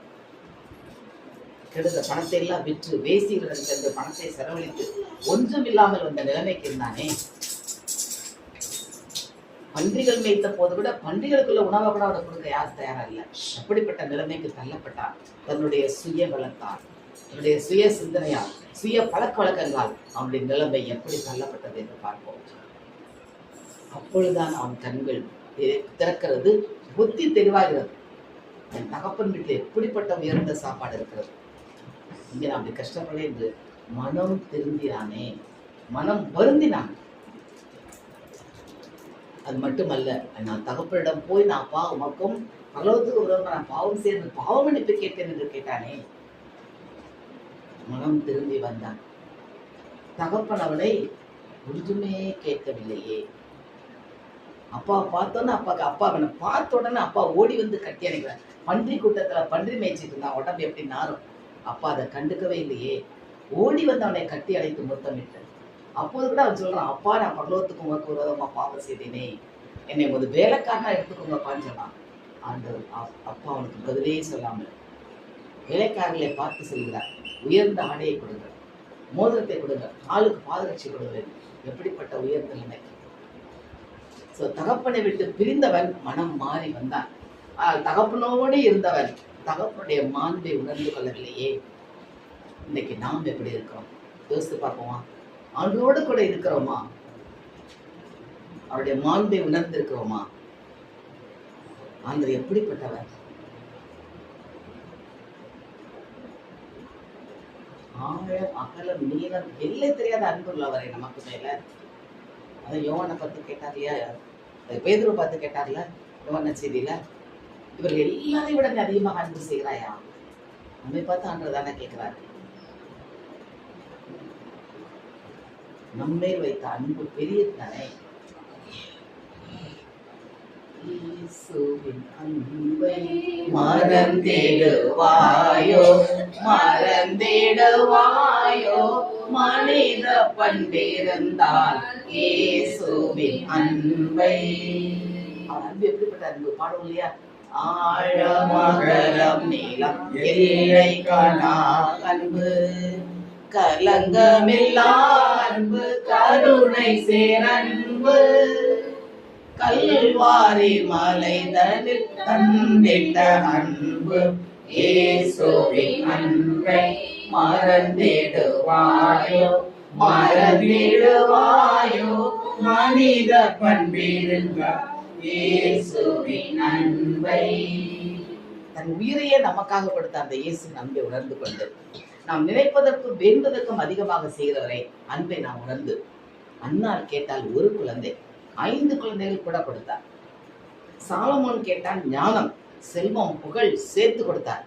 கெடுத்த பணத்தை எல்லாம் விற்று வேசிகளுடன் சென்று பணத்தை செலவழித்து ஒன்றும் இல்லாமல் வந்த நிலைமைக்கு இருந்தானே. பன்றிகள் மேய்த்த போது கூட பன்றிகளுக்குள்ள உணவை கூட அவரை கொடுக்க யார் தயாரா இல்லை. அப்படிப்பட்ட நிலைமைக்கு தள்ளப்பட்டார். தன்னுடைய சுய பலத்தால், தன்னுடைய சுய சிந்தனையால், சுய பழக்க வழக்கங்களால் அவனுடைய நிலைமை எப்படி தள்ளப்பட்டது என்று பார்ப்போம். அப்பொழுதுதான் அவன் கண்கள் திறக்கிறது, புத்தி தெளிவாகிறது. என் தகப்பன் வீட்டில் எப்படிப்பட்ட உயர்ந்த சாப்பாடு இருக்கிறது, இங்கே நான் அப்படி கஷ்டப்பட என்று மனம் திருந்தினானே, மனம் வருந்தினான். அது மட்டுமல்ல, நான் தகப்பனிடம் போய் நான் உமக்கும் பரலோகத்துக்கு உறவு நான் பாவம் சேர்ந்து பாவ மன்னிப்பு கேட்டேன் என்று கேட்டானே. மனம் திரும்பி வந்தான். தகப்பன் அவனை ஒன்றுமே கேட்கவில்லையே. அப்பா பார்த்தோன்னு அப்பா அவனை பார்த்த உடனே அப்பா ஓடி வந்து கட்டி அணைக்கிறான். பன்றி கூட்டத்துல பன்றி மேய்ச்சிட்டு இருந்தான், உடம்பு எப்படி நாரும். அப்பா அதை கண்டுக்கவே இல்லையே. ஓடி வந்து அவனை கட்டி அணைத்து முத்தமிட்டு, அப்போது கூட அவன் சொல்றான், அப்பா நான் பரலோகத்துக்கு உமக்கு விரோதமா பாவம் செய்தேனே, என்னை ஒரு வேலைக்காரனா எடுத்துக்கோங்கப்பான்னு சொன்னான். அந்த அப்பா அவனுக்கு பதிலே சொல்லாமல் வேலைக்காரர்களை பார்த்து சொல்கிறார், உயர்ந்த ஆடையை கொடுங்க, மோதிரத்தை கொடுங்க, காலுக்கு பாதரட்சி கொடுங்க. எப்படிப்பட்ட உயர்ந்த நிலை! தகப்பனை விட்டு பிரிந்தவன் மனம் மாறி வந்தான். தகப்பனோடு இருந்தவன் தகப்பனுடைய மாண்பை உணர்ந்து கொள்ளவில்லையே. இன்னைக்கு நாம் எப்படி இருக்கிறோம் யோசித்து பார்ப்போமா? அவனோடு கூட இருக்கிறோமா? அவருடைய மாண்பை உணர்ந்து இருக்கிறோமா? ஆண்டவர் எப்படிப்பட்டவர்! ஆழம் அகலம் நீளம் எல்லை தெரியாத அன்பு உள்ளவரை நமக்கு மேல. அதை யோவானை பார்த்து கேட்டார் இல்லையா, பேதுருவை பார்த்து கேட்டார்ல யோவான் செய்தியில, இவர்கள் எல்லாரையும் விட அதிகமாக அன்பு செய்கிறாயா? நம்மை பார்த்து ஆண்டவர் தானே கேட்கிறாரு. நம்மேல் வைத்த அன்பு பெரியது தானே. இயேசுவின் அன்பை மறந்திடுவாயோ, மறந்திடுவாயோ, மனித பண்டிருந்தால் இயேசுவின் அன்பை. அவன் அன்பு எப்படிப்பட்ட அன்பு பாடும் இல்லையா? ஆழமகலம் நீளம் எல்லை காணா அன்பு, கலங்கமில்லா அன்பு, கருணை சேரன்பு, கல்வாரி மலைதனில் தந்திட்ட அன்பு, இயேசுவின் அன்பை மறந்திடுவாயோ மறந்திடுவாயோ மனித பண்பிருந்தால் இயேசுவின் அன்பை. தன் உயிரையே நமக்காக கொடுத்த அந்த இயேசுவின் அன்பை உணர்ந்து கொண்டு நாம் நினைப்பதற்கும் வேண்டுவதற்கும் அதிகமாக செய்கிறவரை அன்பை நாம் உணர்ந்து, அன்னார் கேட்டால் ஒரு குழந்தை 5 குழந்தைகள் கூட கொடுத்தார். சாலமோன் கேட்டான் ஞானம், செல்வம், புகழ் சேர்த்து கொடுத்தார்.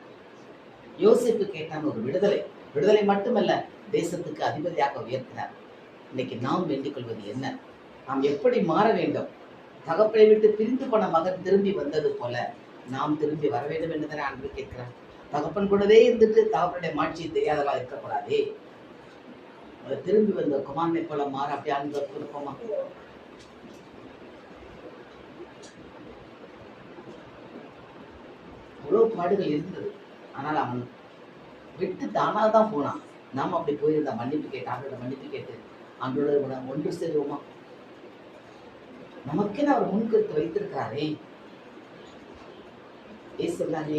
யோசிப்பு கேட்டான் ஒரு விடுதலை, விடுதலை மட்டுமல்ல தேசத்துக்கு அதிபதியாக உயர்த்தினார். இன்னைக்கு நாம் வேண்டிக் கொள்வது என்ன? நாம் எப்படி மாற வேண்டும்? தகப்பனை விட்டு பிரிந்து போன மகன் திரும்பி வந்தது போல நாம் திரும்பி வர வேண்டும் என்றுதானே ஆண்டு கேட்கிறார். தகப்பன் கூடவே இருந்துட்டு தகப்பனுடைய மாட்சியை தெரியாதவா இருக்கக்கூடாதே. திரும்பி வந்த குமாரனை போல மாற அப்படி ஆண்டு கொடுப்போமா? அவ்வளவு பாடுகள் இருந்தது. ஆனால் அவன் விட்டு தானாதான் போனான். நாம் அப்படி போயிருந்தா மன்னிப்பு கேட்டு ஆண்டோட மன்னிப்பு கேட்டு ஆண்டோட ஒன்று சேருவோமா? நமக்கே அவர் முன்கருத்து வைத்திருக்கிறாரே. சொன்னாங்க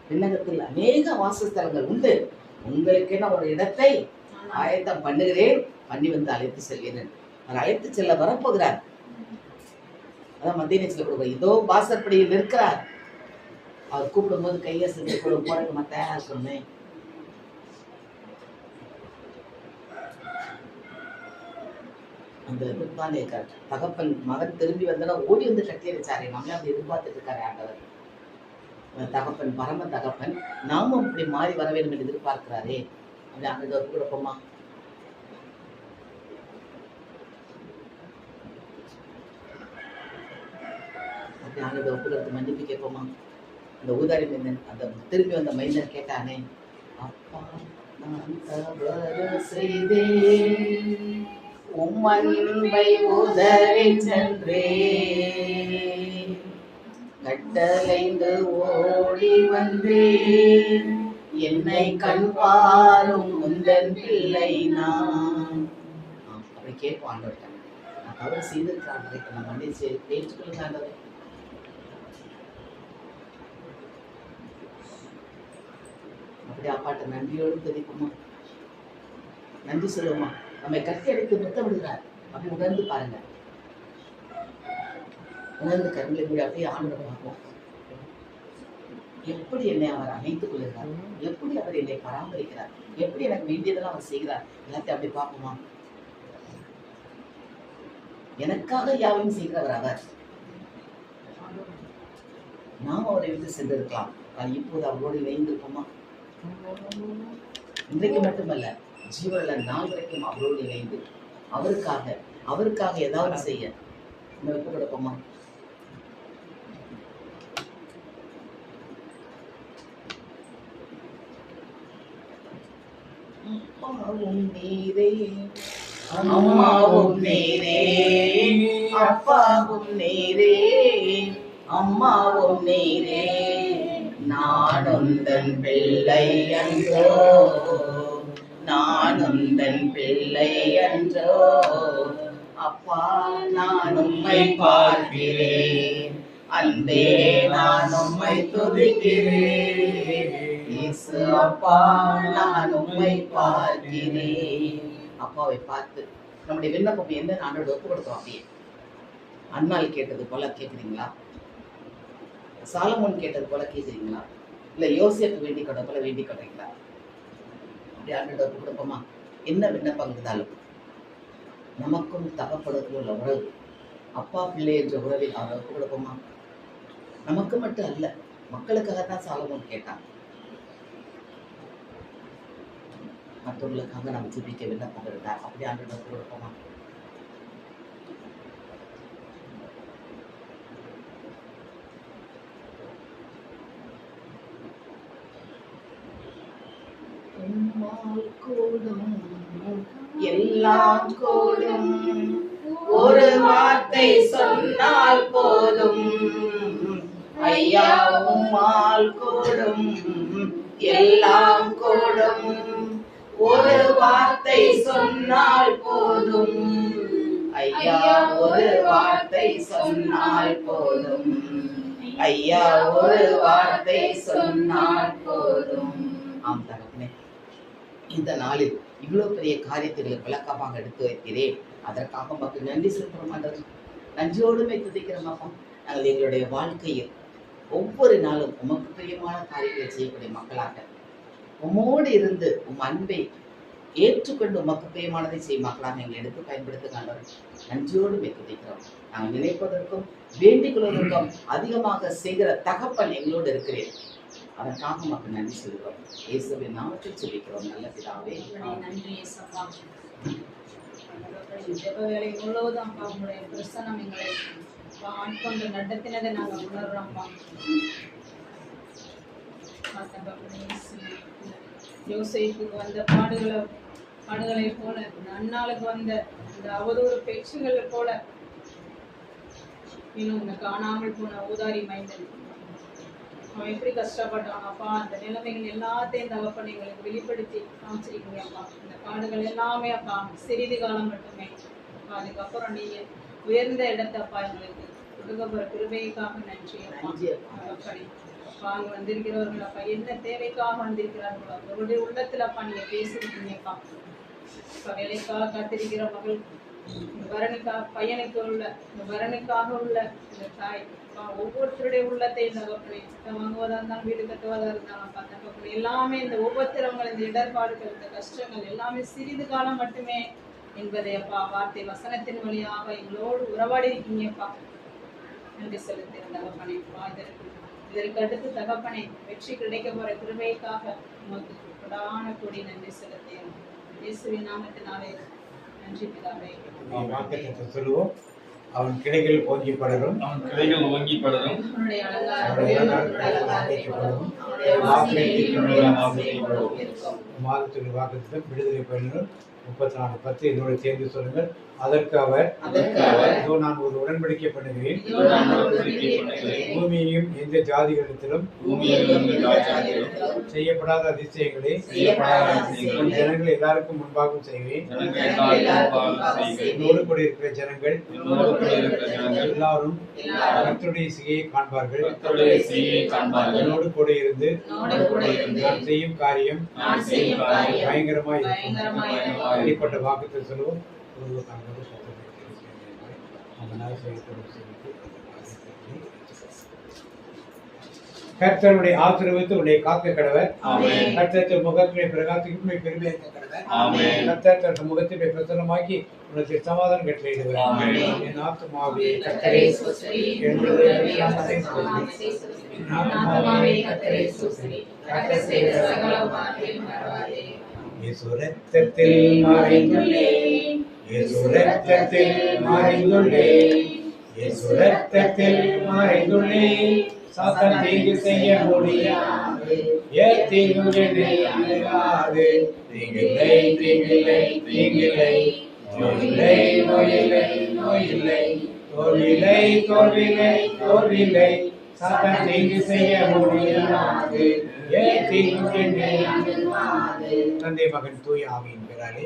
விண்ணகத்தில் அநேக வாசஸ்தலங்கள் உண்டு, உங்களுக்கென ஒரு இடத்தை ஆயத்தம் பண்ணுகிறேன், பண்ணி வந்து அழைத்து செல்கிறேன். அவர் அழைத்து செல்ல வரப்போகிறார். அதான் மத்திய நேரத்தில் கொடுக்க இதோ வாசற்படியில் இருக்கிறார். அவர் கூப்பிடும் போது கையை செஞ்சு போறதுக்கு தயாரா சொன்னேன். அந்த எதிர்பார்த்தே தகப்பன் மகன் திரும்பி வந்தா ஓடி வந்து கட்டி அடிச்சாரே, நம்மளே அப்படி எதிர்பார்த்துட்டு இருக்காரு ஆண்டவர். தகப்பன் பரம தகப்பன் நாமும் அப்படி மாறி வர வேண்டும் என்று எதிர்பார்க்கிறாரே. அப்படி ஆண்டவர் கொடுப்போமா? அப்படி ஆண்டவர் ஒப்புகளுக்கு மன்னிப்பு கேட்போமா? அந்த ஊதாரி மைந்தன், அந்த திரும்பி வந்த மைந்தன் கேட்டானே, அப்பா நான் தவறு செய்தேன், உம்மன்பை உதறி சென்றேன், கட்டளைந்து ஓடி வந்தேன், என்னை கண்பாரும் உந்தன் பிள்ளை நான். அப்படி கேட்போம் ஆண்டவர்கிட்ட. நான் தவறு செய்திருக்காங்க, நான் மன்னிச்சு ஏற்றுக்கொள்ளுங்க ஆண்டவரே. அப்படி அப்பாட்ட நன்றியோடு தெரிவிப்போமா? நன்றி சொல்லுவோமா? நம்மை கட்டி அடைத்து முத்தமிடுகிறார். அப்படி உணர்ந்து பாருங்க, உணர்ந்து கருங்களை மூடி அப்படியே ஆண்டு பார்ப்போம். எப்படி என்னை அவர் அணைத்துக் கொள்கிறார், எப்படி அவர் என்னை பராமரிக்கிறார், எப்படி எனக்கு வேண்டியதெல்லாம் அவர் செய்கிறார், எல்லாத்தையும் அப்படி பார்ப்போமா? எனக்காக யாவையும் செய்கிறவர் அவர். நாம் அவரை விட்டு சென்றிருக்கலாம், இப்போது அவரோடு இணைந்திருப்போமா? இன்றைக்கு மட்டுமல்ல, ஜீவன நாள் வரைக்கும் அவரோடு இணைந்து அவருக்காக ஏதாவது செய்ய நம்ம எப்ப கொடுப்போமா? அப்பாவும் நீரே, அம்மாவும் நீரே, அப்பாவும் நீரே, அம்மாவும் நீரே, நானும் தன் பிள்ளை என்றோ, நானும் தன் பிள்ளை என்றோ, அப்பா நான் உம்மை பார்க்கிறேன், அன்பே நான் உம்மை துதிக்கிறேன், இயேசு அப்பா நான் உம்மை பார்க்கிறேன். அப்பாவை பார்த்து நம்முடைய விண்ணப்பம் என்ன ஆண்டோட ஒப்பு கொடுத்தோம். அப்படியே அன்னாள் கேட்டது போல கேட்குறீங்களா? சாலமோன் கேட்டது போல கேட்குறீங்களா? இல்லை யோசேப்பு வேண்டிக் கொண்ட போல வேண்டிக் கொள்றீங்களா? அப்படி ஆண்டோட ஒப்பு கொடுப்போமா? என்ன விண்ணப்பம் இருந்தாலும் நமக்கும் தகப்படுக்கும் உள்ள உறவு, அப்பா பிள்ளை என்ற உறவில் அவரை ஒப்பு கொடுப்போமா? நமக்கு மட்டும் அல்ல, மக்களுக்காகத்தான் சாலமோன் கேட்டான். மற்றவர்களுக்காக நாம் ஜெபிக்க விண்ணப்பம் இருந்தார். அப்படி ஆண்டோட ஒப்பு கொடுப்போமா? கூடும் எல்லாம் கூடும், ஒரு வார்த்தை சொன்னால் போதும், ஐயா உம்மால் கூடும் எல்லாம் கூடும், ஒரு வார்த்தை சொன்னால் போதும், ஐயா ஒரு வார்த்தை சொன்னால் போதும், ஐயா ஒரு வார்த்தை சொன்னால் போதும். ஆம் தகப்பனே, இந்த நாளில் இவ்வளவு பெரிய காரியத்தை விளக்கமாக எடுத்து வைக்கிறேன். அதற்காக மக்கள் நன்றி செலுத்துகிறோம் ஆண்டவரே. நன்றியோடுமே துதிக்கிறோம் அப்பா. நாங்கள் எங்களுடைய வாழ்க்கையில் ஒவ்வொரு நாளும் உமக்கு பிரியமான காரியங்களை செய்யக்கூடிய மக்களாக உம்மோடு இருந்து உம் அன்பை ஏற்றுக்கொண்டு உமக்கு பிரியமானதை செய்யும் மக்களாக எங்களை எடுத்து பயன்படுத்துங்க ஆண்டவரே. நன்றியோடு துதிக்கிறோம். நாங்கள் நினைப்பதற்கும் வேண்டிக் கொள்வதற்கும் அதிகமாக செய்கிற தகப்பன் எங்களோடு இருக்கிறேன். அதற்காக மக்கள் நன்றி சொல்கிறோம். இயேசுவின் நாமத்தில் சொல்லிக்கிறோம் நல்ல பிதாவே. நன்றி இயேசப்பா. ஜெப வேலை முழுவதும் அப்பா உங்களுடைய பிரசன்னம் எங்களை ஆட்கொண்டு நடத்தினதை நாங்கள் உணர்றோம்ப்பா. யோசேப்புக்கு வந்த பாடுகளை போல, அன்னாளுக்கு வந்த அந்த அவதூறு பேச்சுகளை போல இன்னும் உன்னை காணாமல் போன ஊதாரி மைந்தன் அவன் எப்படி கஷ்டப்பட்டான் அப்பா. அந்த நிலைமைகள் எல்லாத்தையும் தகப்பன் எங்களுக்கு வெளிப்படுத்தி காமிச்சிருக்கீங்க அப்பா. இந்த பாடுகள் எல்லாமே அப்பா சிறிது காலம் மட்டுமே. அதுக்கப்புறம் நீங்க உயர்ந்த இடத்தப்பா எங்களுக்கு கொடுக்க போற கிருபைக்காக நன்றி அப்பா. அப்பா அங்க வந்திருக்கிறவர்கள் அப்பா என்ன தேவைக்காக வந்திருக்கிறார்களோ அவர்களுடைய உள்ளத்துல அப்பா நீங்க பேசிருக்கீங்கப்பா. இப்ப வேலைக்காக காத்திருக்கிற மகள், இந்த வரனுக்காக பையனுக்கு உள்ள, இந்த வரனுக்காக உள்ள இந்த தாய் ஒவ்வொருத்தருடைய உள்ளத்தையும் தகப்பனே வாங்குவதா இருந்தாலும் வீடு கட்டுவதா இருந்தாலும் தகப்பனே எல்லாமே இந்த ஒவ்வொருத்தரவங்க இந்த இடர்பாடுகள் இந்த கஷ்டங்கள் எல்லாமே சிறிது காலம் மட்டுமே என்பதை அப்பா வார்த்தை வசனத்தின் வழியாக எங்களோடு உறவாடி இருக்கீங்கப்பா. நன்றி செலுத்தின தகப்பனே. இதற்கு அடுத்து தகப்பனே வெற்றி கிடைக்க போற கிருபைக்காக உமக்கு கொடான கூடி நன்றி செலுத்தினோம். இயேசுவின் நாமத்தினாலே நன்றி பிதாவே. சொல்லுவோம். அவன் கிளைகள் ஓங்கி படரும், அவனுடைய மாதத்துடைய வாக்குத்தத்தம் விடுதலை பயணம் 34:10 என்னோட சேர்ந்து சொல்லுங்கள். அதற்கு அவர் இதோ நான் ஒரு உடன்படிக்கை பண்ணுகிறேன், பூமியையும் எந்த ஜாதிகளிடத்திலும் செய்யப்படாத அதிசயங்களை ஜனங்கள் எல்லாருக்கும் முன்பாகவும் செய்வேன். என்னோடு கூட இருக்கிற ஜனங்கள் எல்லாரும் கர்த்தருடைய செய்கையை காண்பார்கள். என்னோடு கூட இருந்து நான் செய்யும் காரியம் பயங்கரமாய் இருக்கும். அப்படிப்பட்ட வாக்குத்தை சொல்லுவோம். கர்த்தருடைய ஆசீர்வாதத்தை உன்னை காக்க கடவர். கர்த்தர் முகத்தினை பிரகாசிக்கும் பெருமை கடவர். கர்த்தர் முகத்தினை பிரசன்னமாக்கி உனக்கு சமாதானம் கட்டளையிடுவார். என் ஆத்துமாவே கர்த்தரை ஸ்தோத்திரி, இயேசு ரத்தத்தில் மறைந்துள்ளேன், இயேசு ரத்தத்தில் மறைந்துள்ளேன், இயேசு ரத்தத்தில் மறைந்துள்ளேன். சாத்தான் தீங்கு செய்ய முடியாது, தீங்கு என்னை அணுகாது. தீங்கில்லை, தீங்கில்லை, தீங்கில்லை, நோயில்லை, நோயில்லை, நோயில்லை, தோல்வில்லை, தோல்வில்லை, தோல்வில்லை. சாத்தான் தீங்கு செய்ய முடியாது, தீங்கு என்னை அணுகாது. தந்தை மகன் தூய ஆவியின் பெயராலே.